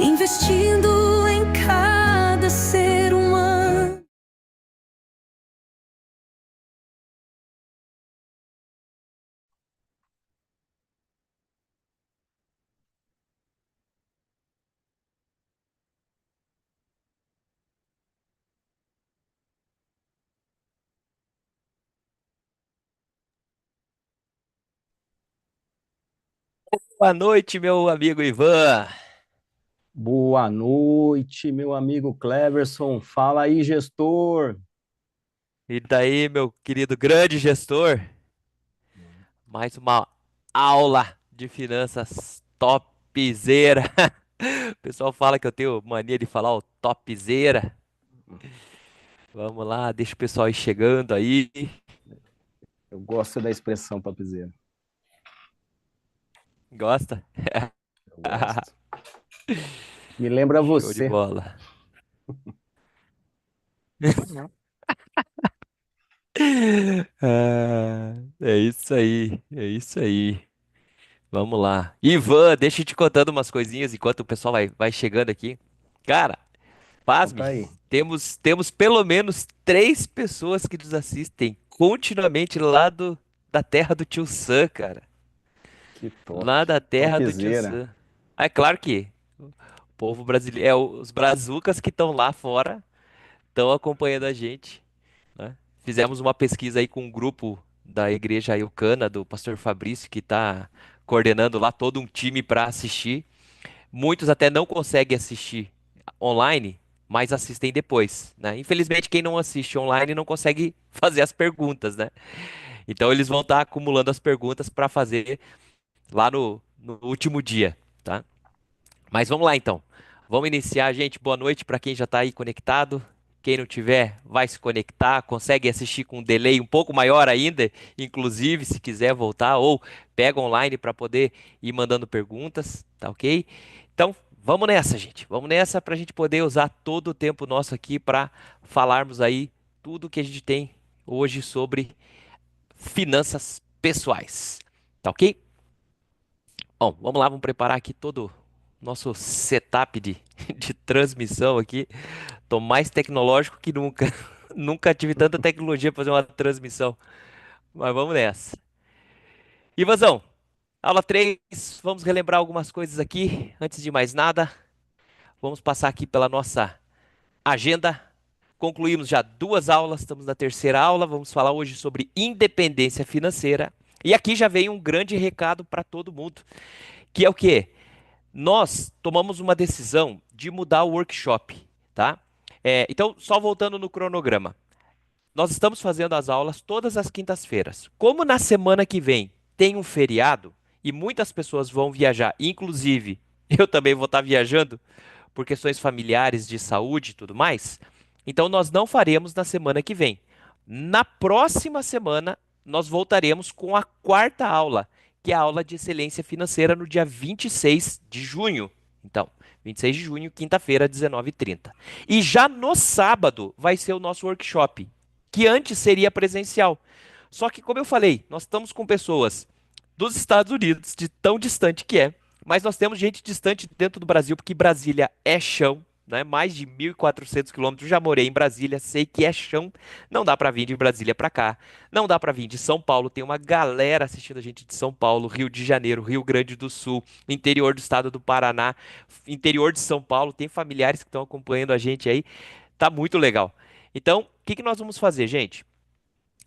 investindo em cada ser humano. Boa noite, meu amigo Ivan. Boa noite, meu amigo Cleverson. Fala aí, gestor. E daí, meu querido grande gestor? Mais uma aula de finanças topzera. O pessoal fala que eu tenho mania de falar o topzera. Vamos lá, deixa o pessoal ir chegando aí. Eu gosto da expressão topzera. Gosta? Eu gosto. Me lembra Show de você. bola. É isso aí, é isso aí. Vamos lá. Ivan, deixa eu te contando umas coisinhas enquanto o pessoal vai chegando aqui. Cara, Conta pasme, aí. temos pelo menos três pessoas que nos assistem continuamente da terra do Tio Sam, cara. Que top. Lá da terra do Tio Topzera. Sam. É claro que o povo brasileiro, os brazucas que estão lá fora estão acompanhando a gente, né? Fizemos uma pesquisa aí com um grupo da Igreja Iocana, do pastor Fabrício, que está coordenando lá todo um time para assistir. Muitos até não conseguem assistir online, mas assistem depois, né? Infelizmente, quem não assiste online não consegue fazer as perguntas, né? Então eles vão estar acumulando as perguntas para fazer lá no último dia, tá? Mas vamos lá então. Vamos iniciar, gente. Boa noite para quem já está aí conectado. Quem não tiver, vai se conectar, consegue assistir com um delay um pouco maior ainda, inclusive, se quiser voltar, ou pega online para poder ir mandando perguntas, tá ok? Então, vamos nessa, gente. Vamos nessa para a gente poder usar todo o tempo nosso aqui para falarmos aí tudo que a gente tem hoje sobre finanças pessoais, tá ok? Bom, vamos lá, vamos preparar aqui todo o nosso setup de transmissão aqui. Tô mais tecnológico que nunca. Nunca tive tanta tecnologia para fazer uma transmissão. Mas vamos nessa. Ivazão, aula 3. Vamos relembrar algumas coisas aqui. Antes de mais nada, vamos passar aqui pela nossa agenda. Concluímos já duas aulas, estamos na terceira aula. Vamos falar hoje sobre independência financeira. E aqui já vem um grande recado para todo mundo, que é o quê? Nós tomamos uma decisão de mudar o workshop, tá? Então, só voltando no cronograma. Nós estamos fazendo as aulas todas as quintas-feiras. Como na semana que vem tem um feriado e muitas pessoas vão viajar, inclusive eu também vou estar viajando por questões familiares, de saúde e tudo mais, então nós não faremos na semana que vem. Na próxima semana, nós voltaremos com a quarta aula, que é a aula de excelência financeira no dia 26 de junho. Então, 26 de junho, quinta-feira, 19h30. E já no sábado vai ser o nosso workshop, que antes seria presencial. Só que, como eu falei, nós estamos com pessoas dos Estados Unidos, de tão distante que é, mas nós temos gente distante dentro do Brasil, porque Brasília é chão, né? Mais de 1.400 quilômetros. Já morei em Brasília, sei que é chão. Não dá para vir de Brasília para cá. Não dá para vir de São Paulo. Tem uma galera assistindo a gente de São Paulo, Rio de Janeiro, Rio Grande do Sul, interior do estado do Paraná, interior de São Paulo. Tem familiares que estão acompanhando a gente aí. Tá muito legal. Então, o que que nós vamos fazer, gente?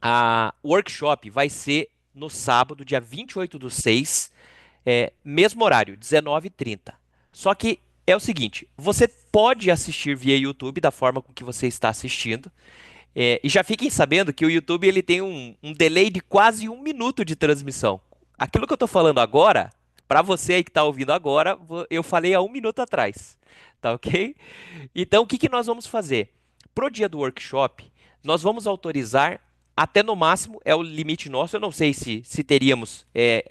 A workshop vai ser no sábado, dia 28/6, mesmo horário, 19h30. Só que é o seguinte, você pode assistir via YouTube da forma com que você está assistindo. E já fiquem sabendo que o YouTube ele tem um delay de quase 1 minuto de transmissão. Aquilo que eu estou falando agora, para você aí que está ouvindo agora, eu falei há 1 minuto atrás. Tá ok? Então, o que que nós vamos fazer? Pro dia do workshop, nós vamos autorizar até no máximo, é o limite nosso. Eu não sei se teríamos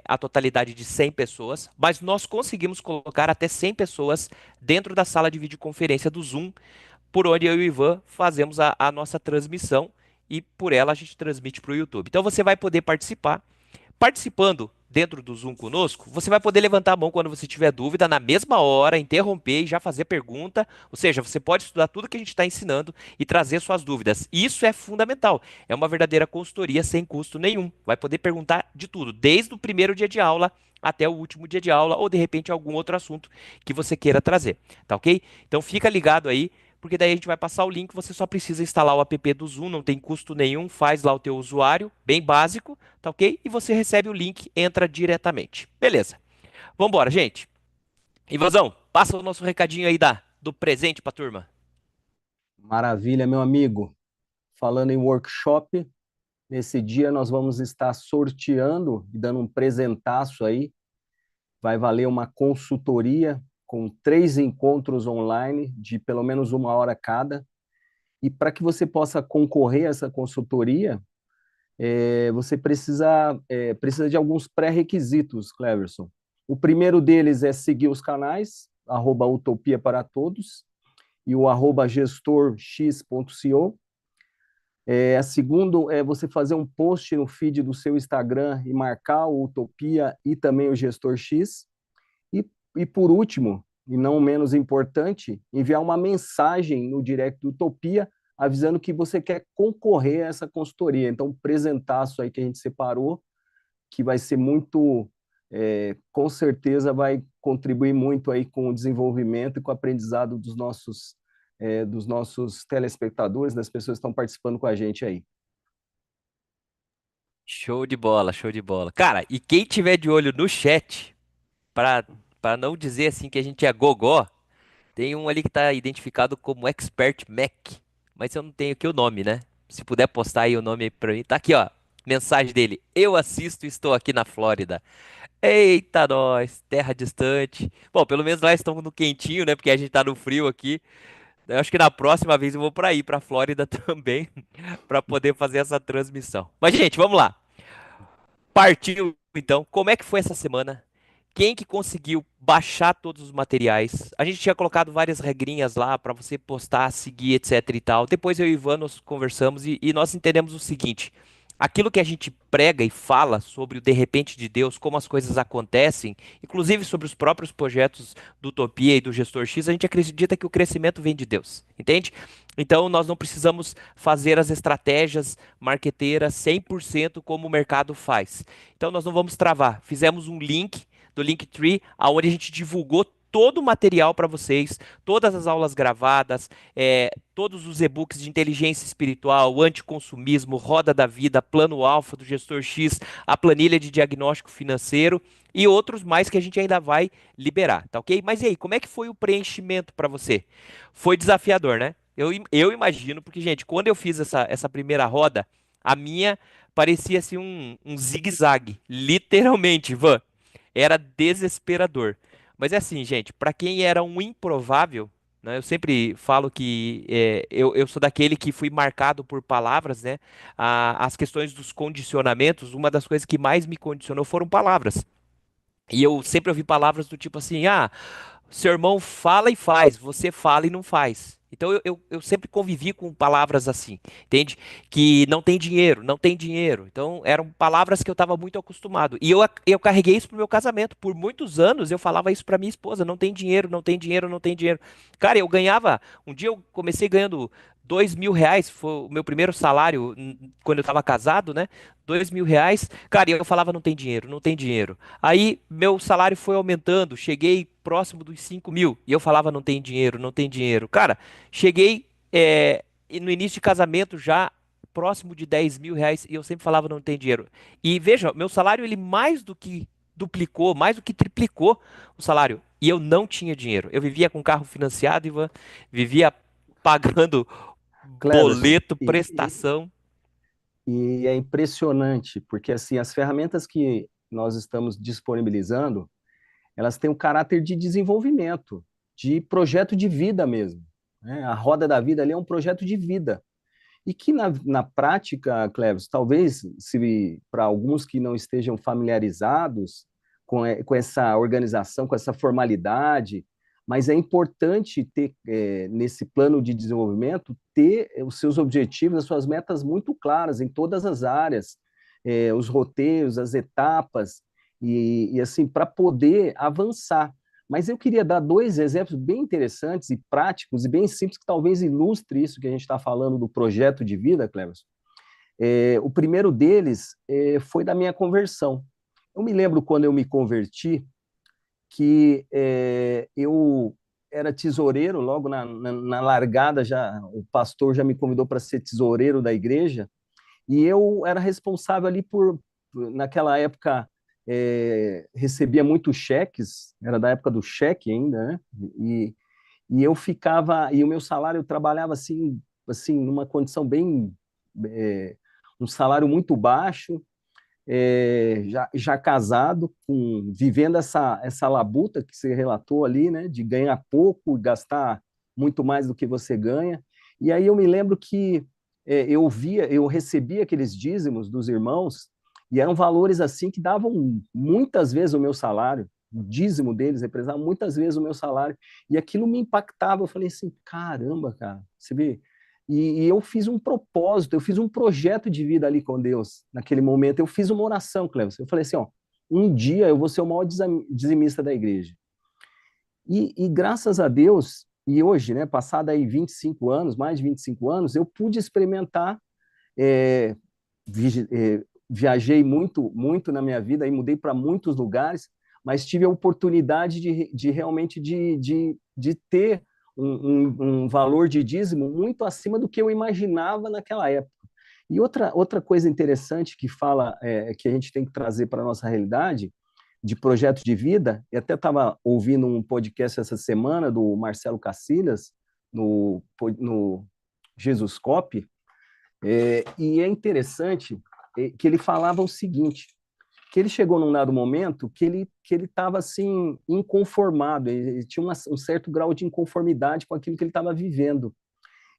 a totalidade de 100 pessoas, mas nós conseguimos colocar até 100 pessoas dentro da sala de videoconferência do Zoom, por onde eu e o Ivan fazemos a nossa transmissão e por ela a gente transmite para o YouTube. Então você vai poder participar. Participando dentro do Zoom conosco, você vai poder levantar a mão quando você tiver dúvida, na mesma hora, interromper e já fazer pergunta. Ou seja, você pode estudar tudo que a gente está ensinando e trazer suas dúvidas. Isso é fundamental. É uma verdadeira consultoria sem custo nenhum. Vai poder perguntar de tudo, desde o primeiro dia de aula até o último dia de aula, ou de repente algum outro assunto que você queira trazer, tá ok? Então fica ligado aí, porque daí a gente vai passar o link, você só precisa instalar o app do Zoom, não tem custo nenhum, faz lá o teu usuário, bem básico, tá ok? E você recebe o link, entra diretamente. Beleza. Vambora, gente. Ivanzão, passa o nosso recadinho aí do presente pra turma. Maravilha, meu amigo. Falando em workshop, nesse dia nós vamos estar sorteando e dando um presentaço aí. Vai valer uma consultoria com 3 encontros online de pelo menos 1 hora cada. E para que você possa concorrer a essa consultoria, você precisa de alguns pré-requisitos, Cleverson. O primeiro deles é seguir os canais, @utopia para todos, e o @gestorx.co. A segundo é você fazer um post no feed do seu Instagram e marcar o Utopia e também o Gestor X. E por último, e não menos importante, enviar uma mensagem no direct do Utopia avisando que você quer concorrer a essa consultoria. Então, um presentaço aí que a gente separou, que vai ser muito, com certeza vai contribuir muito aí com o desenvolvimento e com o aprendizado dos nossos telespectadores, das pessoas que estão participando com a gente aí. Show de bola, show de bola. Cara, e quem tiver de olho no chat, para para não dizer assim que a gente é gogó, tem um ali que tá identificado como Expert Mac, mas eu não tenho aqui o nome, né? Se puder postar aí o nome pra mim. Tá aqui, ó. Mensagem dele. Eu assisto e estou aqui na Flórida. Eita, nós, terra distante. Bom, pelo menos lá estamos no quentinho, né? Porque a gente tá no frio aqui. Eu acho que na próxima vez eu vou pra aí, pra Flórida também, pra poder fazer essa transmissão. Mas, gente, vamos lá. Partiu, então. Como é que foi essa semana? Quem que conseguiu baixar todos os materiais? A gente tinha colocado várias regrinhas lá para você postar, seguir, etc e tal. Depois eu e o Ivan nós conversamos e nós entendemos o seguinte: aquilo que a gente prega e fala sobre o de repente de Deus, como as coisas acontecem, inclusive sobre os próprios projetos do Utopia e do Gestor X, a gente acredita que o crescimento vem de Deus, entende? Então nós não precisamos fazer as estratégias marqueteiras 100% como o mercado faz. Então nós não vamos travar. Fizemos um link do Linktree, aonde a gente divulgou todo o material para vocês, todas as aulas gravadas, todos os e-books de inteligência espiritual, anticonsumismo, roda da vida, plano alfa do Gestor X, a planilha de diagnóstico financeiro e outros mais que a gente ainda vai liberar, tá ok? Mas e aí, como é que foi o preenchimento para você? Foi desafiador, né? Eu imagino, porque, gente, quando eu fiz essa primeira roda, a minha parecia assim um zigue-zague, literalmente, Ivan. Era desesperador. Mas é assim, gente, para quem era um improvável, né, eu sempre falo que eu sou daquele que fui marcado por palavras, né? As questões dos condicionamentos, uma das coisas que mais me condicionou foram palavras. E eu sempre ouvi palavras do tipo assim, seu irmão fala e faz, você fala e não faz. Então eu sempre convivi com palavras assim, entende? Que não tem dinheiro, não tem dinheiro. Então eram palavras que eu estava muito acostumado. E eu carreguei isso pro meu casamento. Por muitos anos eu falava isso para minha esposa: não tem dinheiro, não tem dinheiro, não tem dinheiro. Cara, eu ganhava. Um dia eu comecei ganhando R$ 2.000, foi o meu primeiro salário quando eu estava casado, né? R$ 2.000. Cara, e eu falava: não tem dinheiro, não tem dinheiro. Aí meu salário foi aumentando, cheguei próximo dos 5.000 e eu falava: não tem dinheiro, não tem dinheiro. Cara, cheguei no início de casamento já próximo de R$ 10.000 e eu sempre falava: não tem dinheiro. E veja, meu salário ele mais do que duplicou, mais do que triplicou o salário e eu não tinha dinheiro. Eu vivia com carro financiado, Ivan, vivia pagando Cleverson, boleto, prestação. e é impressionante, porque assim, as ferramentas que nós estamos disponibilizando, elas têm um caráter de desenvolvimento, de projeto de vida mesmo, né? A roda da vida ali é um projeto de vida. E que na prática, Cleves, talvez se para alguns que não estejam familiarizados com essa organização, com essa formalidade, mas é importante ter, nesse plano de desenvolvimento, ter os seus objetivos, as suas metas muito claras em todas as áreas, os roteiros, as etapas. e assim, para poder avançar. Mas eu queria dar dois exemplos bem interessantes e práticos e bem simples que talvez ilustre isso que a gente está falando do projeto de vida, Cleverson. O primeiro deles foi da minha conversão. Eu me lembro quando eu me converti, que eu era tesoureiro, logo na largada, o pastor já me convidou para ser tesoureiro da igreja, e eu era responsável ali naquela época, recebia muitos cheques, era da época do cheque ainda, né? E eu ficava, e o meu salário, eu trabalhava assim numa condição bem, um salário muito baixo, já casado, vivendo essa labuta que você relatou ali, né, de ganhar pouco, gastar muito mais do que você ganha. E aí eu me lembro que eu recebia aqueles dízimos dos irmãos, e eram valores assim que davam muitas vezes o meu salário, o dízimo deles representava muitas vezes o meu salário, e aquilo me impactava. Eu falei assim, caramba, cara, você vê. E eu fiz um propósito, eu fiz um projeto de vida ali com Deus, naquele momento. Eu fiz uma oração, Cleves. Eu falei assim, ó, um dia eu vou ser o maior dizimista da igreja. E graças a Deus, e hoje, né, passado aí 25 anos, mais de 25 anos, eu pude experimentar, é, viajei muito na minha vida, aí mudei para muitos lugares, mas tive a oportunidade de realmente de ter um valor de dízimo muito acima do que eu imaginava naquela época. E outra coisa interessante que fala, que a gente tem que trazer para a nossa realidade, de projeto de vida, e até estava ouvindo um podcast essa semana do Marcelo Cacilhas, no Jesus Cop, e é interessante que ele falava o seguinte, que ele chegou num dado momento que ele estava assim inconformado, ele tinha um certo grau de inconformidade com aquilo que ele estava vivendo.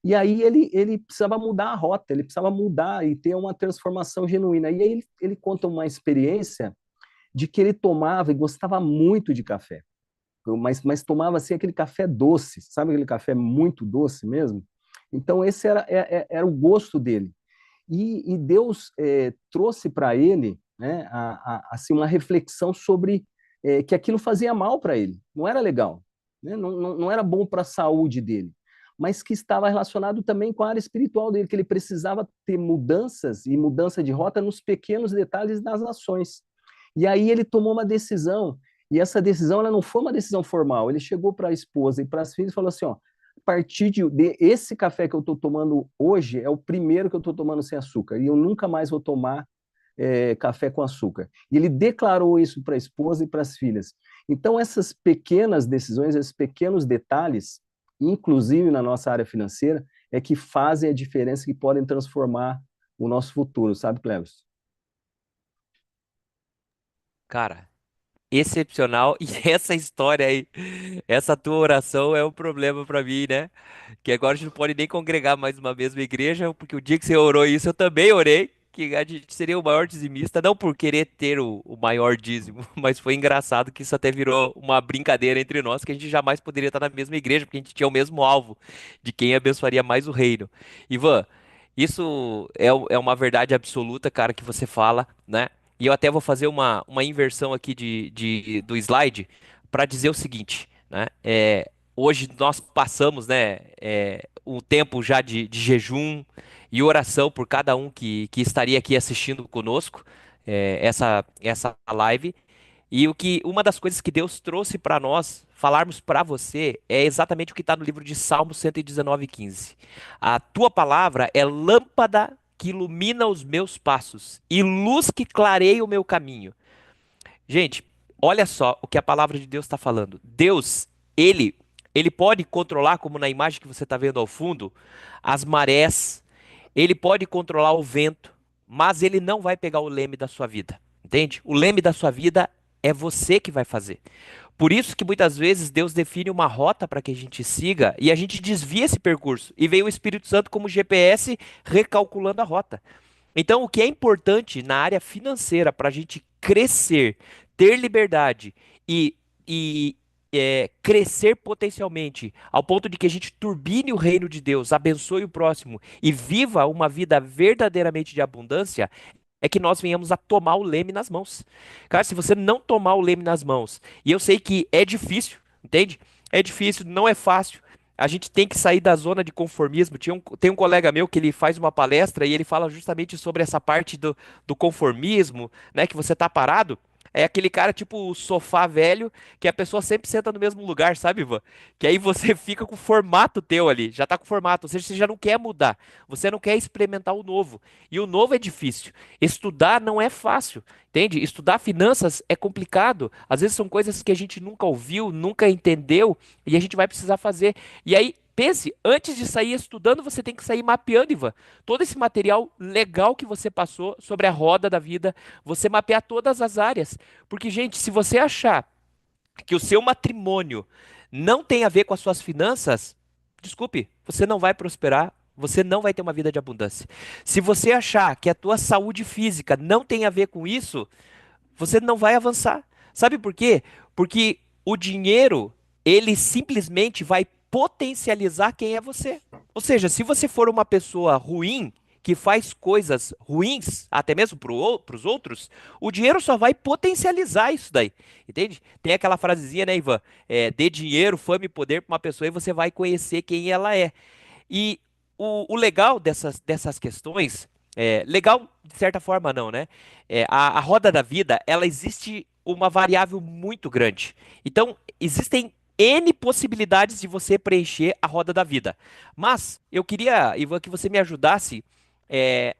E aí ele precisava mudar a rota, ele precisava mudar e ter uma transformação genuína. E aí ele conta uma experiência de que ele tomava e gostava muito de café, mas tomava assim aquele café doce, sabe aquele café muito doce mesmo? Então esse era o gosto dele. E Deus trouxe para ele, né, assim, uma reflexão sobre que aquilo fazia mal para ele, não era legal, né? Não era bom para a saúde dele, mas que estava relacionado também com a área espiritual dele, que ele precisava ter mudanças e mudança de rota nos pequenos detalhes das ações. E aí ele tomou uma decisão, e essa decisão ela não foi uma decisão formal, ele chegou para a esposa e para as filhas e falou assim, ó, a partir de esse café que eu estou tomando hoje é o primeiro que eu estou tomando sem açúcar, e eu nunca mais vou tomar café com açúcar. E ele declarou isso para a esposa e para as filhas. Então, essas pequenas decisões, esses pequenos detalhes, inclusive na nossa área financeira, é que fazem a diferença, que podem transformar o nosso futuro, sabe, Cleves? Cara, excepcional. E essa história aí, essa tua oração é um problema pra mim, né? Que agora a gente não pode nem congregar mais uma mesma igreja, porque o dia que você orou isso, eu também orei, que a gente seria o maior dizimista, não por querer ter o maior dízimo, mas foi engraçado que isso até virou uma brincadeira entre nós, que a gente jamais poderia estar na mesma igreja, porque a gente tinha o mesmo alvo de quem abençoaria mais o reino. Ivan, isso é uma verdade absoluta, cara, que você fala, né? E eu até vou fazer uma inversão aqui do slide para dizer o seguinte, né? Hoje nós passamos, né, um tempo já de jejum e oração por cada um que estaria aqui assistindo conosco, essa live. E uma das coisas que Deus trouxe para nós falarmos para você é exatamente o que está no livro de Salmos 119:15. A tua palavra é lâmpada que ilumina os meus passos e luz que clareia o meu caminho. Gente, olha só o que a palavra de Deus está falando. Deus, ele pode controlar, como na imagem que você está vendo ao fundo, as marés. Ele pode controlar o vento, mas ele não vai pegar o leme da sua vida. Entende? O leme da sua vida é você que vai fazer. Por isso que muitas vezes Deus define uma rota para que a gente siga e a gente desvia esse percurso. E vem o Espírito Santo como GPS recalculando a rota. Então, o que é importante na área financeira para a gente crescer, ter liberdade e crescer potencialmente, ao ponto de que a gente turbine o reino de Deus, abençoe o próximo e viva uma vida verdadeiramente de abundância, é que nós venhamos a tomar o leme nas mãos. Cara, se você não tomar o leme nas mãos, e eu sei que é difícil, entende? É difícil, não é fácil. A gente tem que sair da zona de conformismo. Tem um colega meu que ele faz uma palestra e ele fala justamente sobre essa parte do conformismo, né? Que você tá parado. É aquele cara tipo o sofá velho que a pessoa sempre senta no mesmo lugar, sabe, Ivan? Que aí você fica com o formato teu ali, já tá com o formato, ou seja, você já não quer mudar, você não quer experimentar o novo. E o novo é difícil. Estudar não é fácil, entende? Estudar finanças é complicado. Às vezes são coisas que a gente nunca ouviu, nunca entendeu, e a gente vai precisar fazer. E aí, pense, antes de sair estudando, você tem que sair mapeando, Ivan, todo esse material legal que você passou sobre a roda da vida, você mapear todas as áreas. Porque, gente, se você achar que o seu matrimônio não tem a ver com as suas finanças, desculpe, você não vai prosperar, você não vai ter uma vida de abundância. Se você achar que a tua saúde física não tem a ver com isso, você não vai avançar. Sabe por quê? Porque o dinheiro, ele simplesmente vai potencializar quem é você. Ou seja, se você for uma pessoa ruim, que faz coisas ruins, até mesmo para os outros, o dinheiro só vai potencializar isso daí. Entende? Tem aquela frasezinha, né, Ivan? Dê dinheiro, fama e poder para uma pessoa e você vai conhecer quem ela é. E o legal dessas questões, legal de certa forma não, né? A roda da vida, ela existe uma variável muito grande. Então, existem N possibilidades de você preencher a roda da vida. Mas eu queria, Ivan, que você me ajudasse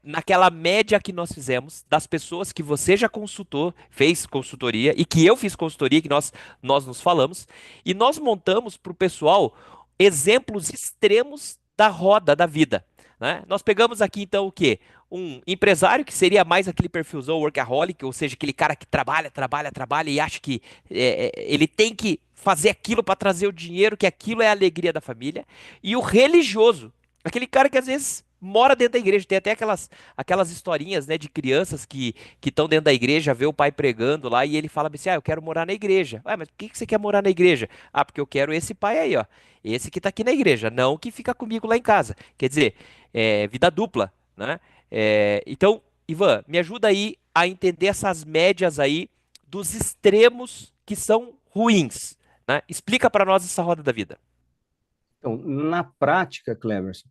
naquela média que nós fizemos das pessoas que você já consultou, fez consultoria e que eu fiz consultoria, que nós nos falamos, e nós montamos para o pessoal exemplos extremos da roda da vida, né? Nós pegamos aqui então o quê? Um empresário que seria mais aquele perfilzão workaholic, ou seja, aquele cara que trabalha, trabalha, trabalha e acha que ele tem que fazer aquilo para trazer o dinheiro, que aquilo é a alegria da família. E o religioso, aquele cara que às vezes mora dentro da igreja. Tem até aquelas historinhas, né, de crianças que estão dentro da igreja, vê o pai pregando lá e ele fala assim: ah, eu quero morar na igreja. Ah, mas por que você quer morar na igreja? Ah, porque eu quero esse pai aí, ó. Esse que tá aqui na igreja, não o que fica comigo lá em casa. Quer dizer, vida dupla, né? Então, Ivan, me ajuda aí a entender essas médias aí dos extremos que são ruins, né? Explica para nós essa roda da vida. Então, na prática, Cleverson,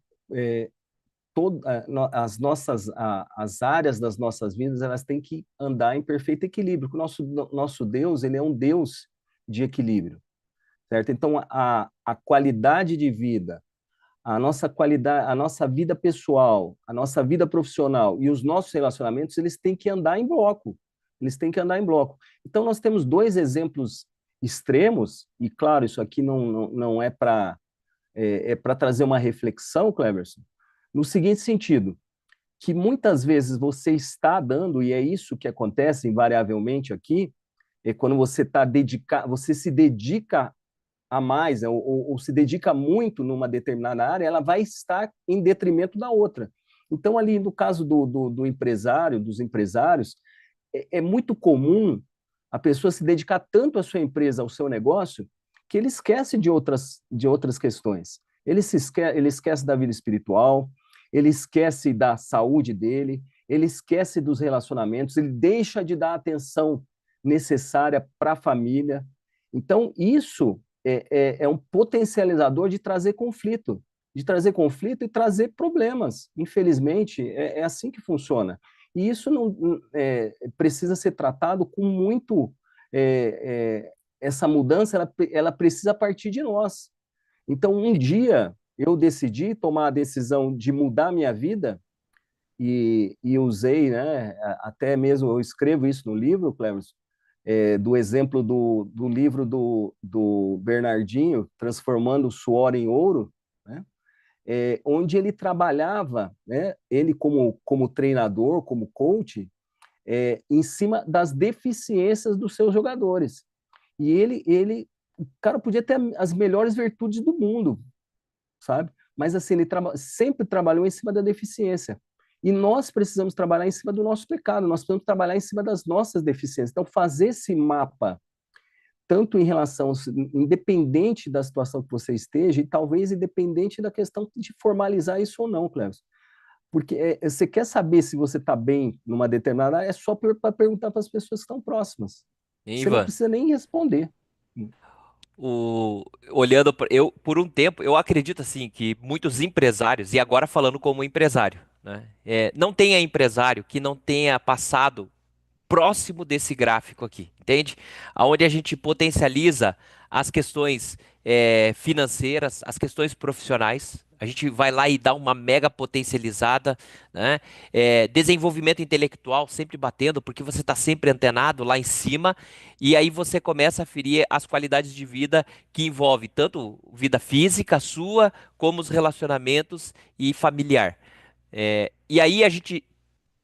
as áreas das nossas vidas, elas têm que andar em perfeito equilíbrio. O nosso Deus, ele é um Deus de equilíbrio, certo? Então, a qualidade de vida, a nossa qualidade, a nossa vida pessoal, a nossa vida profissional e os nossos relacionamentos, eles têm que andar em bloco. Eles têm que andar em bloco. Então, nós temos dois exemplos extremos, e claro, isso aqui não é para para trazer uma reflexão, Cleverson, no seguinte sentido, que muitas vezes você está dando, e é isso que acontece invariavelmente aqui, quando você se dedica a mais, né, ou se dedica muito numa determinada área, ela vai estar em detrimento da outra. Então, ali no caso do empresário, dos empresários, é muito comum a pessoa se dedicar tanto à sua empresa, ao seu negócio, que ele esquece de outras questões. Ele esquece da vida espiritual, ele esquece da saúde dele, ele esquece dos relacionamentos, ele deixa de dar a atenção necessária para a família. Então, isso é um potencializador de trazer conflito e trazer problemas. Infelizmente, é assim que funciona. E isso não precisa ser tratado com muito. Essa mudança ela precisa partir de nós. Então, um dia eu decidi tomar a decisão de mudar minha vida e usei, né, até mesmo eu escrevo isso no livro, Cleverson, do exemplo do livro do Bernardinho, Transformando o Suor em Ouro, né, onde ele trabalhava, né, ele como treinador, como coach, em cima das deficiências dos seus jogadores. E o cara podia ter as melhores virtudes do mundo, sabe? Mas assim, ele sempre trabalhou em cima da deficiência. E nós precisamos trabalhar em cima do nosso pecado, nós precisamos trabalhar em cima das nossas deficiências. Então, fazer esse mapa, tanto em relação, independente da situação que você esteja, e talvez independente da questão de formalizar isso ou não, Cleves. Porque você quer saber se você está bem numa determinada área, é só para perguntar para as pessoas que estão próximas. Hein, Você não Ivan? precisa nem responder. Olhando, eu por um tempo, eu acredito assim que muitos empresários, e agora falando como empresário, né, não tenha empresário que não tenha passado próximo desse gráfico aqui, entende? Onde a gente potencializa as questões financeiras, as questões profissionais. A gente vai lá e dá uma mega potencializada, né? Desenvolvimento intelectual sempre batendo, porque você está sempre antenado lá em cima, e aí você começa a ferir as qualidades de vida que envolve tanto vida física sua, como os relacionamentos e familiar. E aí a gente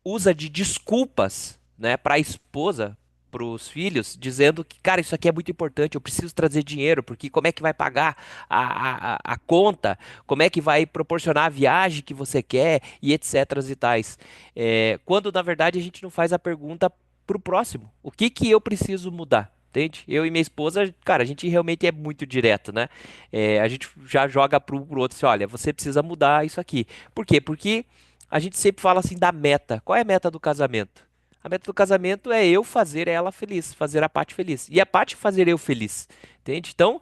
usa de desculpas, né, para a esposa, para os filhos, dizendo que, cara, isso aqui é muito importante, eu preciso trazer dinheiro, porque como é que vai pagar a conta, como é que vai proporcionar a viagem que você quer e etc e tais. Quando, na verdade, a gente não faz a pergunta para o próximo, o que que eu preciso mudar? Entende? Eu e minha esposa, cara, a gente realmente é muito direto, né? A gente já joga pro outro assim, olha, você precisa mudar isso aqui. Por quê? Porque a gente sempre fala assim da meta. Qual é a meta do casamento? A meta do casamento é eu fazer ela feliz, fazer a Paty feliz. E a Paty fazer eu feliz. Entende? Então,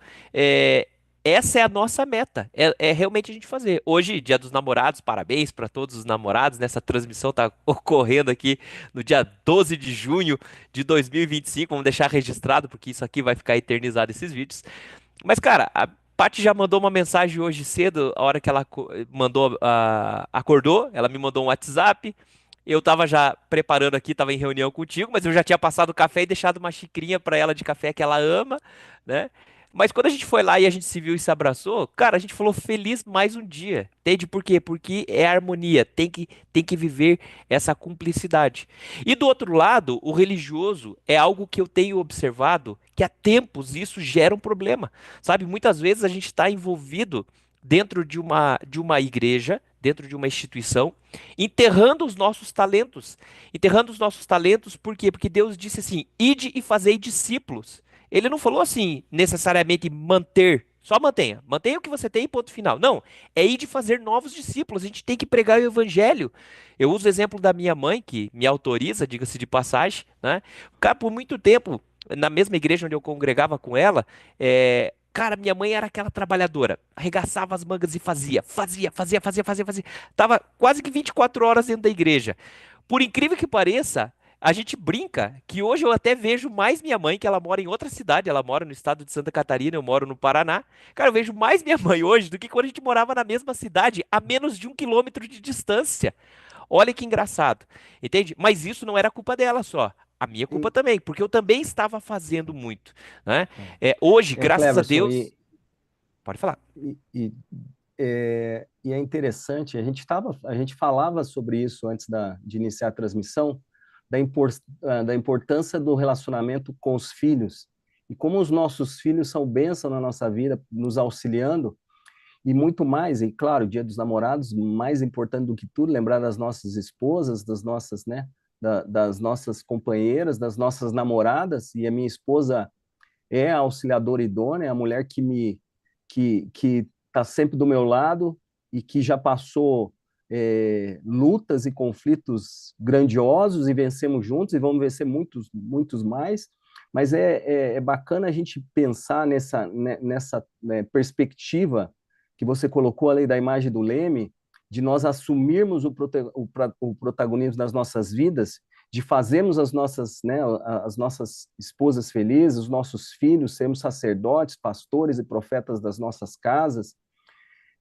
essa é a nossa meta. É realmente a gente fazer. Hoje, Dia dos Namorados, parabéns para todos os namorados. Nessa transmissão está ocorrendo aqui no dia 12 de junho de 2025. Vamos deixar registrado, porque isso aqui vai ficar eternizado esses vídeos. Mas, cara, a Paty já mandou uma mensagem hoje cedo, a hora que ela acordou, ela me mandou um WhatsApp. Eu tava já preparando aqui, tava em reunião contigo, mas eu já tinha passado o café e deixado uma xicrinha pra ela de café que ela ama, né? Mas quando a gente foi lá e a gente se viu e se abraçou, cara, a gente falou feliz mais um dia. Entende por quê? Porque é harmonia, tem que viver essa cumplicidade. E do outro lado, o religioso é algo que eu tenho observado que há tempos isso gera um problema. Sabe, muitas vezes a gente está envolvido dentro de uma igreja, dentro de uma instituição, enterrando os nossos talentos. Enterrando os nossos talentos, por quê? Porque Deus disse assim: ide e fazei discípulos. Ele não falou assim, necessariamente manter. Só mantenha. Mantenha o que você tem e ponto final. Não. É ir de fazer novos discípulos. A gente tem que pregar o evangelho. Eu uso o exemplo da minha mãe, que me autoriza, diga-se de passagem, né? Cara, por muito tempo, na mesma igreja onde eu congregava com ela, cara, minha mãe era aquela trabalhadora, arregaçava as mangas e fazia. Tava quase que 24 horas dentro da igreja. Por incrível que pareça, a gente brinca que hoje eu até vejo mais minha mãe, que ela mora em outra cidade, ela mora no estado de Santa Catarina, eu moro no Paraná. Cara, eu vejo mais minha mãe hoje do que quando a gente morava na mesma cidade, a menos de 1 quilômetro de distância. Olha que engraçado, entende? Mas isso não era culpa dela só. A minha culpa E, também, porque eu também estava fazendo muito, né? Hoje, graças a Cleverson, Deus, pode falar. e, e, e é interessante, a gente falava sobre isso antes de iniciar a transmissão, da importância do relacionamento com os filhos, e como os nossos filhos são bênção na nossa vida, nos auxiliando, e muito mais, e claro, o Dia dos Namorados, mais importante do que tudo, lembrar das nossas esposas, das nossas, né, das nossas companheiras, das nossas namoradas, e a minha esposa é a auxiliadora idônea, é a mulher que está sempre do meu lado e que já passou lutas e conflitos grandiosos e vencemos juntos e vamos vencer muitos, muitos mais. Mas é bacana a gente pensar nessa perspectiva que você colocou ali da imagem do Leme, de nós assumirmos o protagonismo das nossas vidas, de fazermos as nossas esposas felizes, os nossos filhos, sermos sacerdotes, pastores e profetas das nossas casas,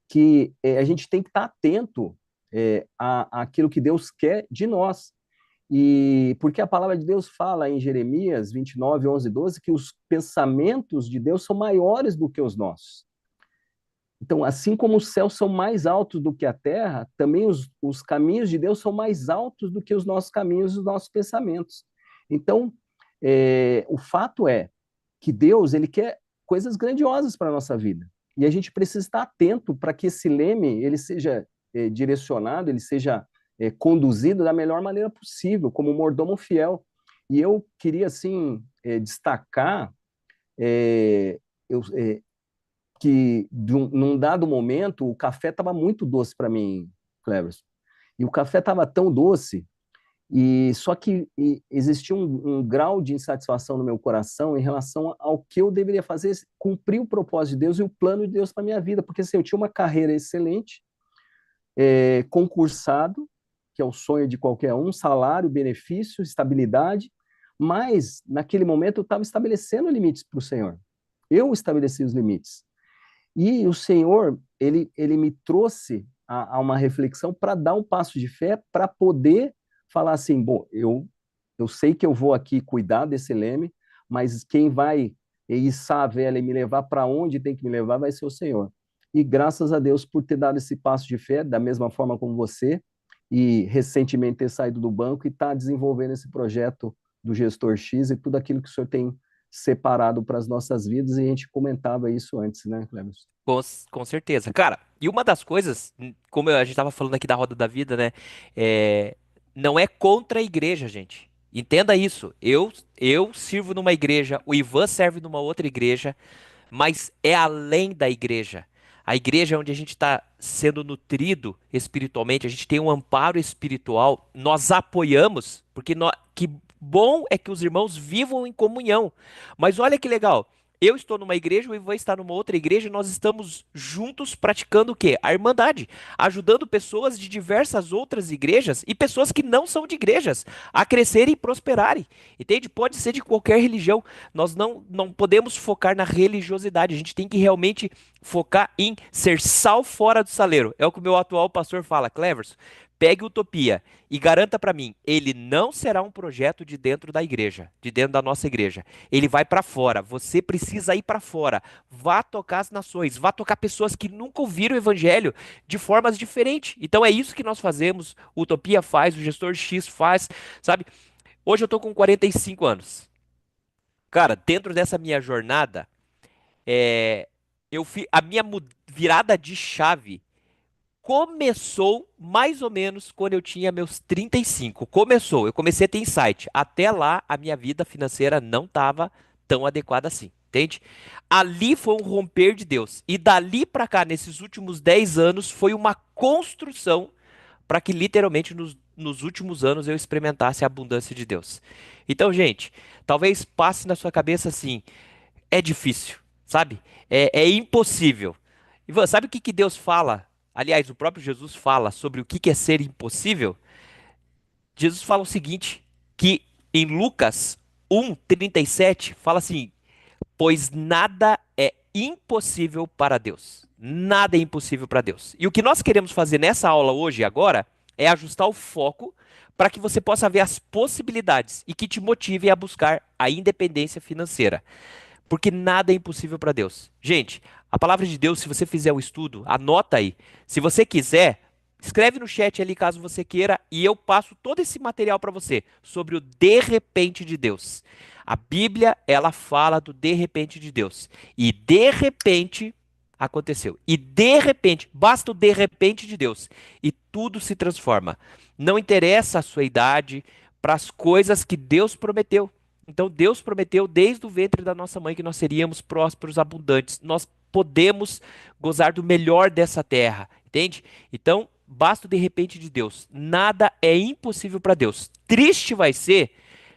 que a gente tem que estar atento àquilo que Deus quer de nós. E porque a palavra de Deus fala em Jeremias 29, 11 e 12, que os pensamentos de Deus são maiores do que os nossos. Então, assim como os céus são mais altos do que a terra, também os caminhos de Deus são mais altos do que os nossos caminhos e os nossos pensamentos. Então, o fato é que Deus, ele quer coisas grandiosas para a nossa vida. E a gente precisa estar atento para que esse leme, ele seja direcionado, ele seja conduzido da melhor maneira possível, como um mordomo fiel. E eu queria, assim, destacar que num dado momento o café estava muito doce para mim, Cleverson. E o café estava tão doce, e só que existia um grau de insatisfação no meu coração em relação ao que eu deveria fazer, cumprir o propósito de Deus e o plano de Deus para minha vida, porque assim, eu tinha uma carreira excelente, concursado, que é o sonho de qualquer um, salário, benefício, estabilidade, mas naquele momento eu estava estabelecendo limites para o Senhor. Eu estabeleci os limites. E o Senhor, ele me trouxe a uma reflexão para dar um passo de fé, para poder falar assim, bom, eu sei que eu vou aqui cuidar desse leme, mas quem vai içar a vela e me levar para onde tem que me levar vai ser o Senhor. E graças a Deus por ter dado esse passo de fé, da mesma forma como você, e recentemente ter saído do banco e estar desenvolvendo esse projeto do Gestor X e tudo aquilo que o senhor tem separado para as nossas vidas, e a gente comentava isso antes, né, Cleberson? Com certeza. Cara, e uma das coisas, como a gente tava falando aqui da roda da vida, né? é, não é contra a igreja, gente. Entenda isso. Eu sirvo numa igreja, o Ivan serve numa outra igreja, mas é além da igreja. A igreja é onde a gente está sendo nutrido espiritualmente, a gente tem um amparo espiritual, nós apoiamos, porque que bom é que os irmãos vivam em comunhão. Mas olha que legal. Eu estou numa igreja, o Ivan está numa outra igreja, e nós estamos juntos praticando o quê? A irmandade, ajudando pessoas de diversas outras igrejas e pessoas que não são de igrejas a crescerem e prosperarem. Entende? Pode ser de qualquer religião. Nós não podemos focar na religiosidade. A gente tem que realmente focar em ser sal fora do saleiro. É o que o meu atual pastor fala, Cleverson. Pegue Utopia e garanta para mim, ele não será um projeto de dentro da igreja, de dentro da nossa igreja. Ele vai para fora. Você precisa ir para fora. Vá tocar as nações, vá tocar pessoas que nunca ouviram o evangelho de formas diferentes. Então é isso que nós fazemos. O Utopia faz, o Gestor X faz, sabe? Hoje eu tô com 45 anos. Cara, dentro dessa minha jornada, é, a minha virada de chave começou mais ou menos quando eu tinha meus 35. Começou, eu comecei a ter insight. Até lá, a minha vida financeira não estava tão adequada assim, entende? Ali foi um romper de Deus. E dali para cá, nesses últimos 10 anos, foi uma construção para que literalmente nos últimos anos eu experimentasse a abundância de Deus. Então, gente, talvez passe na sua cabeça assim, é difícil, sabe? É impossível. Ivan, sabe o que que Deus fala? Aliás, o próprio Jesus fala sobre o que que é ser impossível. Jesus fala o seguinte, que em Lucas 1:37 fala assim: pois nada é impossível para Deus. Nada é impossível para Deus. E o que nós queremos fazer nessa aula hoje e agora é ajustar o foco para que você possa ver as possibilidades e que te motive a buscar a independência financeira. Porque nada é impossível para Deus. Gente, a palavra de Deus, se você fizer o estudo, anota aí. Se você quiser, escreve no chat ali caso você queira e eu passo todo esse material para você sobre o de repente de Deus. A Bíblia, ela fala do de repente de Deus. E de repente aconteceu. E de repente, basta o de repente de Deus e tudo se transforma. Não interessa a sua idade para as coisas que Deus prometeu. Então Deus prometeu desde o ventre da nossa mãe que nós seríamos prósperos, abundantes. Nós podemos gozar do melhor dessa terra, entende? Então, basta o de repente de Deus. Nada é impossível para Deus. Triste vai ser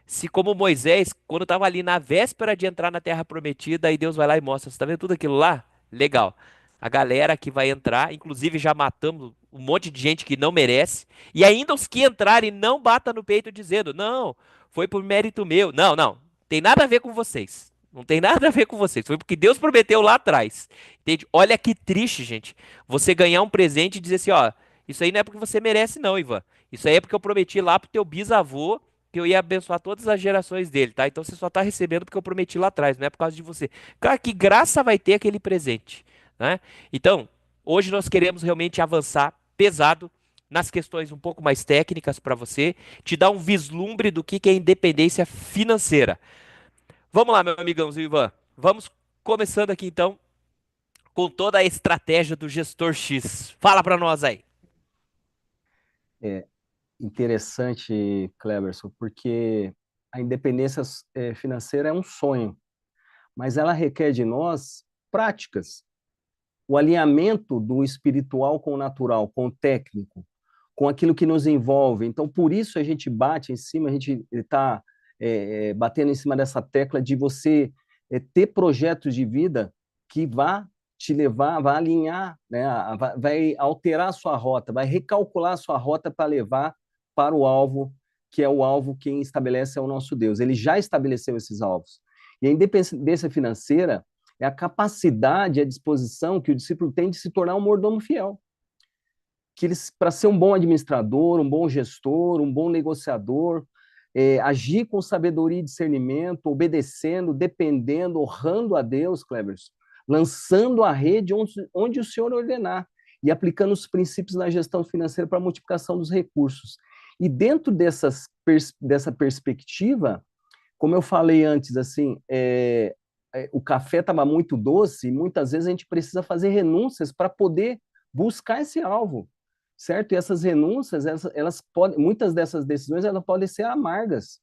se, como Moisés, quando estava ali na véspera de entrar na terra prometida, aí Deus vai lá e mostra, você está vendo tudo aquilo lá? Legal. A galera que vai entrar, inclusive já matamos um monte de gente que não merece, e ainda os que entrarem não batam no peito dizendo, não, foi por mérito meu. Não, não. Tem nada a ver com vocês. Não tem nada a ver com vocês. Foi porque Deus prometeu lá atrás. Entende? Olha que triste, gente. Você ganhar um presente e dizer assim, ó, isso aí não é porque você merece não, Ivan. Isso aí é porque eu prometi lá pro teu bisavô que eu ia abençoar todas as gerações dele, tá? Então você só tá recebendo porque eu prometi lá atrás, não é por causa de você. Cara, que graça vai ter aquele presente, né? Então, hoje nós queremos realmente avançar pesado nas questões um pouco mais técnicas para você, te dar um vislumbre do que é independência financeira. Vamos lá, meu amigãozinho Ivan. Vamos começando aqui então com toda a estratégia do gestor X. Fala para nós aí. É interessante, Cleberson, porque a independência financeira é um sonho, mas ela requer de nós práticas. O alinhamento do espiritual com o natural, com o técnico, com aquilo que nos envolve. Então, por isso a gente bate em cima, a gente está batendo em cima dessa tecla de você ter projetos de vida que vá te levar, vai alinhar, né, vai alterar a sua rota, vai recalcular a sua rota para levar para o alvo, que é o alvo quem estabelece é o nosso Deus. Ele já estabeleceu esses alvos. E a independência financeira é a capacidade, a disposição que o discípulo tem de se tornar um mordomo fiel. Que ele, para ser um bom administrador, um bom gestor, um bom negociador, agir com sabedoria e discernimento, obedecendo, dependendo, honrando a Deus, Cleverson, lançando a rede onde o Senhor ordenar e aplicando os princípios na gestão financeira para a multiplicação dos recursos. E dentro dessa perspectiva, como eu falei antes, assim, o café estava muito doce e muitas vezes a gente precisa fazer renúncias para poder buscar esse alvo, certo? E essas renúncias, elas podem, muitas dessas decisões, elas podem ser amargas.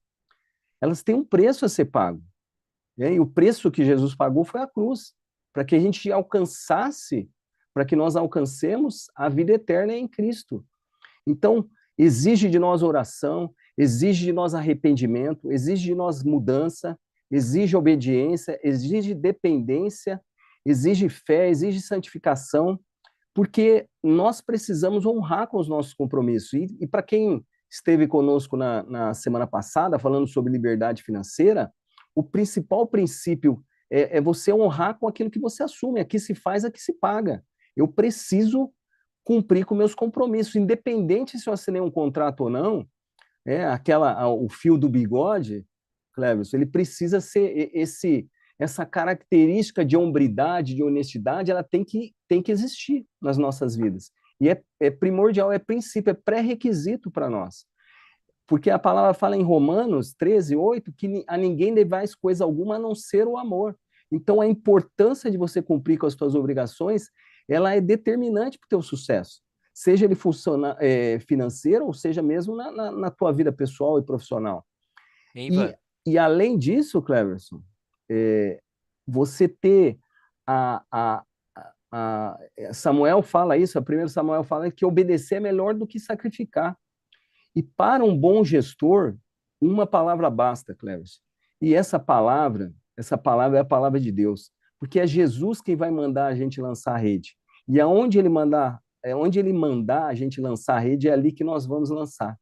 Elas têm um preço a ser pago. Né? E o preço que Jesus pagou foi a cruz, para que a gente alcançasse, para que nós alcancemos a vida eterna em Cristo. Então, exige de nós oração, exige de nós arrependimento, exige de nós mudança, exige obediência, exige dependência, exige fé, exige santificação, porque nós precisamos honrar com os nossos compromissos. E para quem esteve conosco na semana passada, falando sobre liberdade financeira, o principal princípio é você honrar com aquilo que você assume. Aqui se faz, aqui se paga. Eu preciso cumprir com meus compromissos, independente se eu assinei um contrato ou não. O fio do bigode, Cleverson, ele precisa ser essa característica de hombridade, de honestidade, ela tem que existir nas nossas vidas. E é primordial, é princípio, é pré-requisito para nós. Porque a palavra fala em Romanos 13:8, que a ninguém devais coisa alguma a não ser o amor. Então, a importância de você cumprir com as suas obrigações, ela é determinante para o teu sucesso. Seja ele financeiro, ou seja mesmo na tua vida pessoal e profissional. E além disso, Cleverson, você ter Samuel fala isso, a 1 Samuel fala que obedecer é melhor do que sacrificar. E para um bom gestor, uma palavra basta, Cleverson. E essa palavra é a palavra de Deus, porque é Jesus quem vai mandar a gente lançar a rede. E onde ele mandar a gente lançar a rede, é ali que nós vamos lançar.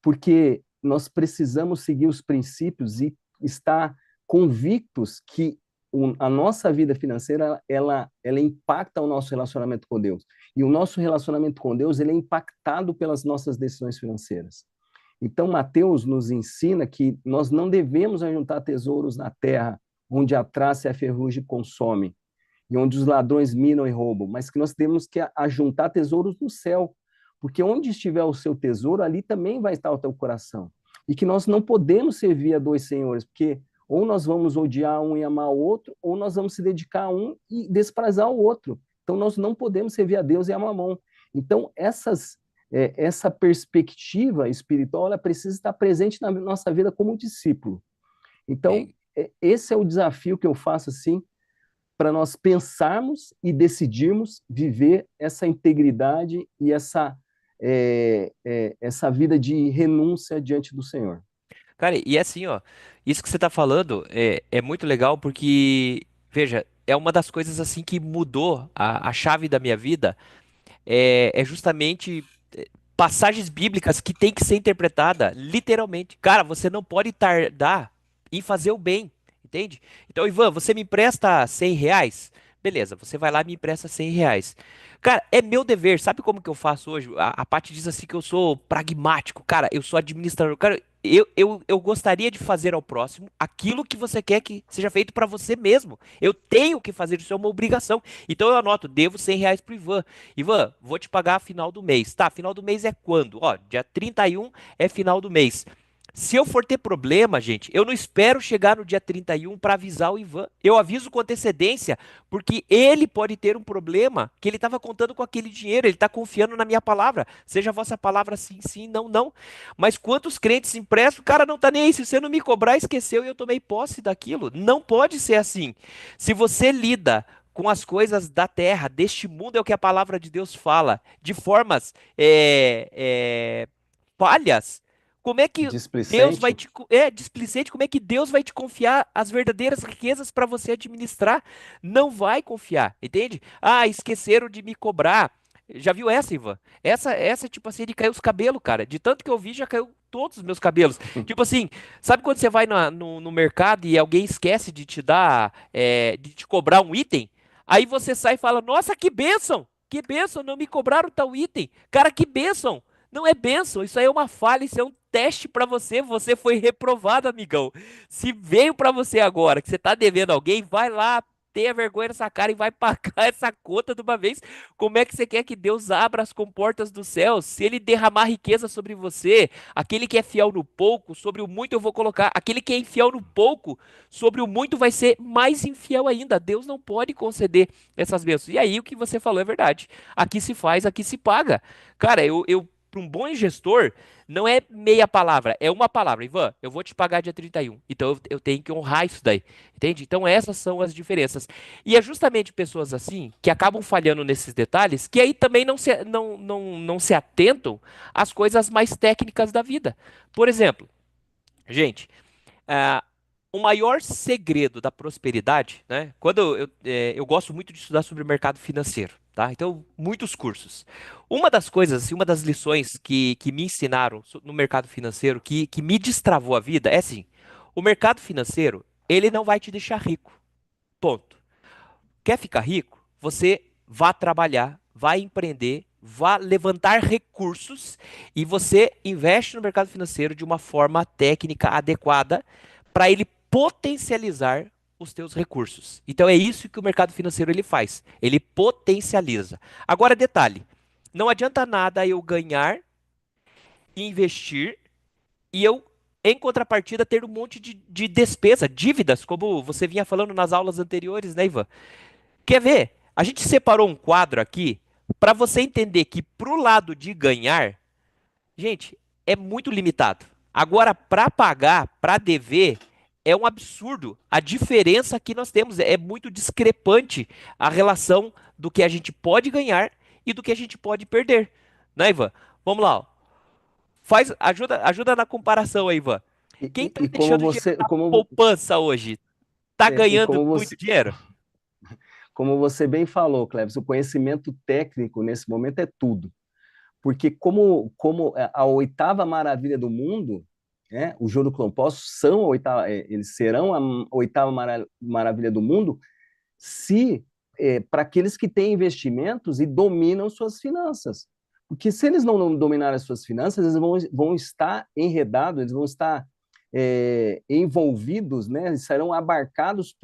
Porque nós precisamos seguir os princípios e estar convictos que a nossa vida financeira, ela impacta o nosso relacionamento com Deus. E o nosso relacionamento com Deus, ele é impactado pelas nossas decisões financeiras. Então, Mateus nos ensina que nós não devemos ajuntar tesouros na terra, onde a traça e a ferrugem consomem, e onde os ladrões minam e roubam, mas que nós temos que ajuntar tesouros no céu, porque onde estiver o seu tesouro, ali também vai estar o teu coração. E que nós não podemos servir a dois senhores, porque ou nós vamos odiar um e amar o outro, ou nós vamos se dedicar a um e desprezar o outro. Então, nós não podemos servir a Deus e a Mamon. Então, essa perspectiva espiritual, ela precisa estar presente na nossa vida como discípulo. Então, esse é o desafio que eu faço, assim, para nós pensarmos e decidirmos viver essa integridade e essa vida de renúncia diante do Senhor. Cara, e assim, ó, isso que você tá falando é muito legal porque, veja, é uma das coisas assim que mudou a chave da minha vida, é justamente passagens bíblicas que tem que ser interpretada literalmente. Cara, você não pode tardar em fazer o bem, entende? Então, Ivan, você me empresta R$ 100? Beleza, você vai lá e me empresta R$ 100. Cara, é meu dever. Sabe como que eu faço hoje? A Paty diz assim que eu sou pragmático. Cara, eu sou administrador. Cara, eu gostaria de fazer ao próximo aquilo que você quer que seja feito para você mesmo. Eu tenho que fazer, isso é uma obrigação. Então eu anoto, devo R$ 100 pro Ivan. Ivan, vou te pagar final do mês. Tá, final do mês é quando? Ó, dia 31 é final do mês. Se eu for ter problema, gente, eu não espero chegar no dia 31 para avisar o Ivan. Eu aviso com antecedência, porque ele pode ter um problema que ele estava contando com aquele dinheiro, ele está confiando na minha palavra. Seja a vossa palavra sim, sim, não, não. Mas quantos crentes emprestam, o cara não está nem aí. Se você não me cobrar, esqueceu e eu tomei posse daquilo. Não pode ser assim. Se você lida com as coisas da terra, deste mundo, é o que a palavra de Deus fala, de formas falhas, como é que Deus vai Displicente. displicente, como é que Deus vai te confiar as verdadeiras riquezas para você administrar? Não vai confiar, entende? Ah, esqueceram de me cobrar. Já viu essa, Ivan? Essa tipo assim, de cair os cabelos, cara. De tanto que eu vi, já caiu todos os meus cabelos. Tipo assim, sabe quando você vai no mercado e alguém esquece de te dar, de te cobrar um item? Aí você sai e fala, nossa, que bênção, não me cobraram tal item. Cara, que bênção. Não é bênção, isso aí é uma falha, isso é um teste pra você. Você foi reprovado, amigão. Se veio pra você agora que você tá devendo alguém, vai lá, tenha vergonha nessa cara e vai pagar essa conta de uma vez. Como é que você quer que Deus abra as comportas dos céus? Se ele derramar riqueza sobre você, aquele que é fiel no pouco, sobre o muito eu vou colocar. Aquele que é infiel no pouco, sobre o muito vai ser mais infiel ainda. Deus não pode conceder essas bênçãos. E aí o que você falou é verdade. Aqui se faz, aqui se paga. Cara, eu para um bom gestor, não é meia palavra, é uma palavra. Ivan, eu vou te pagar dia 31. Então eu tenho que honrar isso daí. Entende? Então essas são as diferenças. E é justamente pessoas assim que acabam falhando nesses detalhes, que aí também não se atentam às coisas mais técnicas da vida. Por exemplo, gente, ah, o maior segredo da prosperidade, né? Quando eu gosto muito de estudar sobre o mercado financeiro, tá? Então, muitos cursos. Uma das coisas, assim, uma das lições que me ensinaram no mercado financeiro, que me destravou a vida, é assim: o mercado financeiro, ele não vai te deixar rico. Ponto. Quer ficar rico? Você vá trabalhar, vá empreender, vá levantar recursos e você investe no mercado financeiro de uma forma técnica adequada para ele potencializar os teus recursos. Então é isso que o mercado financeiro ele faz. Ele potencializa. Agora detalhe, não adianta nada eu ganhar, investir e eu em contrapartida ter um monte de despesa, dívidas, como você vinha falando nas aulas anteriores, né, Ivan? Quer ver? A gente separou um quadro aqui para você entender que pro lado de ganhar, gente, é muito limitado. Agora, para pagar, para dever, é um absurdo. A diferença que nós temos é muito discrepante a relação do que a gente pode ganhar e do que a gente pode perder. Né, Ivan? Vamos lá. Ó. Ajuda na comparação aí, Ivan. E, Quem e- está e como deixando dinheiro você, na como, poupança hoje, está é, e ganhando como muito você, dinheiro? como você bem falou, Cleves, o conhecimento técnico nesse momento é tudo. Porque como a oitava maravilha do mundo, né, os juros compostos são eles serão a oitava maravilha do mundo se para aqueles que têm investimentos e dominam suas finanças. Porque se eles não dominarem as suas finanças, eles vão estar enredados, eles vão estar envolvidos, né, eles serão abarcados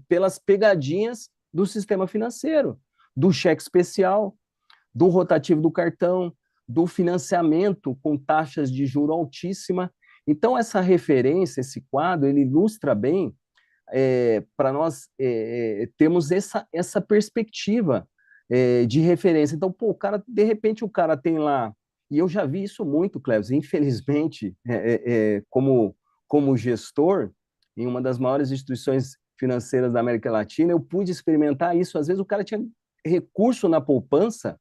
pelas pegadinhas do sistema financeiro, do cheque especial, do rotativo do cartão, do financiamento com taxas de juro altíssima. Então, essa referência, esse quadro, ele ilustra bem para nós termos essa perspectiva de referência. Então, pô, o cara, de repente, o cara tem lá, e eu já vi isso muito, Cleves, infelizmente, como gestor, em uma das maiores instituições financeiras da América Latina, eu pude experimentar isso. Às vezes o cara tinha recurso na poupança,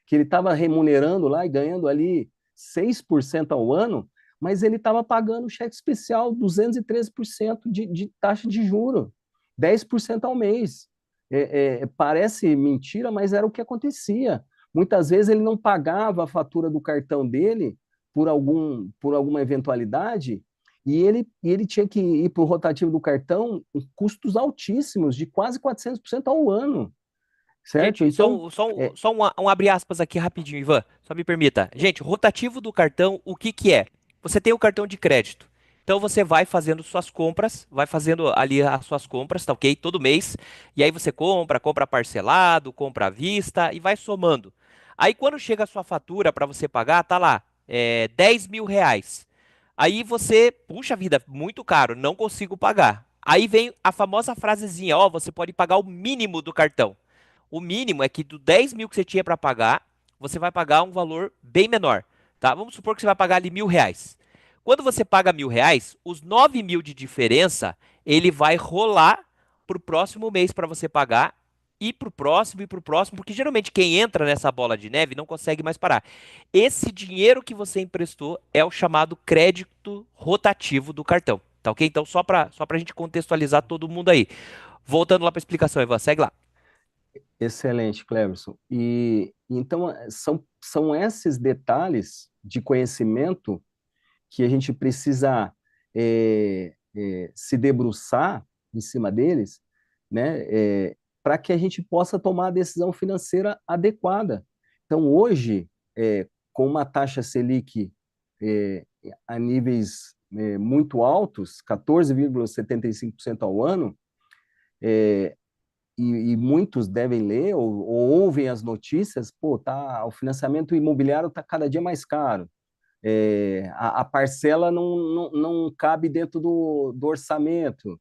que ele estava remunerando lá e ganhando ali 6% ao ano, mas ele estava pagando cheque especial 213% de taxa de juro, 10% ao mês. Parece mentira, mas era o que acontecia. Muitas vezes ele não pagava a fatura do cartão dele por alguma eventualidade, e ele tinha que ir para o rotativo do cartão com custos altíssimos, de quase 400% ao ano, certo? Gente, Então, é, só um abre aspas aqui rapidinho, Ivan. Só me permita. Gente, rotativo do cartão, o que que é? Você tem o cartão de crédito. Então você vai fazendo suas compras, vai fazendo ali as suas compras, tá ok? Todo mês. E aí você compra parcelado, compra à vista e vai somando. Aí quando chega a sua fatura para você pagar, tá lá, 10 mil reais. Aí você, puxa vida, muito caro, não consigo pagar. Aí vem a famosa frasezinha, ó, você pode pagar o mínimo do cartão. O mínimo é que do 10 mil que você tinha para pagar, você vai pagar um valor bem menor, tá? Vamos supor que você vai pagar ali R$ 1.000. Quando você paga R$ 1.000, os 9 mil de diferença, ele vai rolar pro próximo mês para você pagar, e pro próximo, porque geralmente quem entra nessa bola de neve não consegue mais parar. Esse dinheiro que você emprestou é o chamado crédito rotativo do cartão, tá ok? Então, só pra gente contextualizar todo mundo aí. Voltando lá para a explicação, Ivan, segue lá. Excelente, Cleverson. E então são esses detalhes de conhecimento que a gente precisa se debruçar em cima deles, né, para que a gente possa tomar a decisão financeira adequada. Então, hoje, com uma taxa Selic é, a níveis muito altos, 14,75% ao ano, e muitos devem ler ou ouvem as notícias, pô, o financiamento imobiliário está cada dia mais caro. A parcela não cabe dentro do orçamento.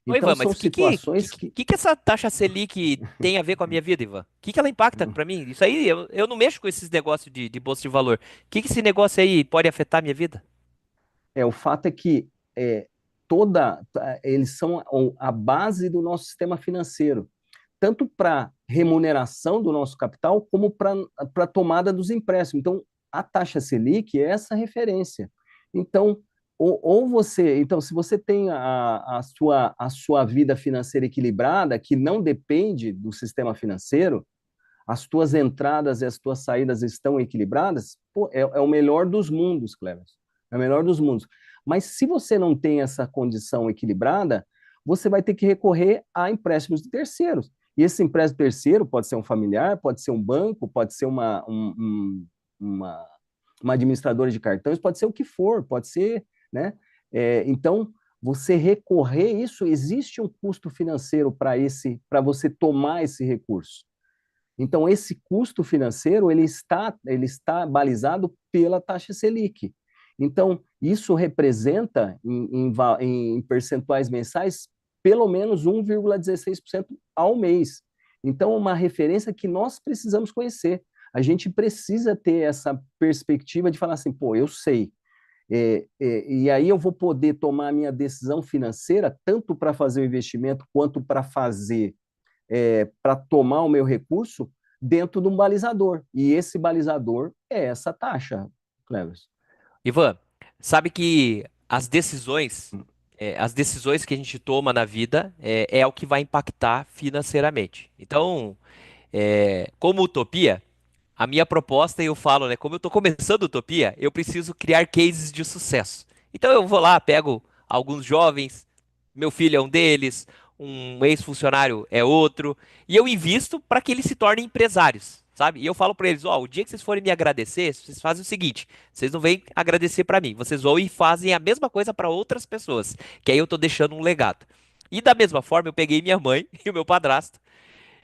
Ô, Então, Ivan, mas são o que que, que, situações que. que que essa taxa Selic tem a ver com a minha vida, Ivan? O que que ela impacta para mim? Isso aí, eu não mexo com esses negócios de bolsa de valor. O que que esse negócio aí pode afetar a minha vida? O fato é que eles são a base do nosso sistema financeiro, tanto para remuneração do nosso capital, como para a tomada dos empréstimos. Então, a taxa Selic é essa referência. Então, então, se você tem a sua vida financeira equilibrada, que não depende do sistema financeiro, as tuas entradas e as tuas saídas estão equilibradas, pô, é o melhor dos mundos, Cleves. É o melhor dos mundos. Mas se você não tem essa condição equilibrada, você vai ter que recorrer a empréstimos de terceiros. E esse empréstimo terceiro pode ser um familiar, pode ser um banco, pode ser uma, uma administradora de cartões, pode ser o que for, pode ser, né? Então, você recorrer isso, existe um custo financeiro para você tomar esse recurso. Então, esse custo financeiro, ele está balizado pela taxa Selic. Então, isso representa, em percentuais mensais, pelo menos 1,16% ao mês. Então, é uma referência que nós precisamos conhecer. A gente precisa ter essa perspectiva de falar assim, pô, eu sei. E aí eu vou poder tomar a minha decisão financeira, tanto para fazer o investimento, quanto para tomar o meu recurso dentro de um balizador. E esse balizador é essa taxa, Cleves. Ivan, sabe que as decisões que a gente toma na vida é o que vai impactar financeiramente. Então, como utopia, a minha proposta, eu falo, né? Como eu estou começando Utopia, eu preciso criar cases de sucesso. Então eu vou lá, pego alguns jovens, meu filho é um deles, um ex-funcionário é outro, e eu invisto para que eles se tornem empresários, sabe? E eu falo para eles, ó, o dia que vocês forem me agradecer, vocês fazem o seguinte, vocês não vêm agradecer para mim, vocês vão e fazem a mesma coisa para outras pessoas, que aí eu tô deixando um legado. E da mesma forma, eu peguei minha mãe e o meu padrasto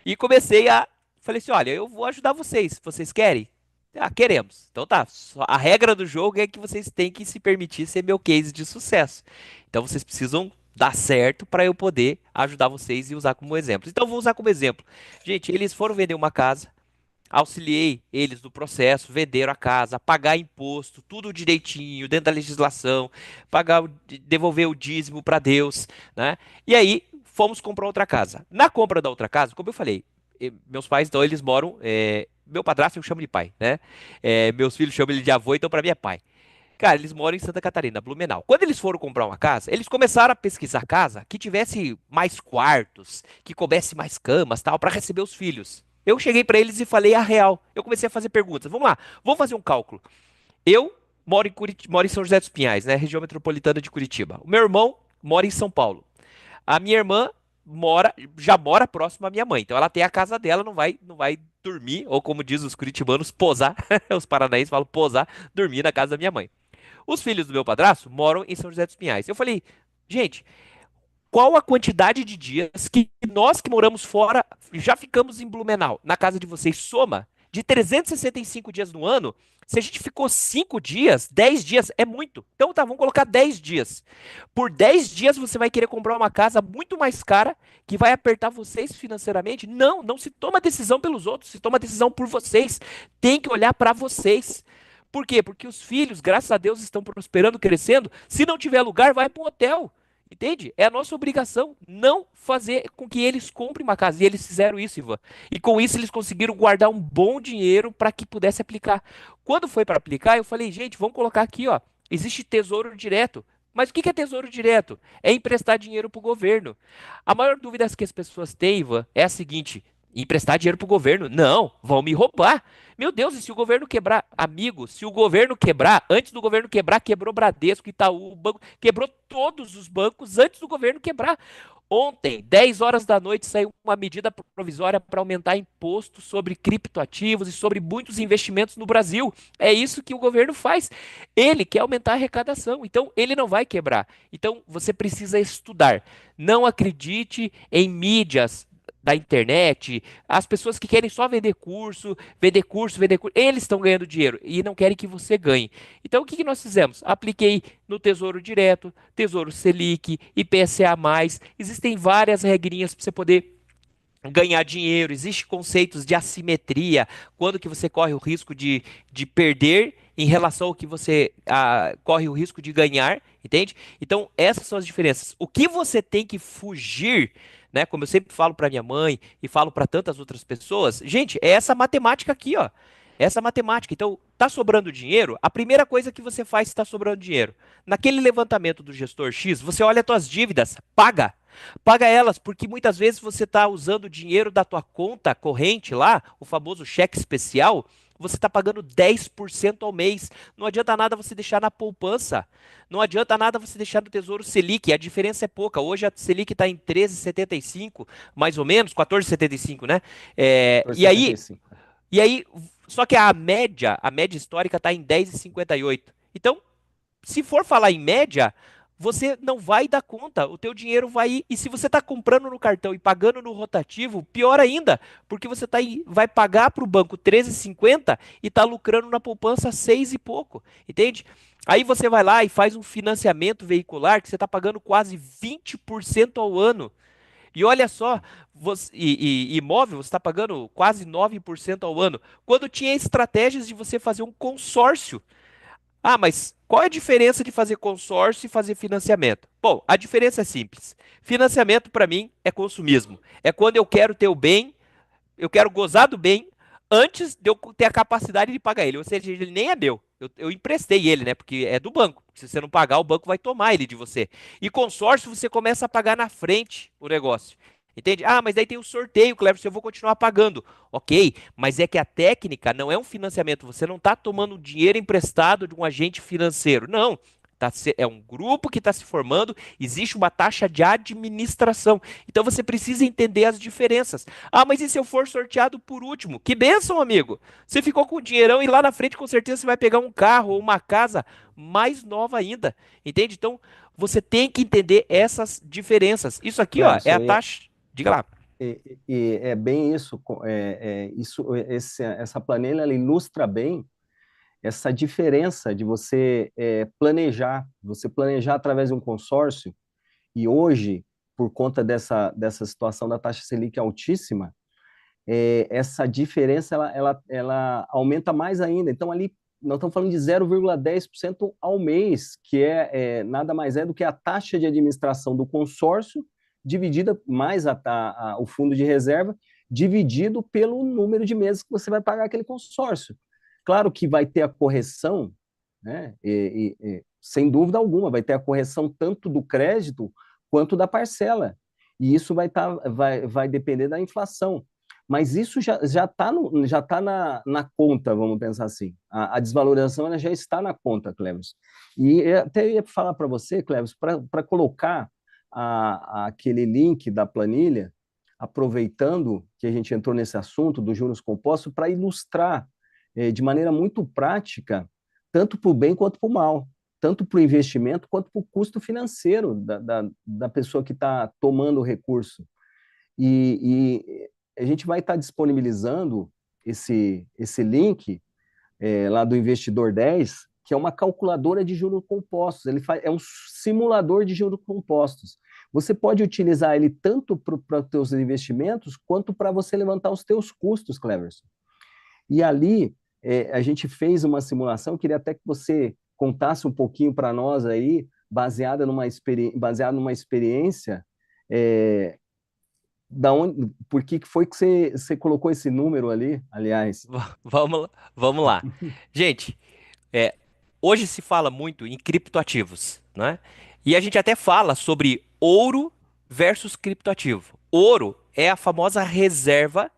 e comecei a. Falei assim: olha, eu vou ajudar vocês. Vocês querem? Ah, queremos. Então tá. A regra do jogo é que vocês têm que se permitir ser meu case de sucesso. Então vocês precisam dar certo para eu poder ajudar vocês e usar como exemplo. Então eu vou usar como exemplo. Gente, eles foram vender uma casa. Auxiliei eles no processo, venderam a casa, pagar imposto, tudo direitinho, dentro da legislação, devolver o dízimo para Deus, né? E aí fomos comprar outra casa. Na compra da outra casa, como eu falei, meus pais, então, eles moram. Meu padrasto eu chamo de pai, né? Meus filhos chamam ele de avô, então para mim é pai. Cara, eles moram em Santa Catarina, Blumenau. Quando eles foram comprar uma casa, eles começaram a pesquisar casa que tivesse mais quartos, que coubesse mais camas, tal, para receber os filhos. Eu cheguei para eles e falei a real. Eu comecei a fazer perguntas. Vamos lá, vamos fazer um cálculo. Eu moro em São José dos Pinhais, né, região metropolitana de Curitiba. O meu irmão mora em São Paulo. A minha irmã já mora próximo à minha mãe. Então ela tem a casa dela, não vai dormir, ou como diz os curitibanos, posar. Os paranaenses falam posar, dormir na casa da minha mãe. Os filhos do meu padrasto moram em São José dos Pinhais. Eu falei, gente, qual a quantidade de dias que nós que moramos fora já ficamos em Blumenau, na casa de vocês, soma de 365 dias no ano? Se a gente ficou 5 dias, 10 dias é muito. Então tá, vamos colocar 10 dias. Por 10 dias você vai querer comprar uma casa muito mais cara que vai apertar vocês financeiramente? Não, não se toma decisão pelos outros, se toma decisão por vocês. Tem que olhar para vocês. Por quê? Porque os filhos, graças a Deus, estão prosperando, crescendo. Se não tiver lugar, vai para um hotel. Entende? É a nossa obrigação não fazer com que eles comprem uma casa. E eles fizeram isso, Ivan. E com isso eles conseguiram guardar um bom dinheiro para que pudesse aplicar. Quando foi para aplicar, eu falei, gente, vamos colocar aqui, ó. Existe tesouro direto. Mas o que é tesouro direto? É emprestar dinheiro para o governo. A maior dúvida que as pessoas têm, Ivan, é a seguinte: emprestar dinheiro para o governo? Não, vão me roubar. Meu Deus, e se o governo quebrar? Amigo, se o governo quebrar, antes do governo quebrar, quebrou Bradesco, Itaú, banco, quebrou todos os bancos antes do governo quebrar. Ontem, 10 horas da noite, saiu uma medida provisória para aumentar imposto sobre criptoativos e sobre muitos investimentos no Brasil. É isso que o governo faz. Ele quer aumentar a arrecadação, então ele não vai quebrar. Então você precisa estudar. Não acredite em mídias da internet, as pessoas que querem só vender curso, vender curso, vender curso, eles estão ganhando dinheiro e não querem que você ganhe. Então o que nós fizemos? Apliquei no Tesouro Direto, Tesouro Selic, IPCA+, existem várias regrinhas para você poder ganhar dinheiro, existem conceitos de assimetria, quando que você corre o risco de perder em relação ao que você corre o risco de ganhar, entende? Então, essas são as diferenças. O que você tem que fugir, né? Como eu sempre falo para minha mãe e falo para tantas outras pessoas, gente, é essa matemática aqui, ó. Essa matemática. Então, tá sobrando dinheiro? A primeira coisa que você faz se tá sobrando dinheiro, naquele levantamento do gestor X, você olha as tuas dívidas, paga. Paga elas, porque muitas vezes você está usando o dinheiro da tua conta corrente lá, o famoso cheque especial, você está pagando 10% ao mês. Não adianta nada você deixar na poupança. Não adianta nada você deixar no Tesouro Selic. A diferença é pouca. Hoje a Selic está em 13,75, mais ou menos, 14,75, né? É, e aí, 14,75. e aí, só que a média histórica está em 10,58. Então, se for falar em média, você não vai dar conta, o teu dinheiro vai ir, e se você está comprando no cartão e pagando no rotativo, pior ainda, porque você vai pagar para o banco 13,50 e está lucrando na poupança 6 e pouco, entende? Aí você vai lá e faz um financiamento veicular que você está pagando quase 20% ao ano. E olha só, imóvel você está pagando quase 9% ao ano, quando tinha estratégias de você fazer um consórcio. Ah, mas qual é a diferença de fazer consórcio e fazer financiamento? Bom, a diferença é simples. Financiamento para mim é consumismo. É quando eu quero ter o bem, eu quero gozar do bem antes de eu ter a capacidade de pagar ele. Ou seja, ele nem é meu. Eu emprestei ele, né? Porque é do banco. Se você não pagar, o banco vai tomar ele de você. E consórcio, você começa a pagar na frente o negócio. Entende? Ah, mas daí tem o sorteio, Cleber, eu vou continuar pagando. Ok, mas é que a técnica não é um financiamento. Você não está tomando dinheiro emprestado de um agente financeiro. Não. É um grupo que está se formando, existe uma taxa de administração. Então você precisa entender as diferenças. Ah, mas e se eu for sorteado por último? Que bênção, amigo! Você ficou com o dinheirão e lá na frente com certeza você vai pegar um carro ou uma casa mais nova ainda. Entende? Então você tem que entender essas diferenças. Isso aqui, ó, é Cleverson, a taxa. Diga lá. e é bem isso, essa planilha ela ilustra bem essa diferença de você planejar através de um consórcio, e hoje, por conta dessa situação da taxa Selic altíssima, essa diferença ela aumenta mais ainda. Então, ali, nós estamos falando de 0,10% ao mês, que nada mais é do que a taxa de administração do consórcio, dividida mais o fundo de reserva, dividido pelo número de meses que você vai pagar aquele consórcio. Claro que vai ter a correção, né? Sem dúvida alguma, vai ter a correção tanto do crédito quanto da parcela. E isso vai depender da inflação. Mas isso já está na conta, vamos pensar assim. A desvalorização ela já está na conta, Cleves. E eu até ia falar para você, Cleves, para colocar aquele link da planilha, aproveitando que a gente entrou nesse assunto dos juros compostos, para ilustrar de maneira muito prática, tanto para o bem quanto para o mal, tanto para o investimento quanto para o custo financeiro da pessoa que está tomando o recurso. E a gente vai estar disponibilizando esse link lá do Investidor 10, que é uma calculadora de juros compostos. É um simulador de juros compostos. Você pode utilizar ele tanto para os teus investimentos, quanto para você levantar os teus custos, Cleverson. E ali, a gente fez uma simulação, queria até que você contasse um pouquinho para nós aí, baseada numa experiência, é, por que foi que você colocou esse número ali, aliás? Vamos lá. Gente, é, hoje se fala muito em criptoativos, né? E a gente até fala sobre ouro versus criptoativo. Ouro é a famosa reserva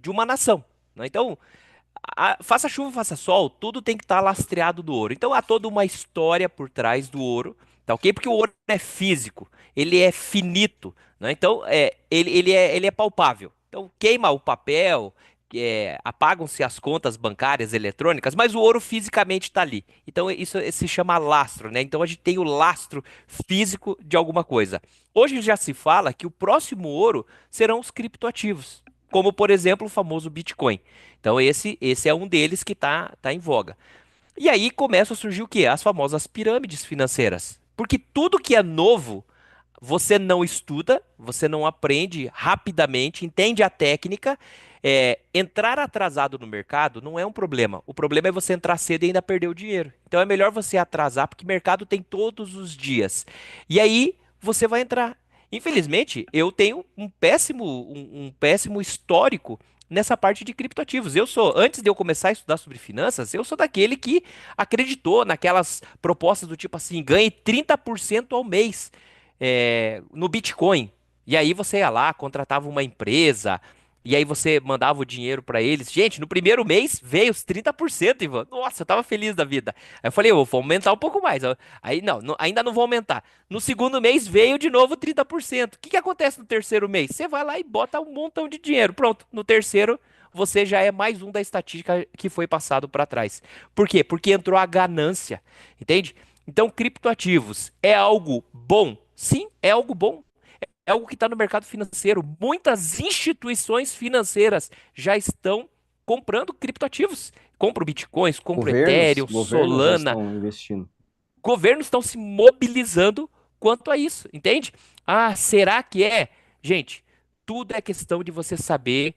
de uma nação, né? Então, faça chuva, faça sol, tudo tem que estar lastreado do ouro. Então há toda uma história por trás do ouro, tá ok? Porque o ouro é físico, ele é finito, né? Então ele é palpável. Então queima o papel, apagam-se as contas bancárias eletrônicas, mas o ouro fisicamente está ali. Então isso se chama lastro, né? Então a gente tem o lastro físico de alguma coisa. Hoje já se fala que o próximo ouro serão os criptoativos, como por exemplo o famoso Bitcoin. Então esse é um deles que tá em voga. E aí começa a surgir o quê? As famosas pirâmides financeiras. Porque tudo que é novo, você não estuda, você não aprende rapidamente, entende a técnica. Entrar atrasado no mercado não é um problema. O problema é você entrar cedo e ainda perder o dinheiro. Então é melhor você atrasar, porque mercado tem todos os dias. E aí você vai entrar. Infelizmente, eu tenho um péssimo histórico nessa parte de criptoativos. Antes de eu começar a estudar sobre finanças, eu sou daquele que acreditou naquelas propostas do tipo assim, ganhe 30% ao mês no Bitcoin. E aí você ia lá, contratava uma empresa, e aí você mandava o dinheiro para eles. Gente, no primeiro mês veio os 30%, Ivan. Nossa, eu tava feliz da vida. Aí eu falei, eu vou aumentar um pouco mais. Aí ainda não vou aumentar. No segundo mês veio de novo 30%. O que que acontece no terceiro mês? Você vai lá e bota um montão de dinheiro. Pronto, no terceiro você já é mais um da estatística que foi passado para trás. Por quê? Porque entrou a ganância, entende? Então, criptoativos é algo bom? Sim, é algo bom. É algo que está no mercado financeiro. Muitas instituições financeiras já estão comprando criptoativos. Compram bitcoins, compram Ethereum, Governos já Solana. estão investindo. Governos estão se mobilizando quanto a isso, entende? Ah, será que é? Gente, tudo é questão de você saber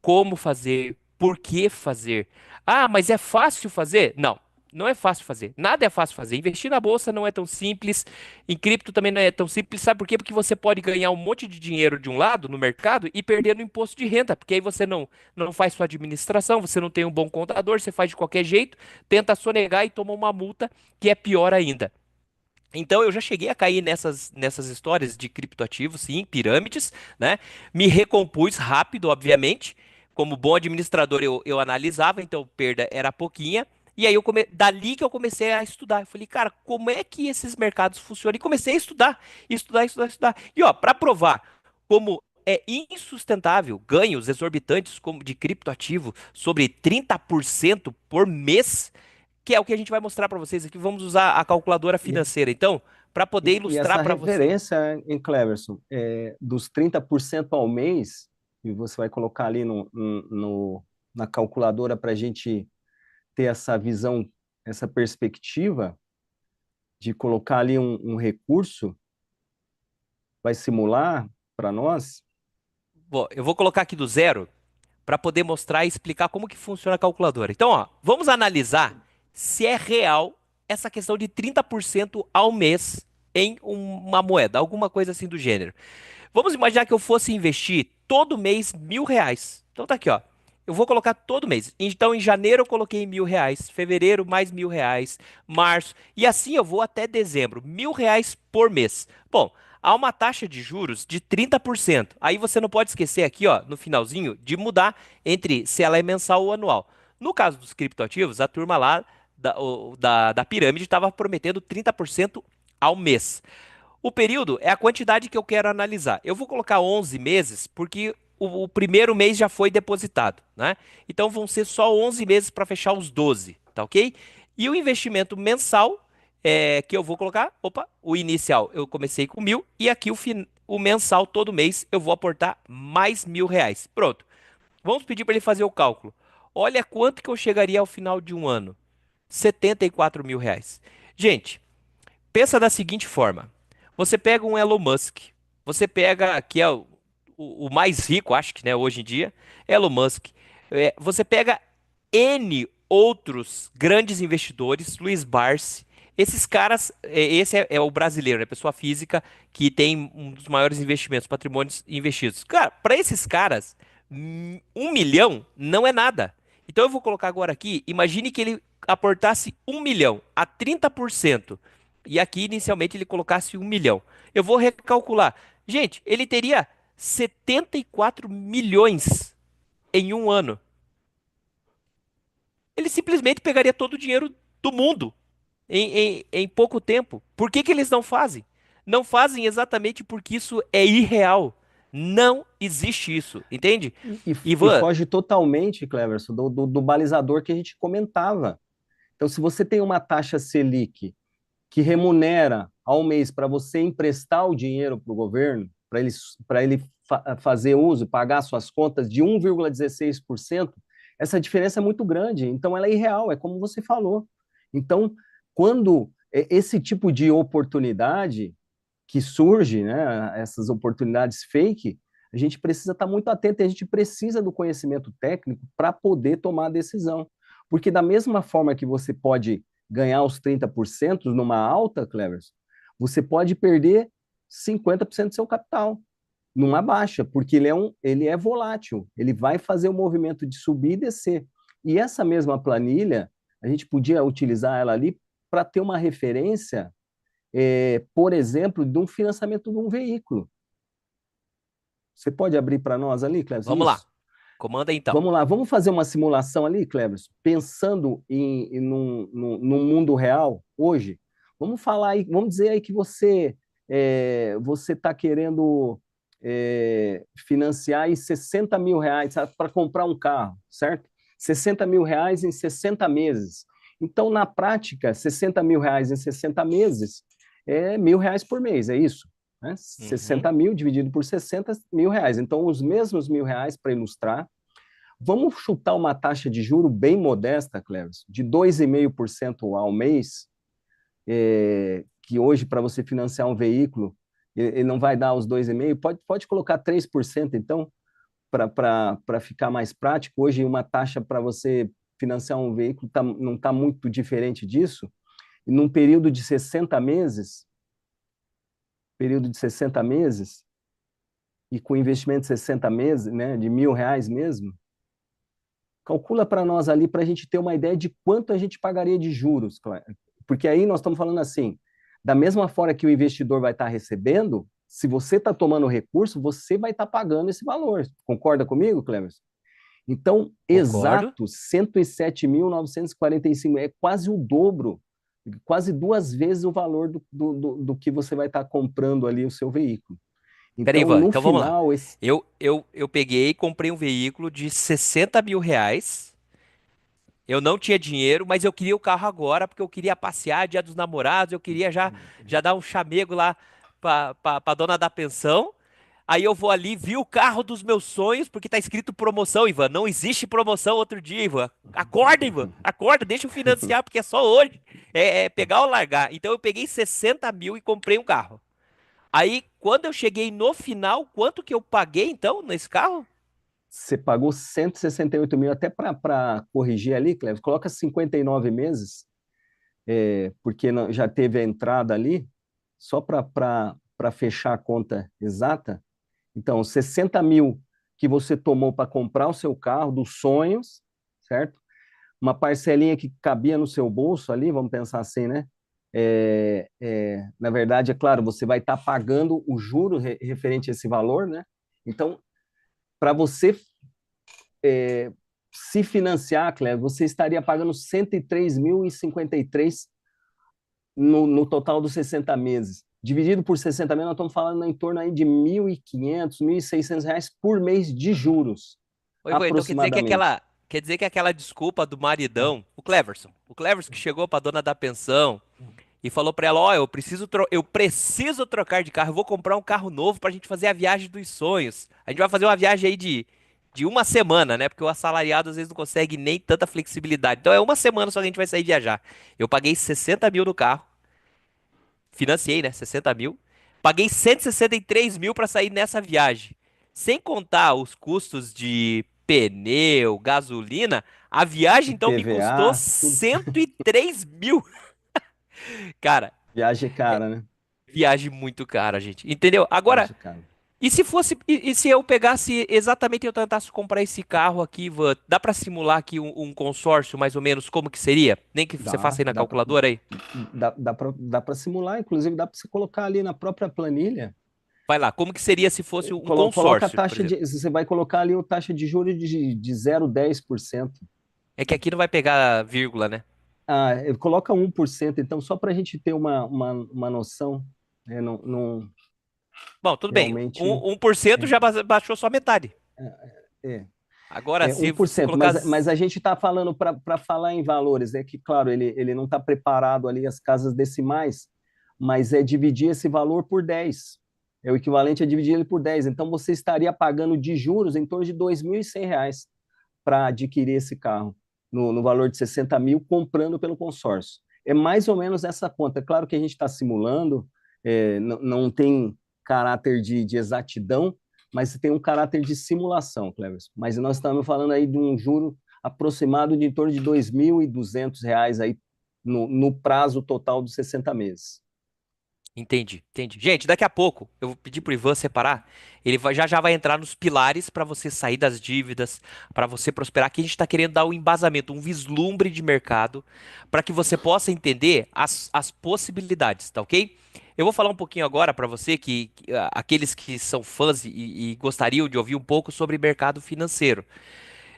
como fazer, por que fazer. Ah, mas é fácil fazer? Não, não é fácil fazer. Nada é fácil fazer. Investir na bolsa não é tão simples, em cripto também não é tão simples. Sabe por quê? Porque você pode ganhar um monte de dinheiro de um lado no mercado e perder no imposto de renda, porque aí você não faz sua administração, você não tem um bom contador, você faz de qualquer jeito, tenta sonegar e toma uma multa que é pior ainda. Então eu já cheguei a cair nessas histórias de criptoativos, sim, pirâmides, né? Me recompus rápido, obviamente. Como bom administrador, eu analisava, então perda era pouquinha. E aí dali que eu comecei a estudar. Eu falei, cara, como é que esses mercados funcionam? E comecei a estudar, estudar, estudar, estudar. E ó, para provar como é insustentável ganhos exorbitantes como de criptoativo sobre 30% por mês, que é o que a gente vai mostrar para vocês aqui. Vamos usar a calculadora E, financeira, então, para poder e ilustrar essa para você. referência, em Cleverson, dos 30% ao mês, e você vai colocar ali na calculadora para a gente ter essa visão, essa perspectiva de colocar ali um recurso, vai simular para nós? Bom, eu vou colocar aqui do zero para poder mostrar e explicar como que funciona a calculadora. Então, ó, vamos analisar se é real essa questão de 30% ao mês em uma moeda, alguma coisa assim do gênero. Vamos imaginar que eu fosse investir todo mês R$ 1.000. Então tá aqui, ó. Eu vou colocar todo mês. Então, em janeiro eu coloquei R$ 1.000, fevereiro mais R$ 1.000, março, e assim eu vou até dezembro, R$ 1.000 por mês. Bom, há uma taxa de juros de 30%. Aí você não pode esquecer aqui, ó, no finalzinho, de mudar entre se ela é mensal ou anual. No caso dos criptoativos, a turma lá da pirâmide estava prometendo 30% ao mês. O período é a quantidade que eu quero analisar. Eu vou colocar 11 meses porque o primeiro mês já foi depositado, né? Então vão ser só 11 meses para fechar os 12, tá ok? E o investimento mensal que eu vou colocar, opa, o inicial eu comecei com 1.000 e aqui o mensal todo mês eu vou aportar mais R$ 1.000. Pronto. Vamos pedir para ele fazer o cálculo. Olha quanto que eu chegaria ao final de um ano. R$ 74.000. Gente, pensa da seguinte forma: você pega um Elon Musk, você pega, que é o mais rico, acho que, né, hoje em dia, Elon Musk. Você pega N outros grandes investidores, Luiz Barsi, Esses caras, esse é o brasileiro, né? Pessoa física que tem um dos maiores investimentos, patrimônios investidos. Cara, para esses caras, 1 milhão não é nada. Então eu vou colocar agora aqui, imagine que ele aportasse 1 milhão a 30%. E aqui inicialmente ele colocasse 1 milhão. Eu vou recalcular. Gente, ele teria 74 milhões em um ano. Ele simplesmente pegaria todo o dinheiro do mundo em pouco tempo. Por que que eles não fazem? Não fazem exatamente porque isso é irreal. Não existe isso, entende? E Ivan, foge totalmente, Cleverson, do balizador que a gente comentava. Então, se você tem uma taxa Selic que remunera ao mês para você emprestar o dinheiro para o governo, para ele fazer uso, pagar suas contas de 1,16%, essa diferença é muito grande. Então, ela é irreal, é como você falou. Então, quando esse tipo de oportunidade que surge, né, essas oportunidades fake, a gente precisa estar muito atento, a gente precisa do conhecimento técnico para poder tomar a decisão. Porque da mesma forma que você pode ganhar os 30% numa alta, Clevers, você pode perder 50% do seu capital numa baixa, porque ele é volátil, ele vai fazer o movimento de subir e descer. E essa mesma planilha, a gente podia utilizar ela ali para ter uma referência, por exemplo, de um financiamento de um veículo. Você pode abrir para nós ali, Cleves? vamos lá. Isso. Comanda então. Vamos lá, vamos fazer uma simulação ali, Cleves, pensando num mundo real hoje. Vamos falar aí, vamos dizer aí que você está querendo financiar aí 60 mil reais para comprar um carro, certo? 60 mil reais em 60 meses. Então, na prática, 60 mil reais em 60 meses é R$ 1.000 por mês, é isso? Né? 60 mil dividido por 60 mil reais. Então, os mesmos R$ 1.000 para ilustrar. Vamos chutar uma taxa de juro bem modesta, Cleves, de 2,5% ao mês, que hoje, para você financiar um veículo, ele não vai dar os 2,5%, pode colocar 3%, então, para ficar mais prático. Hoje, uma taxa para você financiar um veículo não está muito diferente disso. E num período de 60 meses, e com investimento de 60 meses, né, de R$ 1.000 mesmo, calcula para nós ali para a gente ter uma ideia de quanto a gente pagaria de juros, porque aí nós estamos falando assim, da mesma forma que o investidor vai estar recebendo, se você está tomando recurso, você vai estar pagando esse valor. Concorda comigo, Clemerson? Então, Concordo. exato, 107.945, é quase o dobro, quase 2 vezes o valor do que você vai estar comprando ali o seu veículo. Peraí, Então, Ivan, no então vamos lá. final, Eu peguei e comprei um veículo de 60 mil reais. Eu não tinha dinheiro, mas eu queria o carro agora, porque eu queria passear, Dia dos Namorados, eu queria já dar um chamego lá pra dona da pensão. Aí eu vou ali, vi o carro dos meus sonhos, porque tá escrito promoção, Ivan. Não existe promoção outro dia, Ivan. Acorda, Ivan. Acorda, deixa eu financiar, porque é só hoje. É pegar ou largar. Então eu peguei 60 mil e comprei um carro. Aí, quando eu cheguei no final, quanto que eu paguei, então, nesse carro? você pagou 168 mil, até para corrigir ali, Cleves, coloca 59 meses, porque já teve a entrada ali, só para fechar a conta exata. Então, 60 mil que você tomou para comprar o seu carro, dos sonhos, certo? Uma parcelinha que cabia no seu bolso ali, vamos pensar assim, né? Na verdade, é claro, você vai estar pagando o juro referente a esse valor, né? Então, para você se financiar, Cleber, você estaria pagando 103.053 no total dos 60 meses. Dividido por 60 meses, nós estamos falando em torno aí de 1.500, R$ 1.600 por mês de juros, Oi, Ivan, então aproximadamente. quer dizer que aquela desculpa do maridão, o Cleverson que chegou pra dona da pensão e falou pra ela, ó, eu preciso trocar de carro, eu vou comprar um carro novo pra gente fazer a viagem dos sonhos. A gente vai fazer uma viagem aí de uma semana, né? Porque o assalariado às vezes não consegue nem tanta flexibilidade. Então é uma semana só que a gente vai sair viajar. Eu paguei 60 mil no carro, financiei, né? 60 mil. Paguei 163 mil pra sair nessa viagem. Sem contar os custos de pneu, gasolina, a viagem então me custou IPVA, tudo. 103 mil. Cara, Viagem é cara, né? viagem muito cara, gente. Entendeu? Agora, Viagem é cara. e se fosse, e se eu pegasse exatamente eu tentasse comprar esse carro aqui, Ivan, dá pra simular aqui um consórcio mais ou menos como que seria? Nem que você faça Dá, aí na calculadora aí. dá para simular, inclusive dá para você colocar ali na própria planilha. Vai lá, como que seria se fosse um Coloca a consórcio, por taxa exemplo? de. Você vai colocar ali a taxa de juros de 0,10%. É que aqui não vai pegar vírgula, né? Ah, coloca 1%, então, só para a gente ter uma noção. Né, não, Bom, tudo bem. realmente. 1% já baixou só metade. É, Agora, é se 1%, colocar. mas a gente está falando para falar em valores, é que, claro, ele não está preparado ali as casas decimais, mas é dividir esse valor por 10. É o equivalente a dividir ele por 10. Então, você estaria pagando de juros em torno de R$ 2.100 para adquirir esse carro, no valor de 60 mil, comprando pelo consórcio. É mais ou menos essa conta. É claro que a gente está simulando, não tem caráter de exatidão, mas tem um caráter de simulação, Cleverson. Mas nós estamos falando aí de um juro aproximado de em torno de R$ 2.200 aí no prazo total dos 60 meses. Entendi, entendi. Gente, daqui a pouco eu vou pedir pro Ivan separar. Ele já vai entrar nos pilares para você sair das dívidas, para você prosperar. Aqui a gente está querendo dar um embasamento, um vislumbre de mercado, para que você possa entender as possibilidades, tá ok? Eu vou falar um pouquinho agora para você aqueles que são fãs e gostariam de ouvir um pouco sobre mercado financeiro.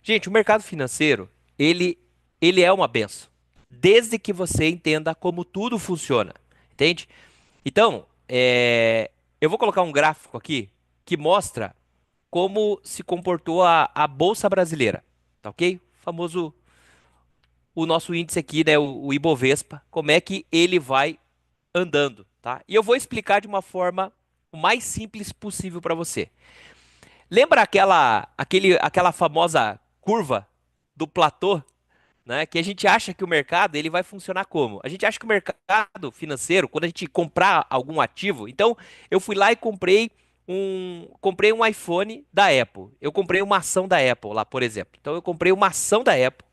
Gente, o mercado financeiro, ele, ele é uma benção, desde que você entenda como tudo funciona, entende? Então, eu vou colocar um gráfico aqui que mostra como se comportou a Bolsa Brasileira, tá ok? O nosso índice aqui, né, o Ibovespa, como é que ele vai andando, tá? E eu vou explicar de uma forma o mais simples possível para você. Lembra aquela famosa curva do platô, né? Que a gente acha que o mercado ele vai funcionar como? A gente acha que o mercado financeiro, quando a gente comprar algum ativo, então eu fui lá e comprei um iPhone da Apple. Eu comprei uma ação da Apple lá, por exemplo. Então eu comprei uma ação da Apple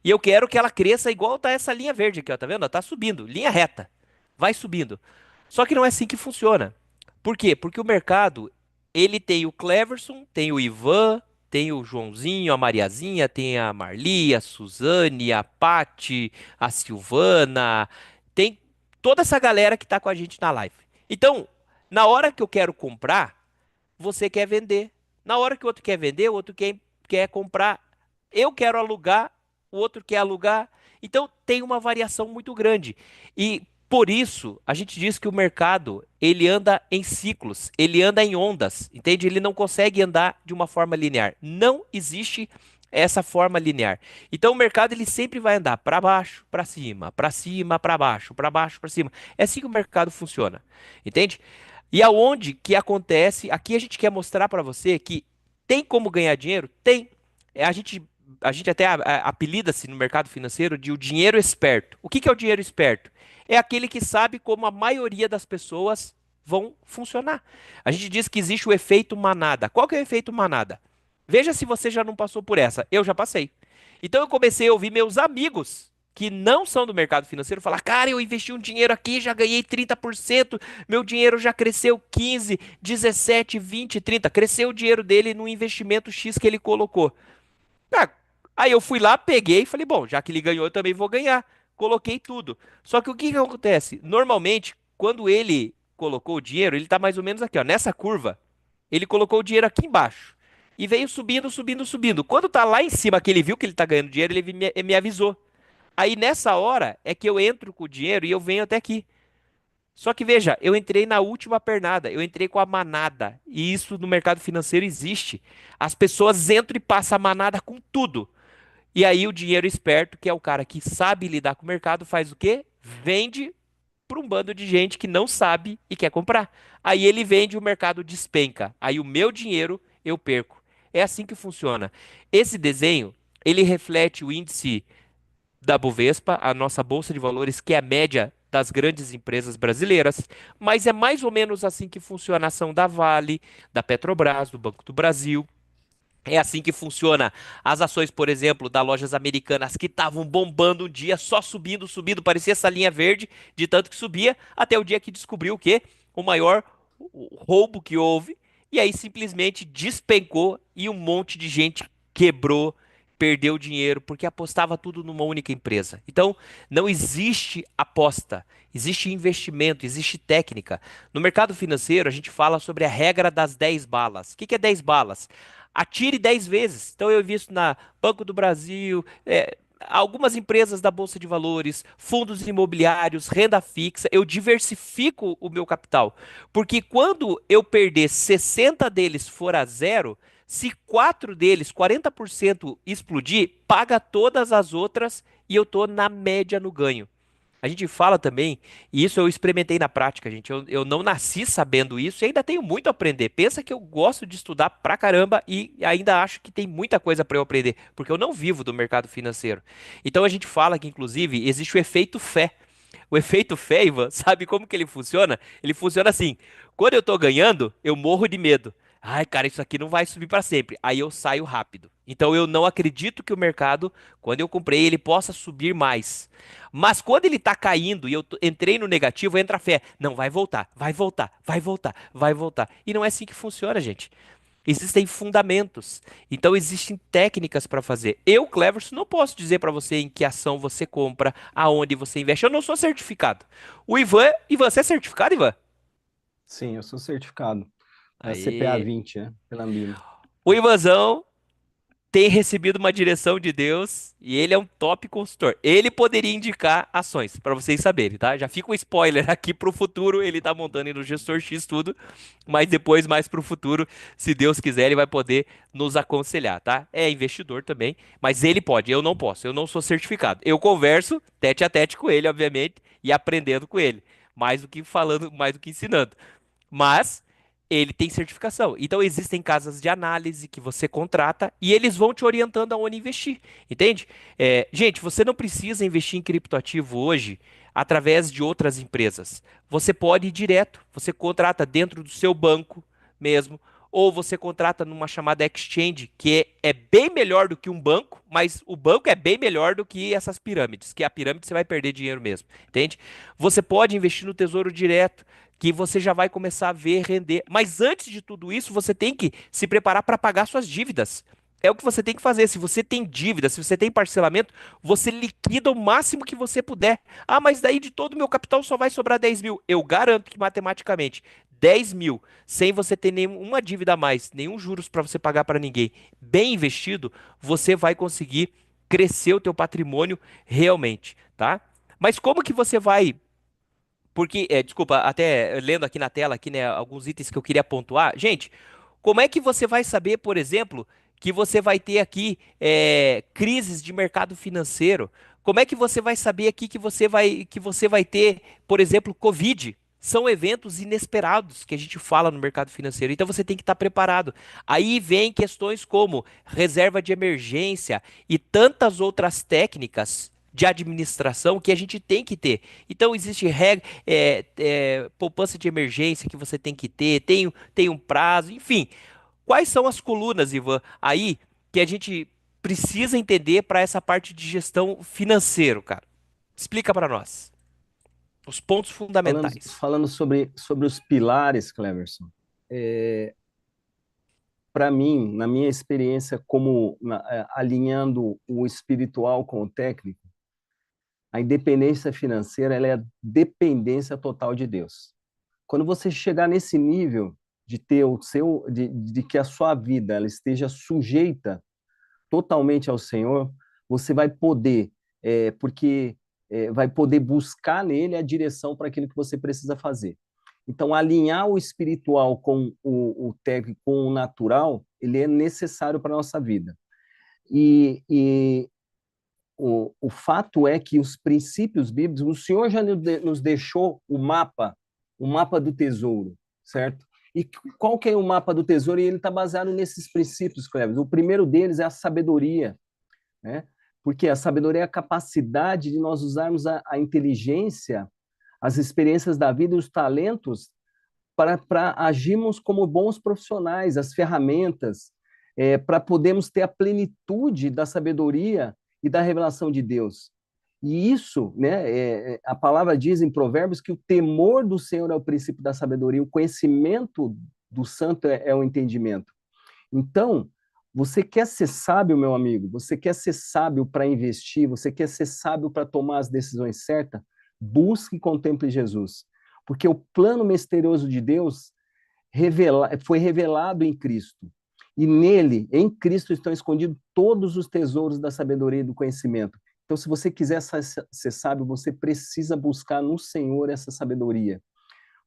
e eu quero que ela cresça igual tá essa linha verde aqui, ó, tá vendo? Ela tá subindo, linha reta. Vai subindo. Só que não é assim que funciona. Por quê? Porque o mercado, ele tem o Cleverson, tem o Ivan, tem o Joãozinho, a Mariazinha, tem a Marli, a Suzane, a Pati, a Silvana, tem toda essa galera que tá com a gente na live. Então, na hora que eu quero comprar, você quer vender. Na hora que o outro quer vender, o outro quer comprar. Eu quero alugar, o outro quer alugar. Então tem uma variação muito grande. E por isso a gente diz que o mercado ele anda em ciclos, ele anda em ondas, entende? Ele não consegue andar de uma forma linear. Não existe essa forma linear. Então o mercado ele sempre vai andar para baixo, para cima, para baixo, para baixo, para cima. É assim que o mercado funciona, entende? E aonde que acontece? Aqui a gente quer mostrar para você que tem como ganhar dinheiro? Tem. A gente até apelida-se no mercado financeiro de o dinheiro esperto. O que que é o dinheiro esperto? É aquele que sabe como a maioria das pessoas vão funcionar. A gente diz que existe o efeito manada. Qual que é o efeito manada? Veja se você já não passou por essa. Eu já passei. Então eu comecei a ouvir meus amigos que não são do mercado financeiro falar: "Cara, eu investi um dinheiro aqui, já ganhei 30%, meu dinheiro já cresceu 15, 17, 20, 30". Cresceu o dinheiro dele no investimento X que ele colocou. Ah, aí eu fui lá, peguei e falei: "Bom, já que ele ganhou, eu também vou ganhar". Coloquei tudo. Só que o que que acontece? Normalmente, quando ele colocou o dinheiro, ele tá mais ou menos aqui, ó, nessa curva. Ele colocou o dinheiro aqui embaixo. E veio subindo, subindo, subindo. Quando tá lá em cima, que ele viu que ele tá ganhando dinheiro, ele me avisou. Aí nessa hora é que eu entro com o dinheiro e eu venho até aqui. Só que veja, eu entrei na última pernada, eu entrei com a manada. E isso no mercado financeiro existe. As pessoas entram e passam a manada com tudo. E aí o dinheiro esperto, que é o cara que sabe lidar com o mercado, faz o quê? Vende para um bando de gente que não sabe e quer comprar. Aí ele vende, o mercado despenca. Aí o meu dinheiro eu perco. É assim que funciona. Esse desenho, ele reflete o índice da Bovespa, a nossa bolsa de valores, que é a média das grandes empresas brasileiras, mas é mais ou menos assim que funciona a ação da Vale, da Petrobras, do Banco do Brasil. É assim que funciona as ações, por exemplo, das lojas americanas que estavam bombando um dia, só subindo, subindo, parecia essa linha verde, de tanto que subia, até o dia que descobriu o quê? O maior roubo que houve, e aí simplesmente despencou e um monte de gente quebrou, perdeu dinheiro, porque apostava tudo numa única empresa. Então, não existe aposta, existe investimento, existe técnica. No mercado financeiro, a gente fala sobre a regra das 10 balas. O que que é 10 balas? Atire 10 vezes. Então eu vi isso na Banco do Brasil, algumas empresas da Bolsa de Valores, fundos imobiliários, renda fixa. Eu diversifico o meu capital. Porque quando eu perder 60 deles for a zero, se 4 deles, 40% explodir, paga todas as outras e eu tô na média no ganho. A gente fala também, e isso eu experimentei na prática, gente. Eu não nasci sabendo isso e ainda tenho muito a aprender. Pensa que eu gosto de estudar pra caramba e ainda acho que tem muita coisa pra eu aprender, porque eu não vivo do mercado financeiro. Então a gente fala que, inclusive, existe o efeito fé. O efeito fé, Ivan, sabe como que ele funciona? Ele funciona assim: quando eu tô ganhando, eu morro de medo. Ai, cara, isso aqui não vai subir para sempre. Aí eu saio rápido. Então eu não acredito que o mercado, quando eu comprei, ele possa subir mais. Mas quando ele tá caindo e eu entrei no negativo, entra a fé. Não, vai voltar, vai voltar, vai voltar, vai voltar. E não é assim que funciona, gente. Existem fundamentos. Então existem técnicas para fazer. Eu, Cleverson, não posso dizer para você em que ação você compra, aonde você investe. Eu não sou certificado. O Ivan, você é certificado, Ivan? Sim, eu sou certificado da CPA Aí. 20, né? Pela Ambima. O Ivanzão tem recebido uma direção de Deus e ele é um top consultor. Ele poderia indicar ações, para vocês saberem, tá? Já fica um spoiler aqui pro futuro, ele tá montando aí no Gestor X tudo, mas depois, mais pro futuro, se Deus quiser, ele vai poder nos aconselhar, tá? É investidor também, mas ele pode, eu não posso, eu não sou certificado. Eu converso tete a tete com ele, obviamente, e aprendendo com ele, mais do que falando, mais do que ensinando. Mas ele tem certificação. Então existem casas de análise que você contrata e eles vão te orientando aonde investir, entende? Gente, você não precisa investir em criptoativo hoje através de outras empresas. Você pode ir direto. Você contrata dentro do seu banco mesmo, ou você contrata numa chamada exchange, que é bem melhor do que um banco, mas o banco é bem melhor do que essas pirâmides, que a pirâmide você vai perder dinheiro mesmo, entende? Você pode investir no Tesouro Direto, que você já vai começar a ver render. Mas antes de tudo isso, você tem que se preparar para pagar suas dívidas. É o que você tem que fazer. Se você tem dívida, se você tem parcelamento, você liquida o máximo que você puder. Ah, mas daí de todo o meu capital só vai sobrar 10 mil. Eu garanto que matematicamente, 10 mil, sem você ter nenhuma dívida a mais, nenhum juros para você pagar para ninguém, bem investido, você vai conseguir crescer o teu patrimônio realmente, tá? Mas como que você vai porque, desculpa, até lendo aqui na tela, aqui, né, alguns itens que eu queria pontuar. Gente, como é que você vai saber, por exemplo, que você vai ter aqui crises de mercado financeiro? Como é que você vai saber aqui que você vai ter, por exemplo, Covid? São eventos inesperados que a gente fala no mercado financeiro. Então você tem que estar preparado. Aí vem questões como reserva de emergência e tantas outras técnicas de administração que a gente tem que ter. Então, existe regra, poupança de emergência que você tem que ter, tem um prazo, enfim. Quais são as colunas, Ivan, aí que a gente precisa entender para essa parte de gestão financeiro, cara? Explica para nós. Os pontos Falando, fundamentais. falando sobre os pilares, Cleverson, para mim, na minha experiência alinhando o espiritual com o técnico, a independência financeira ela é a dependência total de Deus. Quando você chegar nesse nível de ter de que a sua vida ela esteja sujeita totalmente ao Senhor, você vai poder, vai poder buscar nele a direção para aquilo que você precisa fazer. Então, alinhar o espiritual com o técnico, com o natural, ele é necessário para a nossa vida. E o fato é que os princípios bíblicos, o Senhor já nos deixou o mapa do tesouro, certo? E qual que é o mapa do tesouro? E ele está baseado nesses princípios, Cleves. O primeiro deles é a sabedoria, né? Porque a sabedoria é a capacidade de nós usarmos a inteligência, as experiências da vida e os talentos para agirmos como bons profissionais, as ferramentas. para podermos ter a plenitude da sabedoria e da revelação de Deus. E isso, né, a palavra diz em Provérbios que o temor do Senhor é o princípio da sabedoria, o conhecimento do santo é o entendimento. Então, você quer ser sábio, meu amigo? Você quer ser sábio para investir? Você quer ser sábio para tomar as decisões certas? Busque e contemple Jesus. Porque o plano misterioso de Deus foi revelado em Cristo. E nele, em Cristo, estão escondidos todos os tesouros da sabedoria e do conhecimento. Então, se você quiser ser sábio, você precisa buscar no Senhor essa sabedoria.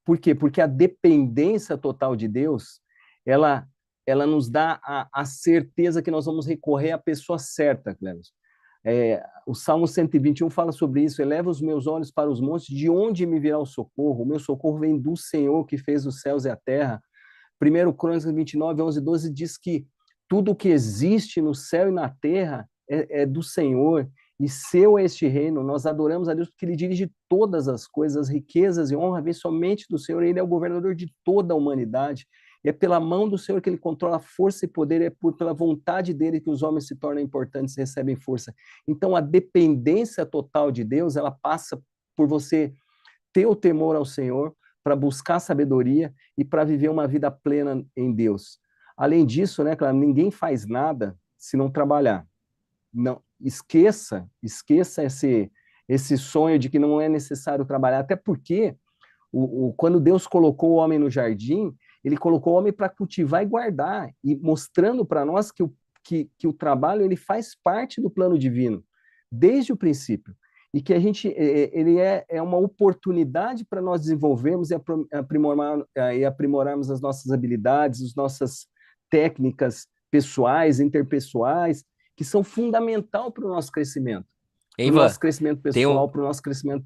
Por quê? Porque a dependência total de Deus, ela nos dá a certeza que nós vamos recorrer à pessoa certa, Cleves. O Salmo 121 fala sobre isso: eleva os meus olhos para os montes, de onde me virá o socorro? O meu socorro vem do Senhor, que fez os céus e a terra. 1 Crônicas 29, 11 e 12 diz que tudo que existe no céu e na terra é do Senhor, e seu é este reino. Nós adoramos a Deus porque Ele dirige todas as coisas, as riquezas e honra vem somente do Senhor. Ele é o governador de toda a humanidade. É pela mão do Senhor que Ele controla a força e poder, é pela vontade dEle que os homens se tornam importantes e recebem força. Então, a dependência total de Deus, ela passa por você ter o temor ao Senhor, para buscar sabedoria e para viver uma vida plena em Deus. Além disso, né, claro, ninguém faz nada se não trabalhar. Não, esqueça esse sonho de que não é necessário trabalhar, até porque quando Deus colocou o homem no jardim, ele colocou o homem para cultivar e guardar, e mostrando para nós que o trabalho ele faz parte do plano divino, desde o princípio, e que ele é uma oportunidade para nós desenvolvermos e aprimorarmos as nossas habilidades, as nossas técnicas pessoais, interpessoais, que são fundamental para o nosso crescimento. Para o Ivan, nosso crescimento pessoal, para o nosso crescimento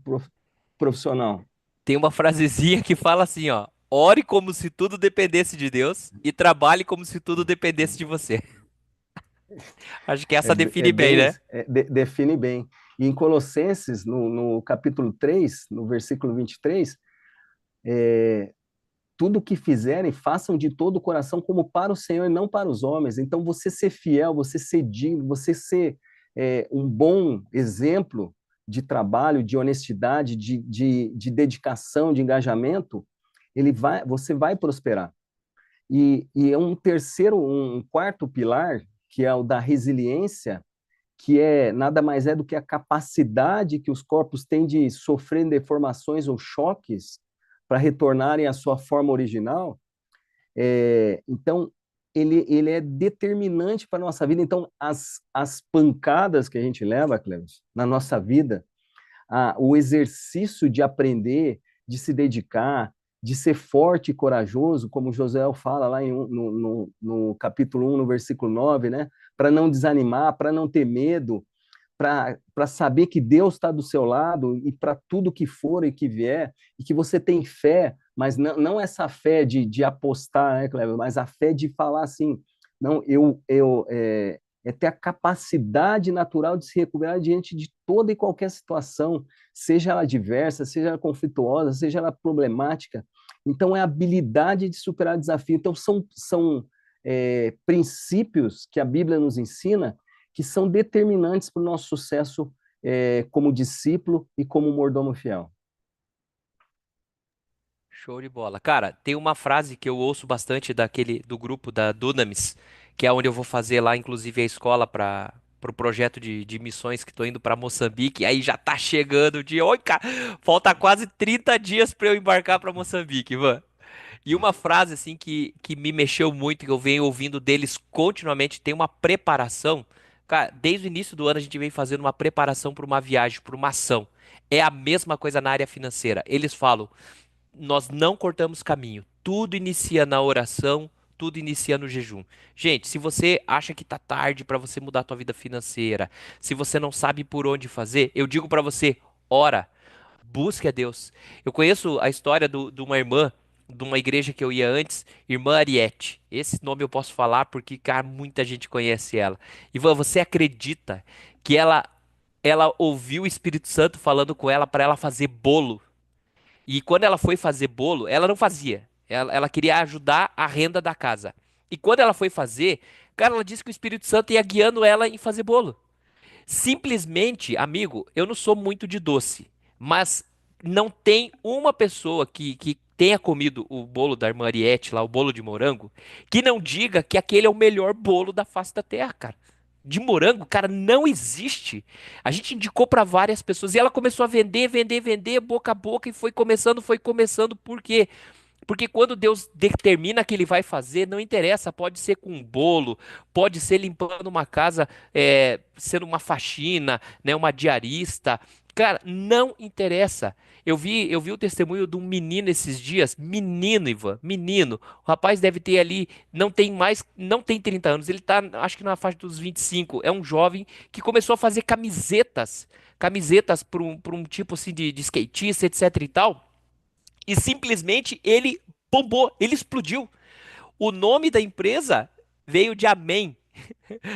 profissional. Tem uma frasezinha que fala assim, ó: ore como se tudo dependesse de Deus e trabalhe como se tudo dependesse de você. Acho que essa define bem, bem né? define bem. E em Colossenses, no capítulo 3, no versículo 23, tudo o que fizerem, façam de todo o coração como para o Senhor e não para os homens. Então, você ser fiel, você ser digno, você ser um bom exemplo de trabalho, de honestidade, de dedicação, de engajamento, você vai prosperar. E é um quarto pilar, que é o da resiliência, que nada mais é do que a capacidade que os corpos têm de sofrer deformações ou choques para retornarem à sua forma original. Então, ele é determinante para a nossa vida. Então, as pancadas que a gente leva, Cleves, na nossa vida, o exercício de aprender, de se dedicar, de ser forte e corajoso, como Josué fala lá no capítulo 1, no versículo 9, né? Para não desanimar, para não ter medo, para saber que Deus está do seu lado e para tudo que for e que vier, e que você tem fé, mas não essa fé de apostar, né, Cleber? Mas a fé de falar assim, não, é ter a capacidade natural de se recuperar diante de toda e qualquer situação, seja ela diversa, seja ela conflituosa, seja ela problemática. Então, é a habilidade de superar desafio. Então, são princípios que a Bíblia nos ensina que são determinantes para o nosso sucesso como discípulo e como mordomo fiel. Show de bola. Cara, tem uma frase que eu ouço bastante do grupo da Dunamis, que é onde eu vou fazer lá, inclusive, a escola para o projeto de missões que estou indo para Moçambique. Aí já tá chegando o dia. Oi, cara, falta quase 30 dias para eu embarcar para Moçambique, Ivan. E uma frase assim que me mexeu muito, que eu venho ouvindo deles continuamente, tem uma preparação. Cara, desde o início do ano a gente vem fazendo uma preparação para uma viagem, para uma ação. É a mesma coisa na área financeira. Eles falam: nós não cortamos caminho. Tudo inicia na oração, tudo inicia no jejum. Gente, se você acha que tá tarde para você mudar a tua vida financeira, se você não sabe por onde fazer, eu digo para você: ora, busque a Deus. Eu conheço a história de uma irmã de uma igreja que eu ia antes, irmã Ariete. Esse nome eu posso falar porque, cara, muita gente conhece ela. Ivan, você acredita que ela ouviu o Espírito Santo falando com ela para ela fazer bolo? E quando ela foi fazer bolo, ela não fazia. Ela queria ajudar a renda da casa. E quando ela foi fazer, Cara, ela disse que o Espírito Santo ia guiando ela em fazer bolo. Simplesmente, amigo, eu não sou muito de doce, mas não tem uma pessoa que tenha comido o bolo da irmã Ariete lá, o bolo de morango, que não diga que aquele é o melhor bolo da face da terra, cara. De morango, cara, não existe. A gente indicou para várias pessoas e ela começou a vender, vender, vender, boca a boca e foi começando, por quê? Porque quando Deus determina que ele vai fazer, não interessa, pode ser com um bolo, pode ser limpando uma casa, sendo uma faxina, né, uma diarista. Cara, não interessa. Eu vi o testemunho de um menino esses dias, menino, Ivan, menino. O rapaz deve ter ali, não tem 30 anos, ele tá, acho que na faixa dos 25. É um jovem que começou a fazer camisetas para um tipo assim de skatista, etc e tal. E simplesmente ele bombou, ele explodiu. O nome da empresa veio de Amém,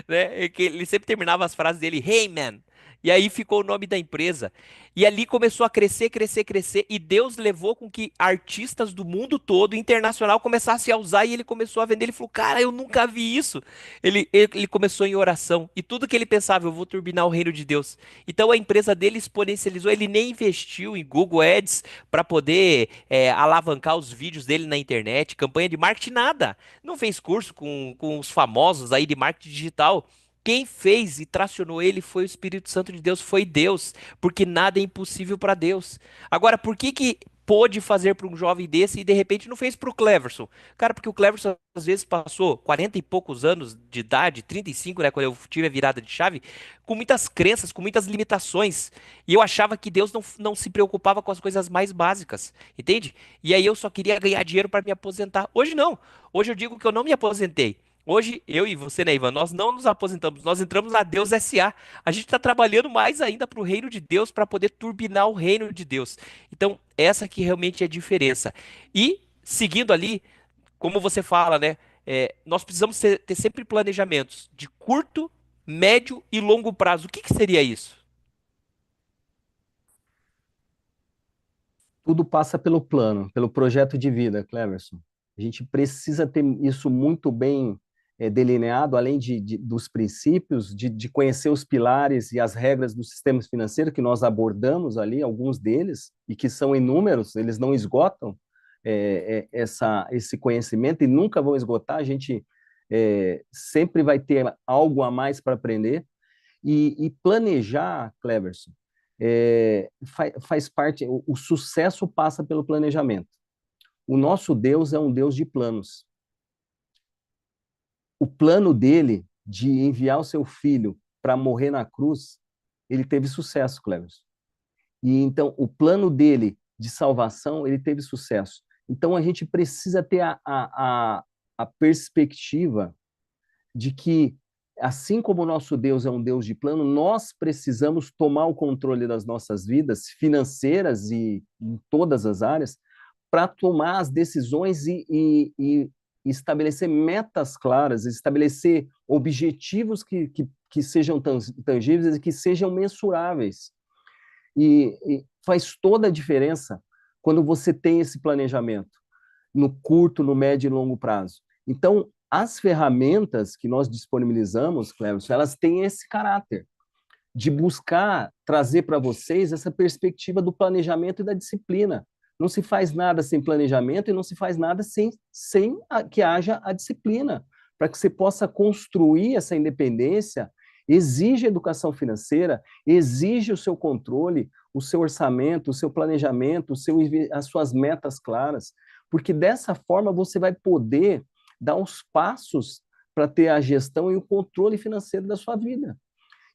né? Que ele sempre terminava as frases dele, Hey man. E aí ficou o nome da empresa. E ali começou a crescer, crescer, crescer. E Deus levou com que artistas do mundo todo, internacional, começassem a usar. E ele começou a vender. Ele falou, cara, eu nunca vi isso. Ele começou em oração. E tudo que ele pensava, eu vou turbinar o reino de Deus. Então a empresa dele exponencializou. Ele nem investiu em Google Ads para poder alavancar os vídeos dele na internet, campanha de marketing, nada. Não fez curso com os famosos aí de marketing digital. Quem fez e tracionou ele foi o Espírito Santo de Deus, foi Deus, porque nada é impossível para Deus. Agora, por que que pôde fazer para um jovem desse e de repente não fez para o Cleverson? Cara, porque o Cleverson às vezes passou 40 e poucos anos de idade, 35, né, quando eu tive a virada de chave, com muitas crenças, com muitas limitações. E eu achava que Deus não se preocupava com as coisas mais básicas, entende? E aí eu só queria ganhar dinheiro para me aposentar. Hoje não. Hoje eu digo que eu não me aposentei. Hoje, eu e você, né, Ivan, nós não nos aposentamos, nós entramos na Deus SA. A gente está trabalhando mais ainda para o reino de Deus, para poder turbinar o reino de Deus. Então, essa que realmente é a diferença. E, seguindo ali, como você fala, né, nós precisamos ter sempre planejamentos de curto, médio e longo prazo. O que que seria isso? Tudo passa pelo plano, pelo projeto de vida, Cleverson. A gente precisa ter isso muito bem delineado, além dos princípios, de conhecer os pilares e as regras do sistema financeiro que nós abordamos ali, alguns deles, e que são inúmeros, eles não esgotam esse conhecimento e nunca vão esgotar, a gente sempre vai ter algo a mais para aprender. E planejar, Cleverson, faz parte, o sucesso passa pelo planejamento. O nosso Deus é um Deus de planos. O plano dele de enviar o seu filho para morrer na cruz, ele teve sucesso, Cleverson. E então, o plano dele de salvação, ele teve sucesso. Então, a gente precisa ter a perspectiva de que, assim como o nosso Deus é um Deus de plano, nós precisamos tomar o controle das nossas vidas financeiras e em todas as áreas para tomar as decisões e estabelecer metas claras, estabelecer objetivos que sejam tangíveis e que sejam mensuráveis. E faz toda a diferença quando você tem esse planejamento no curto, no médio e longo prazo. Então, as ferramentas que nós disponibilizamos, Cleverson, elas têm esse caráter de buscar trazer para vocês essa perspectiva do planejamento e da disciplina. Não se faz nada sem planejamento e não se faz nada sem que haja a disciplina, para que você possa construir essa independência. Exige educação financeira, exige o seu controle, o seu orçamento, o seu planejamento, as suas metas claras, porque dessa forma você vai poder dar os passos para ter a gestão e o controle financeiro da sua vida.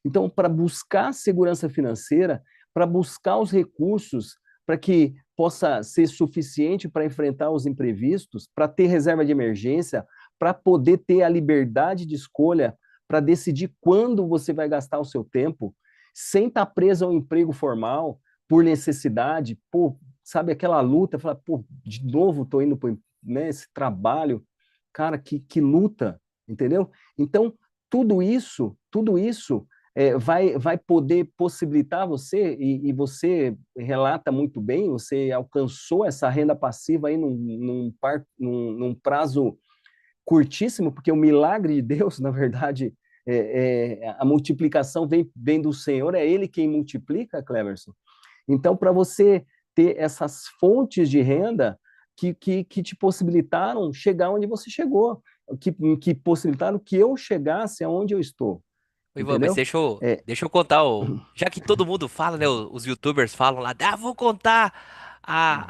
Então, para buscar segurança financeira, para buscar os recursos para que possa ser suficiente para enfrentar os imprevistos, para ter reserva de emergência, para poder ter a liberdade de escolha, para decidir quando você vai gastar o seu tempo, sem estar preso ao emprego formal, por necessidade, pô, sabe aquela luta, falar, pô, de novo estou indo para esse trabalho, cara, que luta, entendeu? Então, tudo isso vai poder possibilitar você, e você relata muito bem, você alcançou essa renda passiva aí num prazo curtíssimo, porque o milagre de Deus, na verdade, a multiplicação vem do Senhor, é Ele quem multiplica, Cleverson. Então, para você ter essas fontes de renda que te possibilitaram chegar onde você chegou, que possibilitaram que eu chegasse aonde eu estou, Ô, Ivan, mas entendeu? É, deixa eu contar já que todo mundo fala, né? Os YouTubers falam lá, vou contar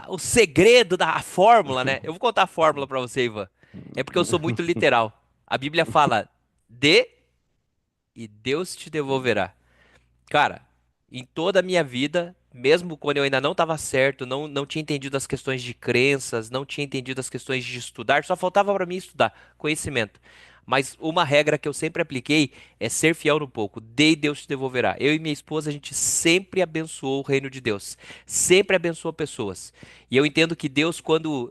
o segredo a fórmula, né? Eu vou contar a fórmula pra você, Ivan. É porque eu sou muito literal. A Bíblia fala, dê e Deus te devolverá. Cara, em toda a minha vida, mesmo quando eu ainda não estava certo, não tinha entendido as questões de crenças, não tinha entendido as questões de estudar, só faltava para mim estudar, conhecimento. Mas uma regra que eu sempre apliquei é ser fiel no pouco. Dê e Deus te devolverá. Eu e minha esposa, a gente sempre abençoou o reino de Deus. Sempre abençoou pessoas. E eu entendo que Deus, quando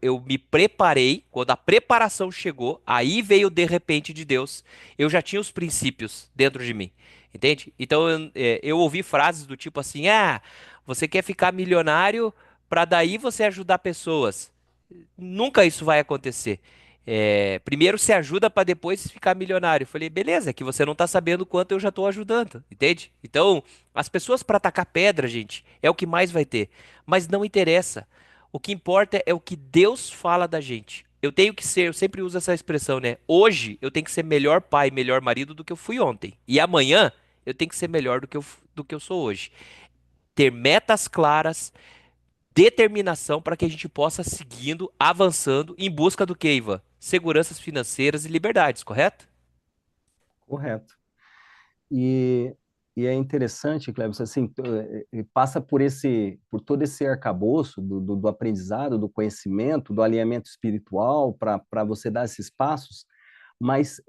eu me preparei, quando a preparação chegou, aí veio de repente de Deus, eu já tinha os princípios dentro de mim. Entende? Então eu ouvi frases do tipo assim: você quer ficar milionário para daí você ajudar pessoas. Nunca isso vai acontecer. Primeiro se ajuda para depois ficar milionário. Eu falei, beleza, é que você não tá sabendo o quanto eu já tô ajudando, entende? Então, as pessoas para tacar pedra, gente, é o que mais vai ter. Mas não interessa. O que importa é o que Deus fala da gente. Eu tenho que ser, eu sempre uso essa expressão, né? Hoje eu tenho que ser melhor pai, melhor marido do que eu fui ontem. E amanhã eu tenho que ser melhor do que eu sou hoje. Ter metas claras, determinação para que a gente possa seguindo, avançando em busca do que, Ivan? Seguranças financeiras e liberdades, correto? correto. E, e é interessante, Cleber, assim, passa por todo esse arcabouço do aprendizado, do conhecimento, do alinhamento espiritual para você dar esses passos, mas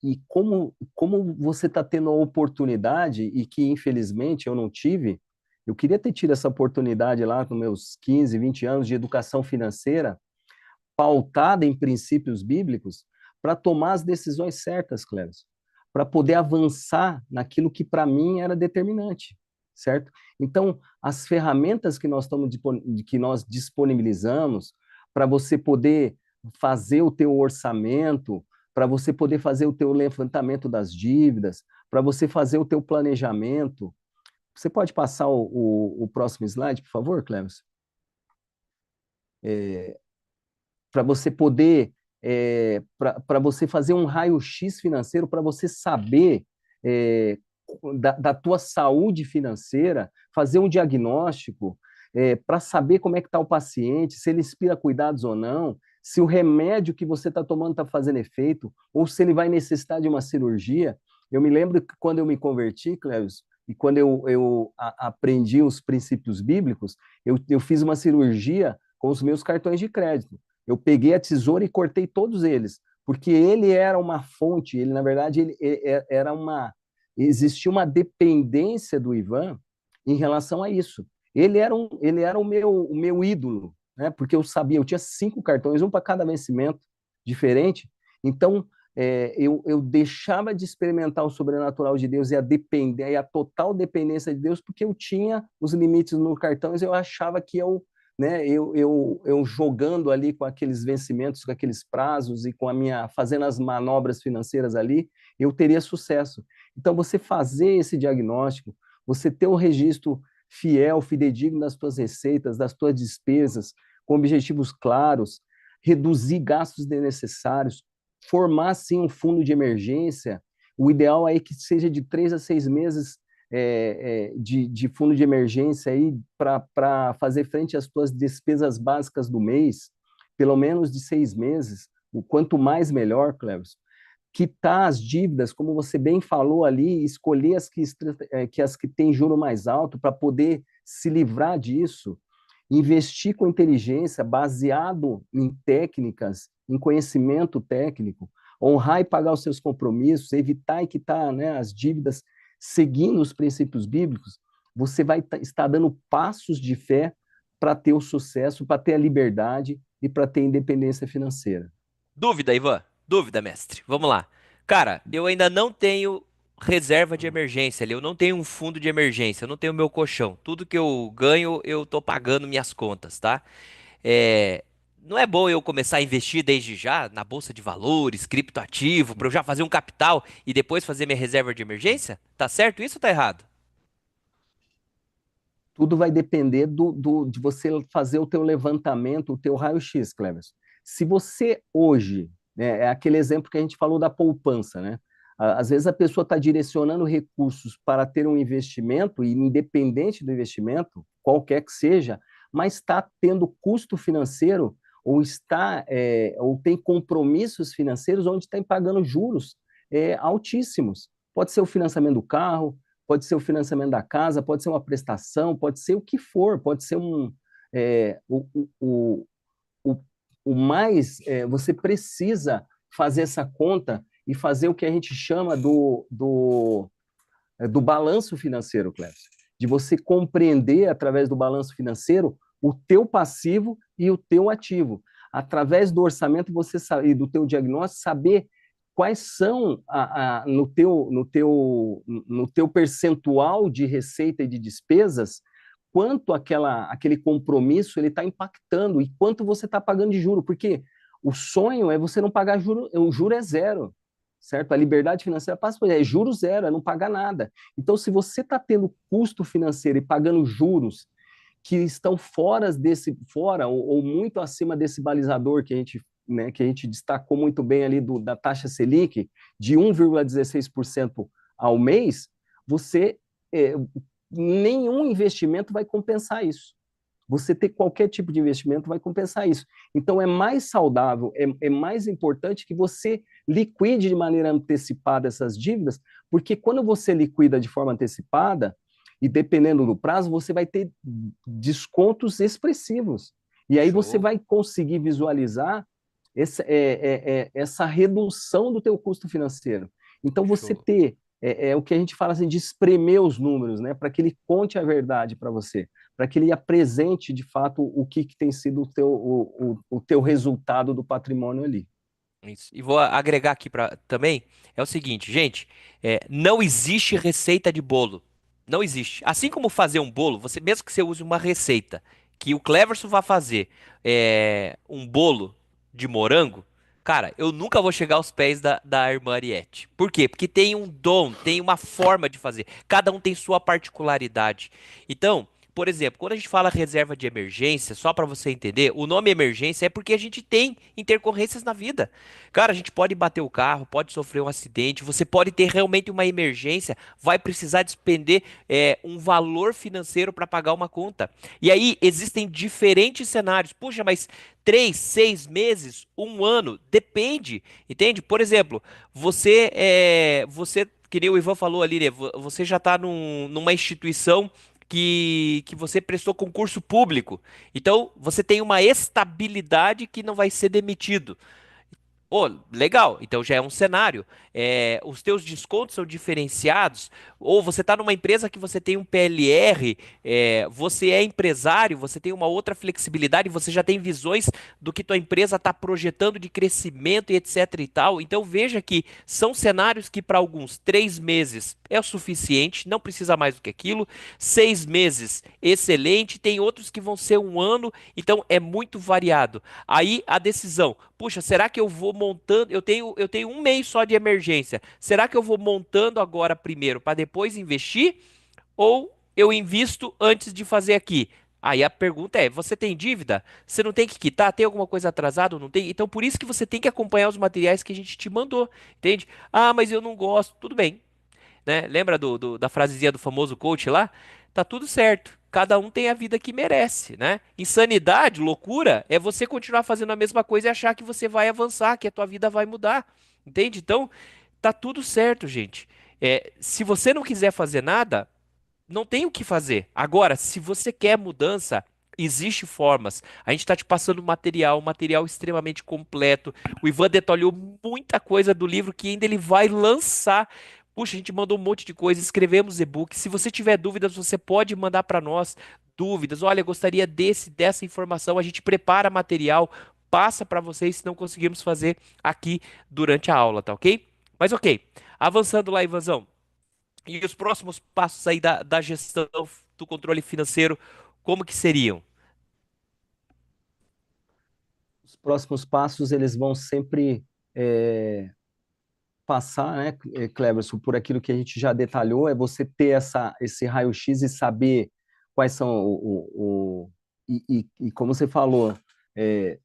e como você está tendo a oportunidade e que infelizmente eu não tive, eu queria ter tido essa oportunidade lá com meus 15, 20 anos de educação financeira, pautada em princípios bíblicos, para tomar as decisões certas, Cleves, para poder avançar naquilo que para mim era determinante, certo? Então, as ferramentas que nós disponibilizamos para você poder fazer o teu orçamento, para você poder fazer o teu levantamento das dívidas, para você fazer o teu planejamento. Você pode passar o próximo slide, por favor, Cleves? Para você poder, para você fazer um raio-x financeiro, para você saber da tua saúde financeira, fazer um diagnóstico, para saber como é que está o paciente, se ele inspira cuidados ou não, se o remédio que você está tomando está fazendo efeito, ou se ele vai necessitar de uma cirurgia. Eu me lembro que quando eu me converti, Cleus, e quando aprendi os princípios bíblicos, eu fiz uma cirurgia com os meus cartões de crédito. Eu peguei a tesoura e cortei todos eles, porque ele era uma fonte, ele, na verdade, era existia uma dependência do Ivan em relação a isso. Ele era o meu ídolo, né? Porque eu sabia, eu tinha 5 cartões, um para cada vencimento diferente, então eu deixava de experimentar o sobrenatural de Deus e a total dependência de Deus, porque eu tinha os limites no cartão, eu achava que né, eu jogando ali com aqueles vencimentos, com aqueles prazos e fazendo as manobras financeiras ali, eu teria sucesso. Então, você fazer esse diagnóstico, você ter um registro fiel, fidedigno das suas receitas, das suas despesas, com objetivos claros, reduzir gastos desnecessários, formar, sim, um fundo de emergência. O ideal é que seja de 3 a 6 meses de fundo de emergência aí para fazer frente às tuas despesas básicas do mês, pelo menos de 6 meses, o quanto mais melhor, Cleves. Quitar as dívidas, como você bem falou ali, escolher as que têm juro mais alto para poder se livrar disso, investir com inteligência, baseado em técnicas, em conhecimento técnico, honrar e pagar os seus compromissos, evitar e quitar, né, as dívidas, seguindo os princípios bíblicos, você vai estar dando passos de fé para ter o sucesso, para ter a liberdade e para ter a independência financeira. Dúvida, Ivan? Dúvida, mestre. Vamos lá. Cara, eu ainda não tenho reserva de emergência ali, eu não tenho um fundo de emergência, eu não tenho meu colchão. Tudo que eu ganho, eu tô pagando minhas contas, tá? É, não é bom eu começar a investir desde já na bolsa de valores, criptoativo, para eu já fazer um capital e depois fazer minha reserva de emergência? Tá certo isso ou tá errado? Tudo vai depender de você fazer o teu levantamento, o teu raio-x, Cleverson. Se você hoje, né, é aquele exemplo que a gente falou da poupança, né? Às vezes a pessoa está direcionando recursos para ter um investimento, e independente do investimento, qualquer que seja, mas está tendo custo financeiro ou tem compromissos financeiros onde está pagando juros altíssimos. Pode ser o financiamento do carro, pode ser o financiamento da casa, pode ser uma prestação, pode ser o que for, pode ser é, o, o, o, o mais, você precisa fazer essa conta e fazer o que a gente chama do balanço financeiro, Clécio, de você compreender através do balanço financeiro o teu passivo e o teu ativo. Através do orçamento você e do teu diagnóstico, saber quais são no teu percentual de receita e de despesas, quanto aquele compromisso ele está impactando e quanto você está pagando de juro, porque o sonho é você não pagar juro, o juro é zero, certo? A liberdade financeira passa por é juro zero, é não pagar nada. Então, se você está tendo custo financeiro e pagando juros que estão fora ou muito acima desse balizador que a gente destacou muito bem ali da taxa Selic, de 1,16% ao mês, você nenhum investimento vai compensar isso. Você ter qualquer tipo de investimento vai compensar isso. Então, é mais saudável, é mais importante que você liquide de maneira antecipada essas dívidas, porque quando você liquida de forma antecipada, e dependendo do prazo, você vai ter descontos expressivos. E aí você Show. vai conseguir visualizar essa redução do teu custo financeiro. Então, você Show. ter o que a gente fala assim, de espremer os números, né, para que ele conte a verdade para você, para que ele apresente, de fato, o que tem sido o teu resultado do patrimônio ali. Isso. E vou agregar aqui também, é o seguinte, gente, não existe receita de bolo. Não existe. Assim como fazer um bolo, você mesmo que você use uma receita, que o Cleverson vai fazer um bolo de morango, cara, eu nunca vou chegar aos pés da irmã Ariete. Por quê? Porque tem um dom, tem uma forma de fazer. Cada um tem sua particularidade. Então, por exemplo, quando a gente fala reserva de emergência, só para você entender, o nome emergência é porque a gente tem intercorrências na vida. Cara, a gente pode bater o carro, pode sofrer um acidente, você pode ter realmente uma emergência, vai precisar despender um valor financeiro para pagar uma conta. E aí existem diferentes cenários. Puxa, mas 3, 6 meses, um ano, depende, entende? Por exemplo, que nem o Ivan falou ali, né? Você já está numa instituição que você prestou concurso público. Então, você tem uma estabilidade que não vai ser demitido. Pô, legal. Então já é um cenário. Os teus descontos são diferenciados. Ou você está numa empresa que você tem um PLR, você é empresário, você tem uma outra flexibilidade, você já tem visões do que tua empresa está projetando de crescimento e etc e tal. Então veja que são cenários que para alguns 3 meses é o suficiente, não precisa mais do que aquilo. 6 meses, excelente. Tem outros que vão ser um ano, então é muito variado. Aí a decisão, puxa, será que eu vou montando? Eu tenho um mês só de emergência. Será que eu vou montando agora primeiro para depois investir? Ou eu invisto antes de fazer aqui? Aí a pergunta é: você tem dívida? Você não tem que quitar? Tem alguma coisa atrasada ou não tem? Então por isso que você tem que acompanhar os materiais que a gente te mandou, entende? Ah, mas eu não gosto. Tudo bem, né? Lembra da frasezinha do famoso coach lá? Tá tudo certo. Cada um tem a vida que merece, né? Insanidade, loucura, é você continuar fazendo a mesma coisa e achar que você vai avançar, que a tua vida vai mudar. Entende? Então, tá tudo certo, gente. Se você não quiser fazer nada, não tem o que fazer. Agora, se você quer mudança, existe formas. A gente está te passando material, um material extremamente completo. O Ivan detalhou muita coisa do livro que ainda ele vai lançar. Puxa, a gente mandou um monte de coisa, escrevemos e-book. Se você tiver dúvidas, você pode mandar para nós dúvidas. Olha, eu gostaria dessa informação. A gente prepara material, passa para vocês se não conseguirmos fazer aqui durante a aula, tá ok? Mas ok, avançando lá, Ivanzão. E os próximos passos aí da gestão do controle financeiro, como que seriam? os próximos passos, eles vão sempre passar, né, Cleverson, por aquilo que a gente já detalhou, é você ter esse raio-x e saber quais são e como você falou,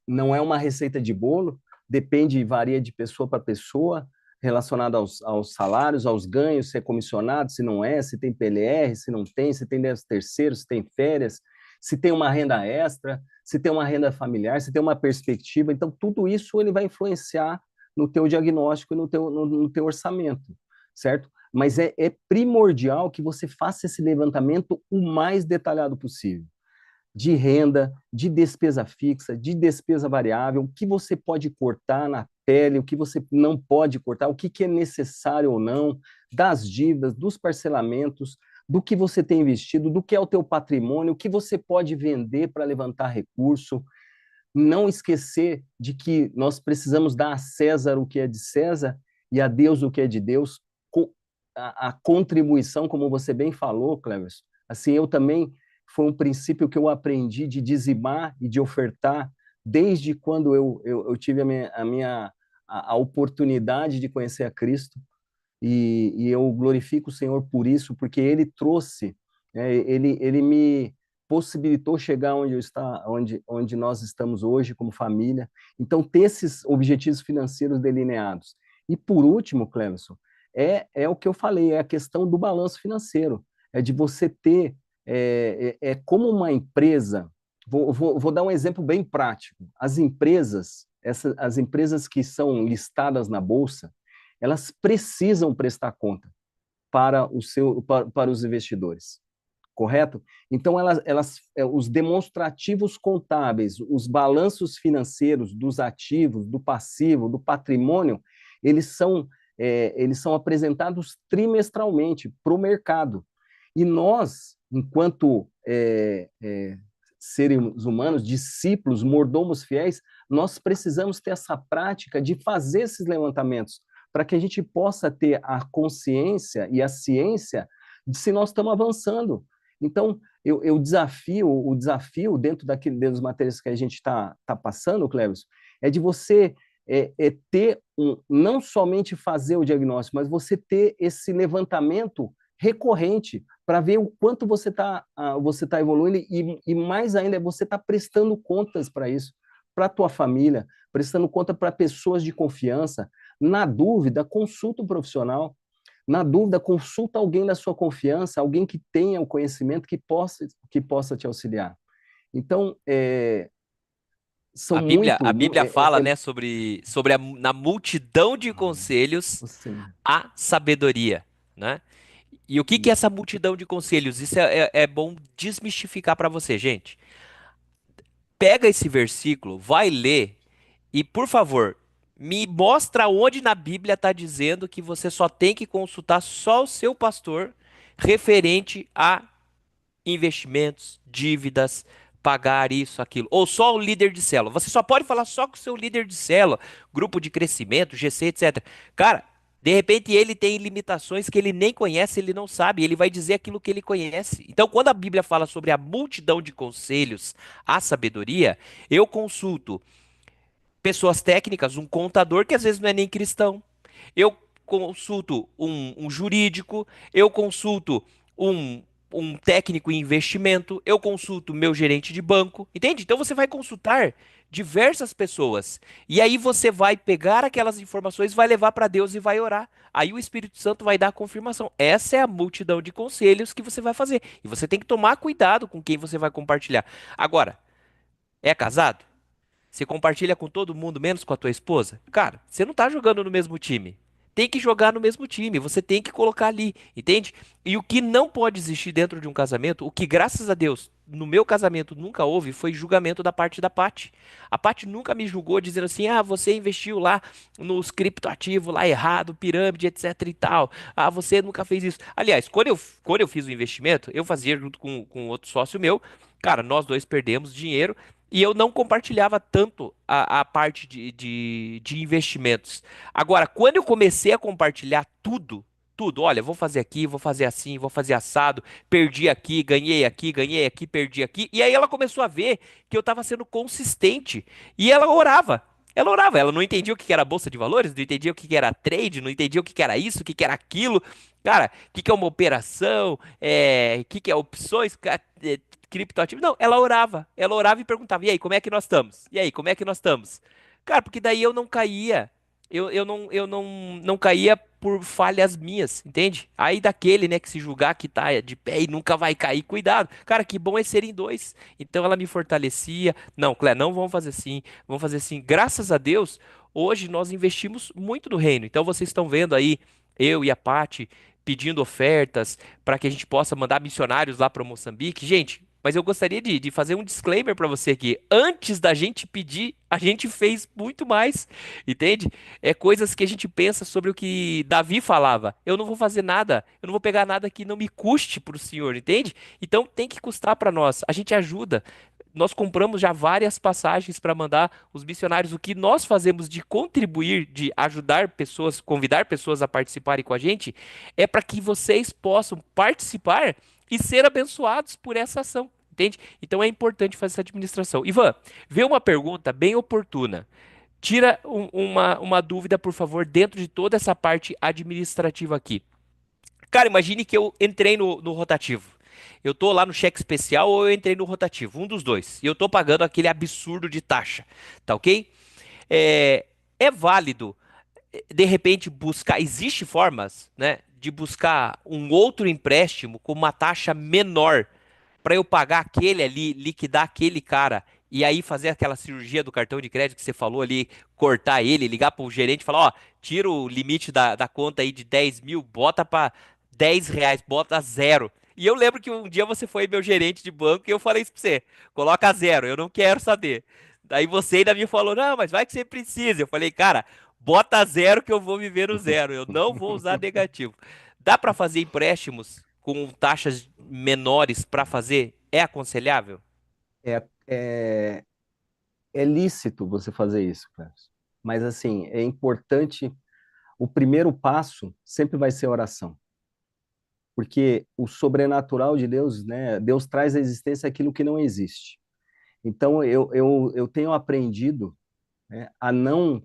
não é uma receita de bolo, depende, varia de pessoa para pessoa, relacionado aos salários, aos ganhos, se é comissionado, se não é, se tem PLR, se não tem, se tem 13º, se tem férias, se tem uma renda extra, se tem uma renda familiar, se tem uma perspectiva. Então, tudo isso ele vai influenciar no teu diagnóstico e no teu orçamento, certo? Mas é primordial que você faça esse levantamento o mais detalhado possível. De renda, de despesa fixa, de despesa variável, o que você pode cortar na pele, o que você não pode cortar, o que é necessário ou não, das dívidas, dos parcelamentos, do que você tem investido, do que é o teu patrimônio, o que você pode vender para levantar recurso. Não esquecer de que nós precisamos dar a César o que é de César e a Deus o que é de Deus. A contribuição, como você bem falou, Cleverson, assim, eu também, foi um princípio que eu aprendi de dizimar e de ofertar desde quando eu tive a oportunidade de conhecer a Cristo, e eu glorifico o Senhor por isso, porque Ele trouxe, né, ele me possibilitou chegar onde nós estamos hoje como família. Então, ter esses objetivos financeiros delineados. E, por último, Cleverson, é o que eu falei, é a questão do balanço financeiro, é de você ter, como uma empresa, vou dar um exemplo bem prático, as empresas que são listadas na Bolsa, elas precisam prestar conta para os investidores, correto? Então, os demonstrativos contábeis, os balanços financeiros dos ativos, do passivo, do patrimônio, eles são apresentados trimestralmente para o mercado. E nós, enquanto seres humanos, discípulos, mordomos fiéis, nós precisamos ter essa prática de fazer esses levantamentos, para que a gente possa ter a consciência e a ciência de se nós estamos avançando. Então, o desafio dentro dos materiais que a gente está passando, Cleverson, é de você ter não somente fazer o diagnóstico, mas você ter esse levantamento recorrente para ver o quanto você tá evoluindo e mais ainda, você está prestando contas para isso, para a tua família, prestando conta para pessoas de confiança. Na dúvida, consulta um profissional. Na dúvida, consulta alguém da sua confiança, alguém que tenha o conhecimento que possa te auxiliar. Então, A Bíblia fala, né, sobre na multidão de conselhos, a sabedoria, né? E o que é essa multidão de conselhos? Isso é bom desmistificar para você, gente. Pega esse versículo, vai ler e, por favor, me mostra onde na Bíblia está dizendo que você só tem que consultar só o seu pastor referente a investimentos, dívidas, pagar isso, aquilo. Ou só o líder de célula. Você só pode falar só com o seu líder de célula, grupo de crescimento, GC, etc. Cara, de repente ele tem limitações que ele nem conhece, ele não sabe, ele vai dizer aquilo que ele conhece. Então, quando a Bíblia fala sobre a multidão de conselhos, a sabedoria, eu consulto pessoas técnicas, um contador que às vezes não é nem cristão. Eu consulto um jurídico, eu consulto um, um técnico em investimento, eu consulto meu gerente de banco, entende? Então você vai consultar diversas pessoas. E aí você vai pegar aquelas informações, vai levar para Deus e vai orar. Aí o Espírito Santo vai dar a confirmação. Essa é a multidão de conselhos que você vai fazer. E você tem que tomar cuidado com quem você vai compartilhar. Agora, é casado? Você compartilha com todo mundo, menos com a tua esposa? Cara, você não tá jogando no mesmo time. Tem que jogar no mesmo time, você tem que colocar ali, entende? E o que não pode existir dentro de um casamento, o que graças a Deus no meu casamento nunca houve, foi julgamento da parte da Paty. A Paty nunca me julgou dizendo assim: ah, você investiu lá nos criptoativos lá errado, pirâmide, etc e tal. Ah, você nunca fez isso. Aliás, quando eu fiz o investimento, eu fazia junto com outro sócio meu. Cara, nós dois perdemos dinheiro. E eu não compartilhava tanto a parte de investimentos. Agora, quando eu comecei a compartilhar tudo, tudo. Olha, vou fazer aqui, vou fazer assim, vou fazer assado, perdi aqui, ganhei aqui, perdi aqui. E aí ela começou a ver que eu estava sendo consistente. E ela orava. Ela orava, ela não entendia o que que era bolsa de valores, não entendia o que que era trade, não entendia o que que era isso, o que que era aquilo. Cara, o que que é uma operação, o que que é opções, criptoativos. Não, ela orava e perguntava, e aí, como é que nós estamos? E aí, como é que nós estamos? Cara, porque daí eu não caía, eu não caía por falhas minhas, entende? Aí daquele, né, que se julgar que tá de pé e nunca vai cair, cuidado. Cara, que bom é serem dois. Então ela me fortalecia. Não, Clé, não vamos fazer assim, vamos fazer assim. Graças a Deus, hoje nós investimos muito no reino. Então vocês estão vendo aí, eu e a Paty pedindo ofertas para que a gente possa mandar missionários lá para Moçambique. Gente, mas eu gostaria de fazer um disclaimer para você aqui. Antes da gente pedir, a gente fez muito mais, entende? É coisas que a gente pensa sobre o que Davi falava. Eu não vou fazer nada, eu não vou pegar nada que não me custe para o Senhor, entende? Então tem que custar para nós. A gente ajuda. Nós compramos já várias passagens para mandar os missionários. O que nós fazemos de contribuir, de ajudar pessoas, convidar pessoas a participarem com a gente, é para que vocês possam participar e ser abençoados por essa ação. Entende? Então é importante fazer essa administração. Ivan, vê uma pergunta bem oportuna. Tira uma dúvida, por favor, dentro de toda essa parte administrativa aqui. Cara, imagine que eu entrei no rotativo. Eu tô lá no cheque especial ou eu entrei no rotativo, um dos dois. E eu tô pagando aquele absurdo de taxa, tá ok? É válido, de repente, buscar. Existe formas, né, de buscar um outro empréstimo com uma taxa menor para eu pagar aquele ali, liquidar aquele cara e aí fazer aquela cirurgia do cartão de crédito que você falou ali, cortar ele, ligar para o gerente e falar, ó, tira o limite da conta aí de 10 mil, bota para 10 reais, bota zero. E eu lembro que um dia você foi meu gerente de banco e eu falei isso pra você, coloca zero, eu não quero saber. Daí você ainda me falou, não, mas vai que você precisa. Eu falei, cara, bota zero que eu vou viver no zero, eu não vou usar negativo. Dá para fazer empréstimos com taxas menores para fazer? É aconselhável? É, é, é lícito você fazer isso, Cléber. Mas, assim, é importante, o primeiro passo sempre vai ser oração. Porque o sobrenatural de Deus, né? Deus traz à existência aquilo que não existe. Então, eu tenho aprendido, né, a não,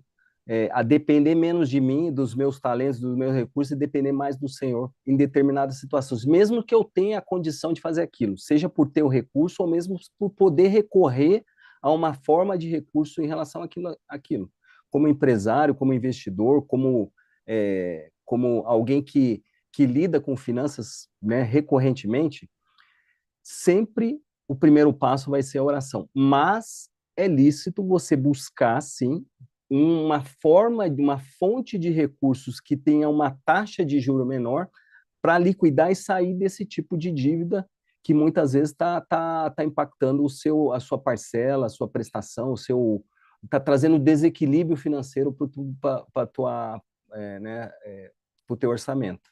a depender menos de mim, dos meus talentos, dos meus recursos, e depender mais do Senhor em determinadas situações, mesmo que eu tenha a condição de fazer aquilo, seja por ter o recurso ou mesmo por poder recorrer a uma forma de recurso em relação àquilo. Como empresário, como investidor, como alguém que lida com finanças, né, recorrentemente, sempre o primeiro passo vai ser a oração. Mas é lícito você buscar, sim, uma forma, uma fonte de recursos que tenha uma taxa de juro menor para liquidar e sair desse tipo de dívida que muitas vezes tá impactando a sua parcela, a sua prestação, está trazendo desequilíbrio financeiro para né, o teu orçamento.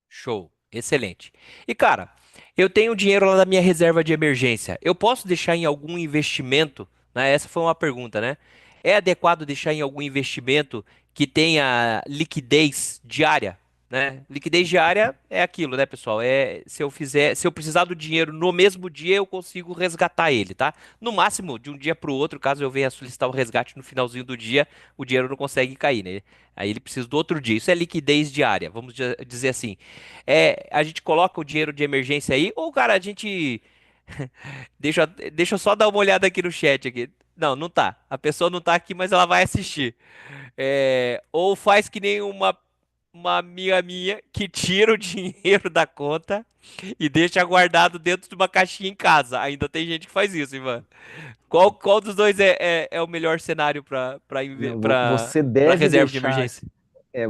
Show. Excelente. E cara, eu tenho dinheiro lá da minha reserva de emergência. Eu posso deixar em algum investimento? Né? Essa foi uma pergunta, né? É adequado deixar em algum investimento que tenha liquidez diária? Né? Liquidez diária é aquilo, né, pessoal? Se eu precisar do dinheiro no mesmo dia, eu consigo resgatar ele, tá? No máximo, de um dia para o outro, caso eu venha solicitar o resgate no finalzinho do dia, o dinheiro não consegue cair, né? Aí ele precisa do outro dia. Isso é liquidez diária, vamos dizer assim. A gente coloca o dinheiro de emergência aí, ou, cara, a gente. Deixa eu só dar uma olhada aqui no chat aqui. Não, não tá. A pessoa não tá aqui, mas ela vai assistir. Ou faz que nem uma amiga minha que tira o dinheiro da conta e deixa guardado dentro de uma caixinha em casa. Ainda tem gente que faz isso, Ivan. Qual dos dois é o melhor cenário para Não, você para deve reserva de deixar, emergência?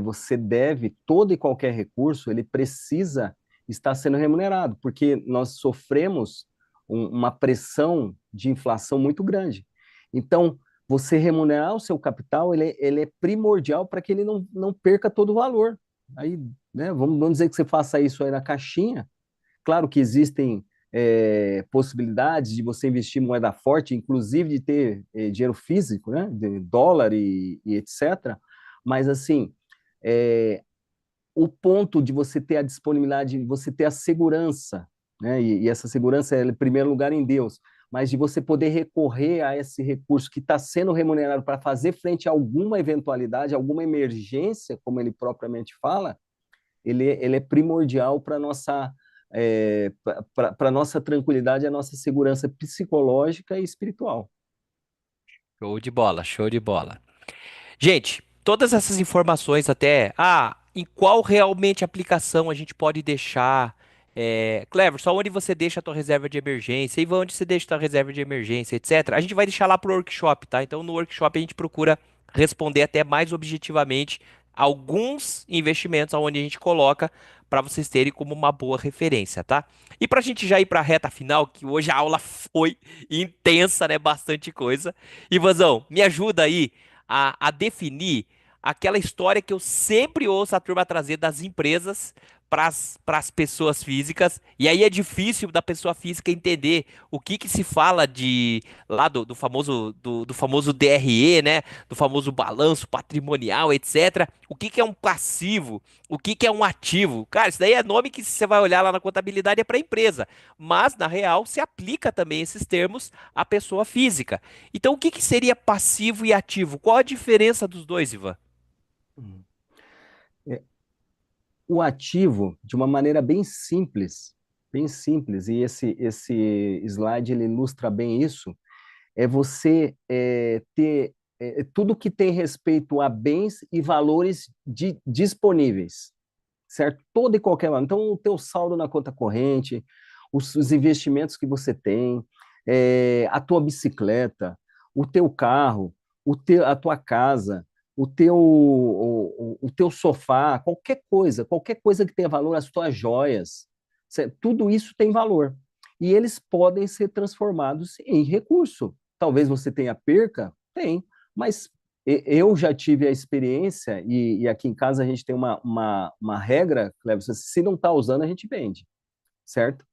você deve, todo e qualquer recurso, ele precisa estar sendo remunerado, porque nós sofremos uma pressão de inflação muito grande. Então, você remunerar o seu capital, ele é primordial para que ele não perca todo o valor. Aí, né, vamos dizer que você faça isso aí na caixinha. Claro que existem possibilidades de você investir em moeda forte, inclusive de ter dinheiro físico, né, de dólar e etc. Mas, assim, é, o ponto de você ter a disponibilidade, de você ter a segurança, né? E essa segurança é, em primeiro lugar, em Deus, mas de você poder recorrer a esse recurso que está sendo remunerado para fazer frente a alguma eventualidade, alguma emergência, como ele propriamente fala, ele é primordial para a nossa, para nossa tranquilidade, a nossa segurança psicológica e espiritual. Show de bola, show de bola. Gente, todas essas informações até, em qual realmente aplicação a gente pode deixar, Clever, só onde você deixa a tua reserva de emergência, Ivan, onde você deixa a tua reserva de emergência, etc. A gente vai deixar lá pro workshop, tá? Então no workshop a gente procura responder até mais objetivamente alguns investimentos onde a gente coloca para vocês terem como uma boa referência, tá? E para a gente já ir para a reta final, que hoje a aula foi intensa, né? Bastante coisa. Ivanzão, me ajuda aí a definir aquela história que eu sempre ouço a turma trazer das empresas para as pessoas físicas. E aí é difícil da pessoa física entender o que que se fala de lá do famoso DRE, né? Do famoso balanço patrimonial, etc. O que que é um passivo? O que que é um ativo? Cara, isso daí é nome que você vai olhar lá na contabilidade é para empresa, mas na real se aplica também esses termos à pessoa física. Então, o que que seria passivo e ativo? Qual a diferença dos dois, Ivan? É, o ativo, de uma maneira bem simples, e esse slide ele ilustra bem isso, é você ter tudo que tem respeito a bens e valores disponíveis, certo? Todo e qualquer valor. Então, o teu saldo na conta corrente, os investimentos que você tem, a tua bicicleta, o teu carro, a tua casa, o teu sofá, qualquer coisa que tenha valor, as tuas joias, certo? Tudo isso tem valor. E eles podem ser transformados em recurso. Talvez você tenha perca? Tem, mas eu já tive a experiência, e aqui em casa a gente tem uma regra, Cleber, se não está usando, a gente vende, certo?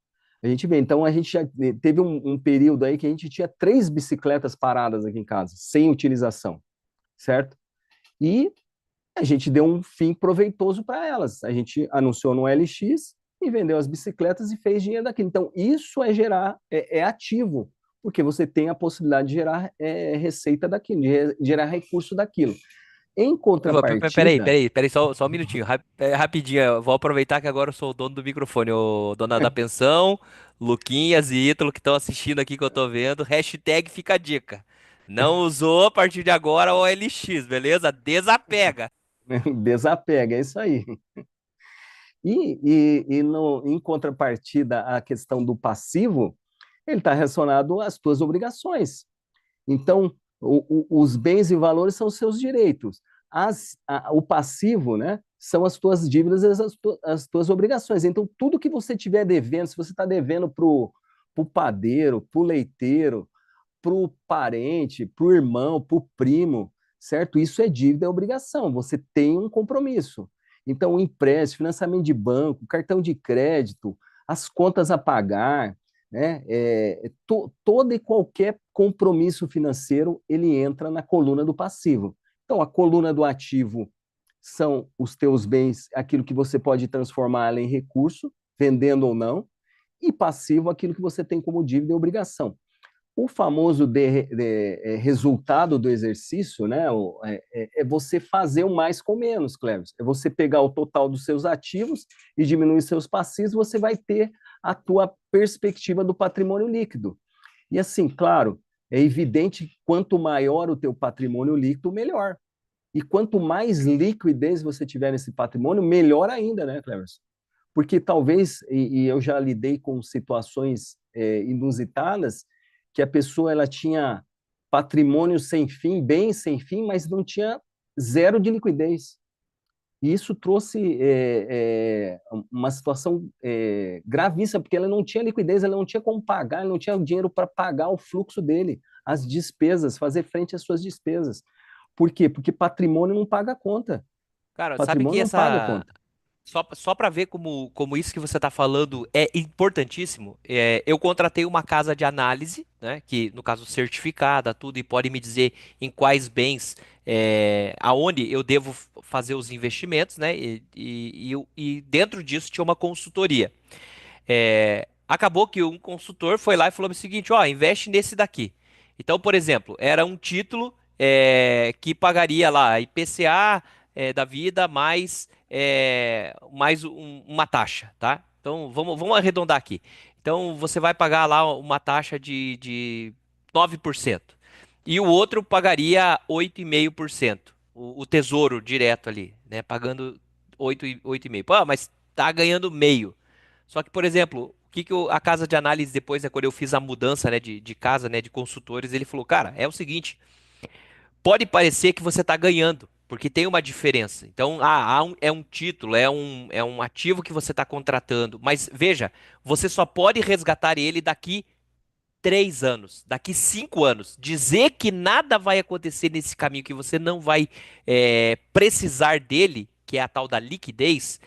A gente vende. Então, a gente já teve um período aí que a gente tinha 3 bicicletas paradas aqui em casa, sem utilização, certo? E a gente deu um fim proveitoso para elas. A gente anunciou no LX e vendeu as bicicletas e fez dinheiro daquilo. Então, isso é gerar, é ativo, porque você tem a possibilidade de gerar receita daquilo, de gerar recurso daquilo. Em contrapartida, Peraí, só um minutinho, rapidinho, eu vou aproveitar que agora eu sou o dono do microfone, o dona da pensão, Luquinhas e Ítalo que estão assistindo aqui que eu tô vendo, hashtag fica a dica. Não usou a partir de agora o OLX, beleza? Desapega. desapega, é isso aí. Em contrapartida, a questão do passivo, ele está relacionado às tuas obrigações. Então, os bens e valores são os seus direitos. O passivo, né, são as tuas dívidas e as tuas obrigações. Então, tudo que você tiver devendo, se você está devendo para o padeiro, para o leiteiro, para o parente, para o irmão, para o primo, certo? Isso é dívida, é obrigação. Você tem um compromisso. Então, o empréstimo, financiamento de banco, cartão de crédito, as contas a pagar, né? Todo e qualquer compromisso financeiro, ele entra na coluna do passivo. Então, a coluna do ativo são os teus bens, aquilo que você pode transformar em recurso, vendendo ou não, e passivo, aquilo que você tem como dívida e obrigação. O famoso resultado do exercício, né, é você fazer o mais com menos, Cleves. É você pegar o total dos seus ativos e diminuir seus passivos, você vai ter a tua perspectiva do patrimônio líquido. E assim, claro, é evidente que quanto maior o teu patrimônio líquido, melhor. E quanto mais liquidez você tiver nesse patrimônio, melhor ainda, né, Cleves? Porque talvez, e eu já lidei com situações inusitadas, que a pessoa ela tinha patrimônio sem fim, bens sem fim, mas não tinha zero de liquidez. E isso trouxe uma situação gravíssima, porque ela não tinha liquidez, ela não tinha como pagar, ela não tinha dinheiro para pagar o fluxo dele, as despesas, fazer frente às suas despesas. Por quê? Porque patrimônio não paga conta. Cara, sabe que Patrimônio não paga conta. só para ver como isso que você está falando é importantíssimo, eu contratei uma casa de análise, né, que no caso certificada, tudo, e pode me dizer em quais bens aonde eu devo fazer os investimentos, né? E dentro disso tinha uma consultoria. Acabou que um consultor foi lá e falou o seguinte, ó, investe nesse daqui. Então, por exemplo, era um título que pagaria lá IPCA da vida mais uma taxa, tá? Então, vamos arredondar aqui. Então, você vai pagar lá uma taxa de 9%. E o outro pagaria 8,5%. O tesouro direto ali, né? Pagando 8,5%. Pô, mas tá ganhando meio. Só que, por exemplo, o que a casa de análise depois, né, quando eu fiz a mudança, né, de casa, né, de consultores, ele falou, cara, é o seguinte, pode parecer que você está ganhando, porque tem uma diferença. Então, é um título, é um ativo que você está contratando, mas veja, você só pode resgatar ele daqui 3 anos, daqui 5 anos. Dizer que nada vai acontecer nesse caminho, que você não vai precisar dele, que é a tal da liquidez,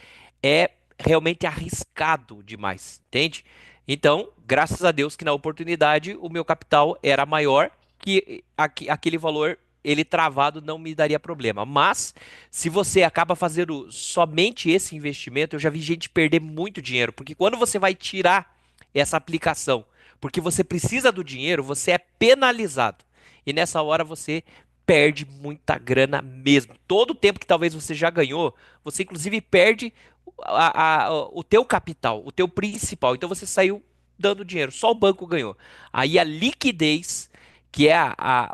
é realmente arriscado demais, entende? Então, graças a Deus que na oportunidade o meu capital era maior, que aquele valor ele travado não me daria problema. Mas se você acaba fazendo somente esse investimento, eu já vi gente perder muito dinheiro, porque quando você vai tirar essa aplicação, porque você precisa do dinheiro, você é penalizado. E nessa hora você perde muita grana mesmo. Todo o tempo que talvez você já ganhou, você inclusive perde o teu capital, o teu principal. Então você saiu dando dinheiro, só o banco ganhou. Aí a liquidez, que é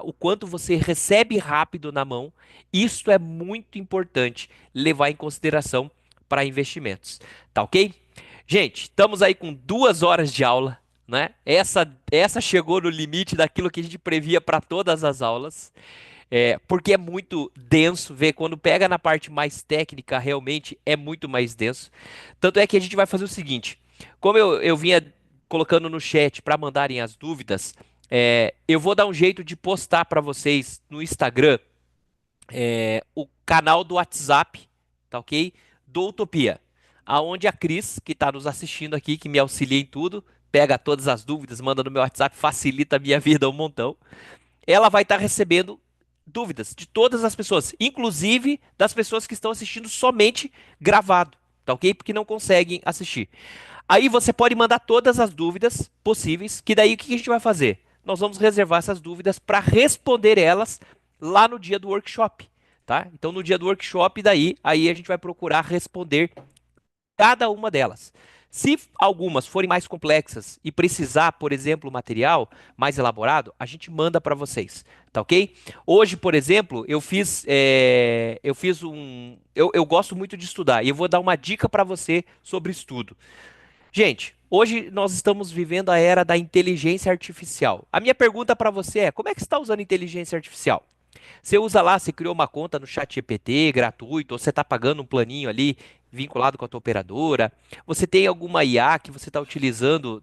o quanto você recebe rápido na mão, isso é muito importante levar em consideração para investimentos. Tá ok? Gente, estamos aí com 2 horas de aula, né? Essa chegou no limite daquilo que a gente previa para todas as aulas. Porque é muito denso, ver quando pega na parte mais técnica, realmente é muito mais denso. Tanto é que a gente vai fazer o seguinte: como eu vinha colocando no chat para mandarem as dúvidas, eu vou dar um jeito de postar para vocês no Instagram o canal do WhatsApp, tá ok? Do Utopia, aonde a Cris, que está nos assistindo aqui, que me auxilia em tudo, pega todas as dúvidas, manda no meu WhatsApp, facilita a minha vida um montão. Ela vai estar recebendo dúvidas de todas as pessoas, inclusive das pessoas que estão assistindo somente gravado, tá ok? Porque não conseguem assistir. Aí você pode mandar todas as dúvidas possíveis, que daí o que a gente vai fazer? Nós vamos reservar essas dúvidas para responder elas lá no dia do workshop, tá? Então no dia do workshop, aí a gente vai procurar responder cada uma delas. Se algumas forem mais complexas e precisar, por exemplo, material mais elaborado, a gente manda para vocês, tá ok? Hoje, por exemplo, eu gosto muito de estudar e eu vou dar uma dica para você sobre estudo. Gente, hoje nós estamos vivendo a era da inteligência artificial. A minha pergunta para você é: como é que você está usando inteligência artificial? Você usa lá, você criou uma conta no ChatGPT gratuito, ou você está pagando um planinho ali vinculado com a tua operadora? Você tem alguma IA que você está utilizando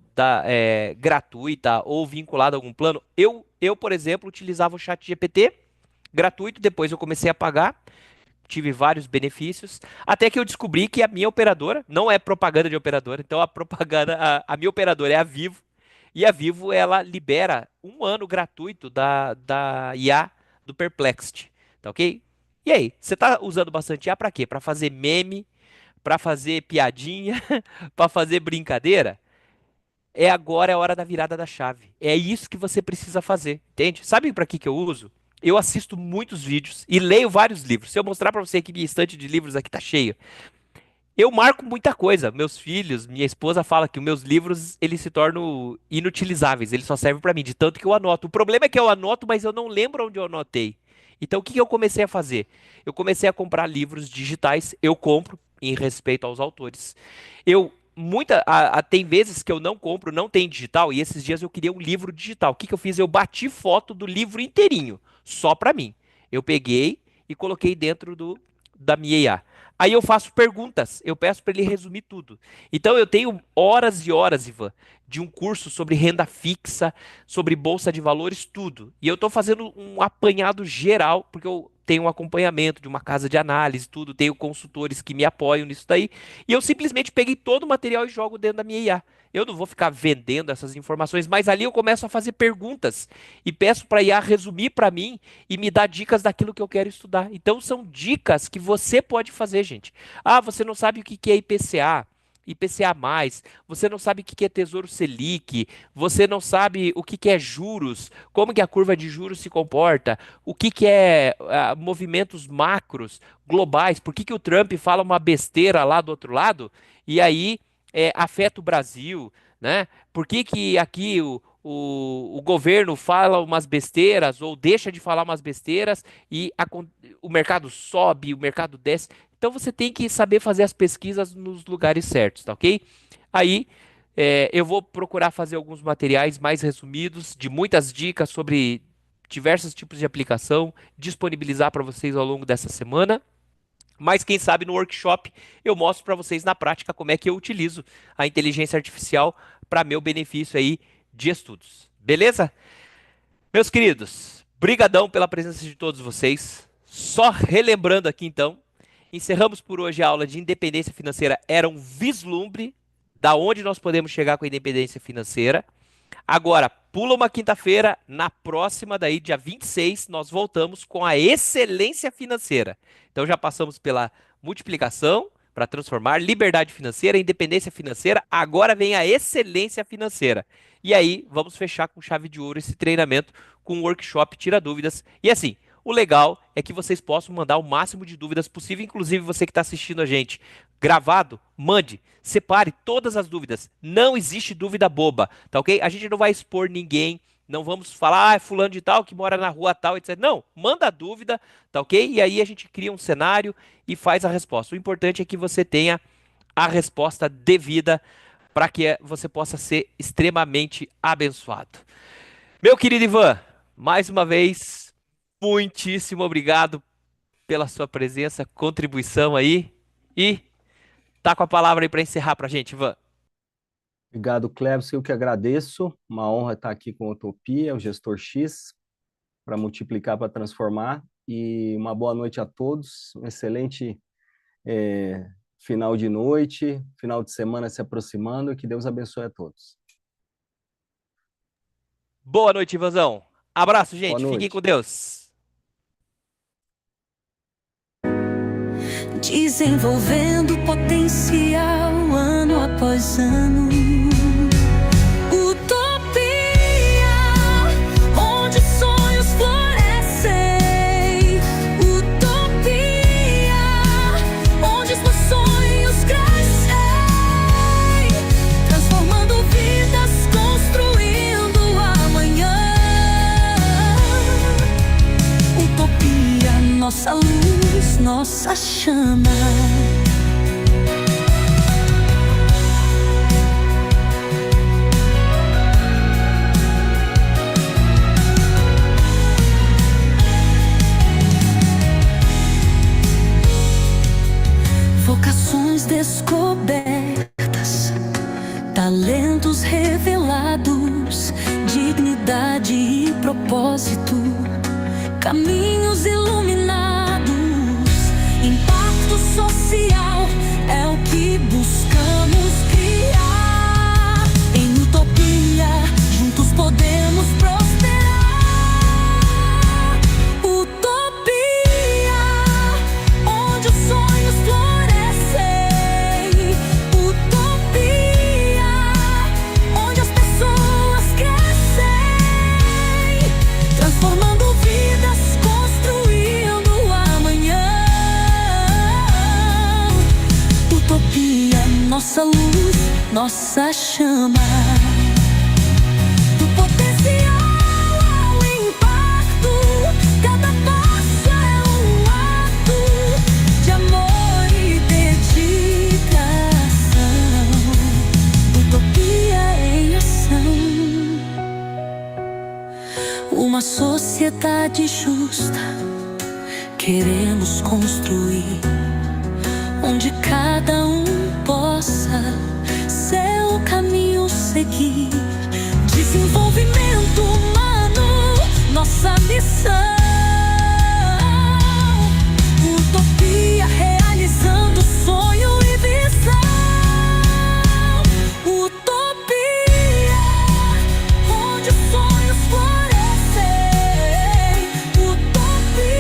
gratuita ou vinculado a algum plano? Por exemplo, utilizava o ChatGPT gratuito, depois eu comecei a pagar, tive vários benefícios, até que eu descobri que a minha operadora, não é propaganda de operadora, então a minha operadora é a Vivo, e a Vivo ela libera 1 ano gratuito da IA do Perplexity, tá ok? E aí, você tá usando bastante IA para quê? Para fazer meme, para fazer piadinha, para fazer brincadeira? Agora é a hora da virada da chave. É isso que você precisa fazer, entende? Sabe para que eu uso? Eu assisto muitos vídeos e leio vários livros. Se eu mostrar para você que minha estante de livros aqui tá cheia, eu marco muita coisa. Meus filhos, minha esposa fala que os meus livros eles se tornam inutilizáveis, eles só servem para mim, de tanto que eu anoto. O problema é que eu anoto, mas eu não lembro onde eu anotei. Então o que eu comecei a fazer? Eu comecei a comprar livros digitais, eu compro em respeito aos autores. Tem vezes que eu não compro, não tem digital, e esses dias eu queria um livro digital. O que eu fiz? Eu bati foto do livro inteirinho, só para mim. Eu peguei e coloquei dentro da minha IA. Aí eu faço perguntas, eu peço para ele resumir tudo. Então eu tenho horas e horas, Ivan, de um curso sobre renda fixa, sobre bolsa de valores, tudo. E eu estou fazendo um apanhado geral, porque eu tenho um acompanhamento de uma casa de análise, tudo, tenho consultores que me apoiam nisso daí. E eu simplesmente peguei todo o material e jogo dentro da minha IA. Eu não vou ficar vendendo essas informações, mas ali eu começo a fazer perguntas e peço para a IA resumir para mim e me dar dicas daquilo que eu quero estudar. Então são dicas que você pode fazer, gente. Ah, você não sabe o que que é IPCA? IPCA+, você não sabe o que que é Tesouro Selic, você não sabe o que que é juros, como que a curva de juros se comporta, o que que é movimentos macros globais, por que que o Trump fala uma besteira lá do outro lado e aí afeta o Brasil, né? Por que que aqui o governo fala umas besteiras ou deixa de falar umas besteiras e o mercado sobe, o mercado desce. Então você tem que saber fazer as pesquisas nos lugares certos, tá ok? Aí eu vou procurar fazer alguns materiais mais resumidos, de muitas dicas sobre diversos tipos de aplicação, disponibilizar para vocês ao longo dessa semana. Mas quem sabe no workshop eu mostro para vocês na prática como é que eu utilizo a inteligência artificial para meu benefício aí de estudos. Beleza? Meus queridos, brigadão pela presença de todos vocês. Só relembrando aqui então, encerramos por hoje a aula de independência financeira. Era um vislumbre da onde nós podemos chegar com a independência financeira. Agora, pula uma quinta-feira, na próxima, daí, dia 26, nós voltamos com a excelência financeira. Então já passamos pela multiplicação para transformar, liberdade financeira, independência financeira, agora vem a excelência financeira. E aí, vamos fechar com chave de ouro esse treinamento com um workshop Tira Dúvidas. E assim, o legal é que vocês possam mandar o máximo de dúvidas possível, inclusive você que está assistindo a gente gravado, mande, separe todas as dúvidas. Não existe dúvida boba, tá ok? A gente não vai expor ninguém, não vamos falar, é fulano de tal que mora na rua tal, etc. Não, manda a dúvida, tá ok? E aí a gente cria um cenário e faz a resposta. O importante é que você tenha a resposta devida para que você possa ser extremamente abençoado. Meu querido Ivan, mais uma vez, muitíssimo obrigado pela sua presença, contribuição aí. E tá com a palavra aí para encerrar para a gente, Ivan. Obrigado, Cleves. Eu que agradeço. Uma honra estar aqui com a Utopia, o Gestor X, para multiplicar, para transformar. E uma boa noite a todos. Um excelente final de noite, final de semana se aproximando. E que Deus abençoe a todos. Boa noite, Ivanzão. Abraço, gente. Boa noite. Fiquem com Deus. Desenvolvendo potencial ano após ano. Utopia, onde sonhos florescem. Utopia, onde os meus sonhos crescem. Transformando vidas, construindo amanhã. Utopia, nossa luz, nossa chama. Vocações descobertas, talentos revelados, dignidade e propósito, caminhos iluminados, impacto social é o que buscamos criar. Em utopia, juntos podemos prosperar. Utopia, onde os sonhos florescem. Utopia, onde as pessoas crescem, transformando vidas, construindo amanhã. Utopia, nossa luz, nossa chama. Do potencial ao impacto, cada passo é um ato de amor e dedicação. Utopia em ação. Uma sociedade justa queremos construir, onde cada um possa seu caminho seguir. Desenvolvimento humano, nossa missão. Utopia.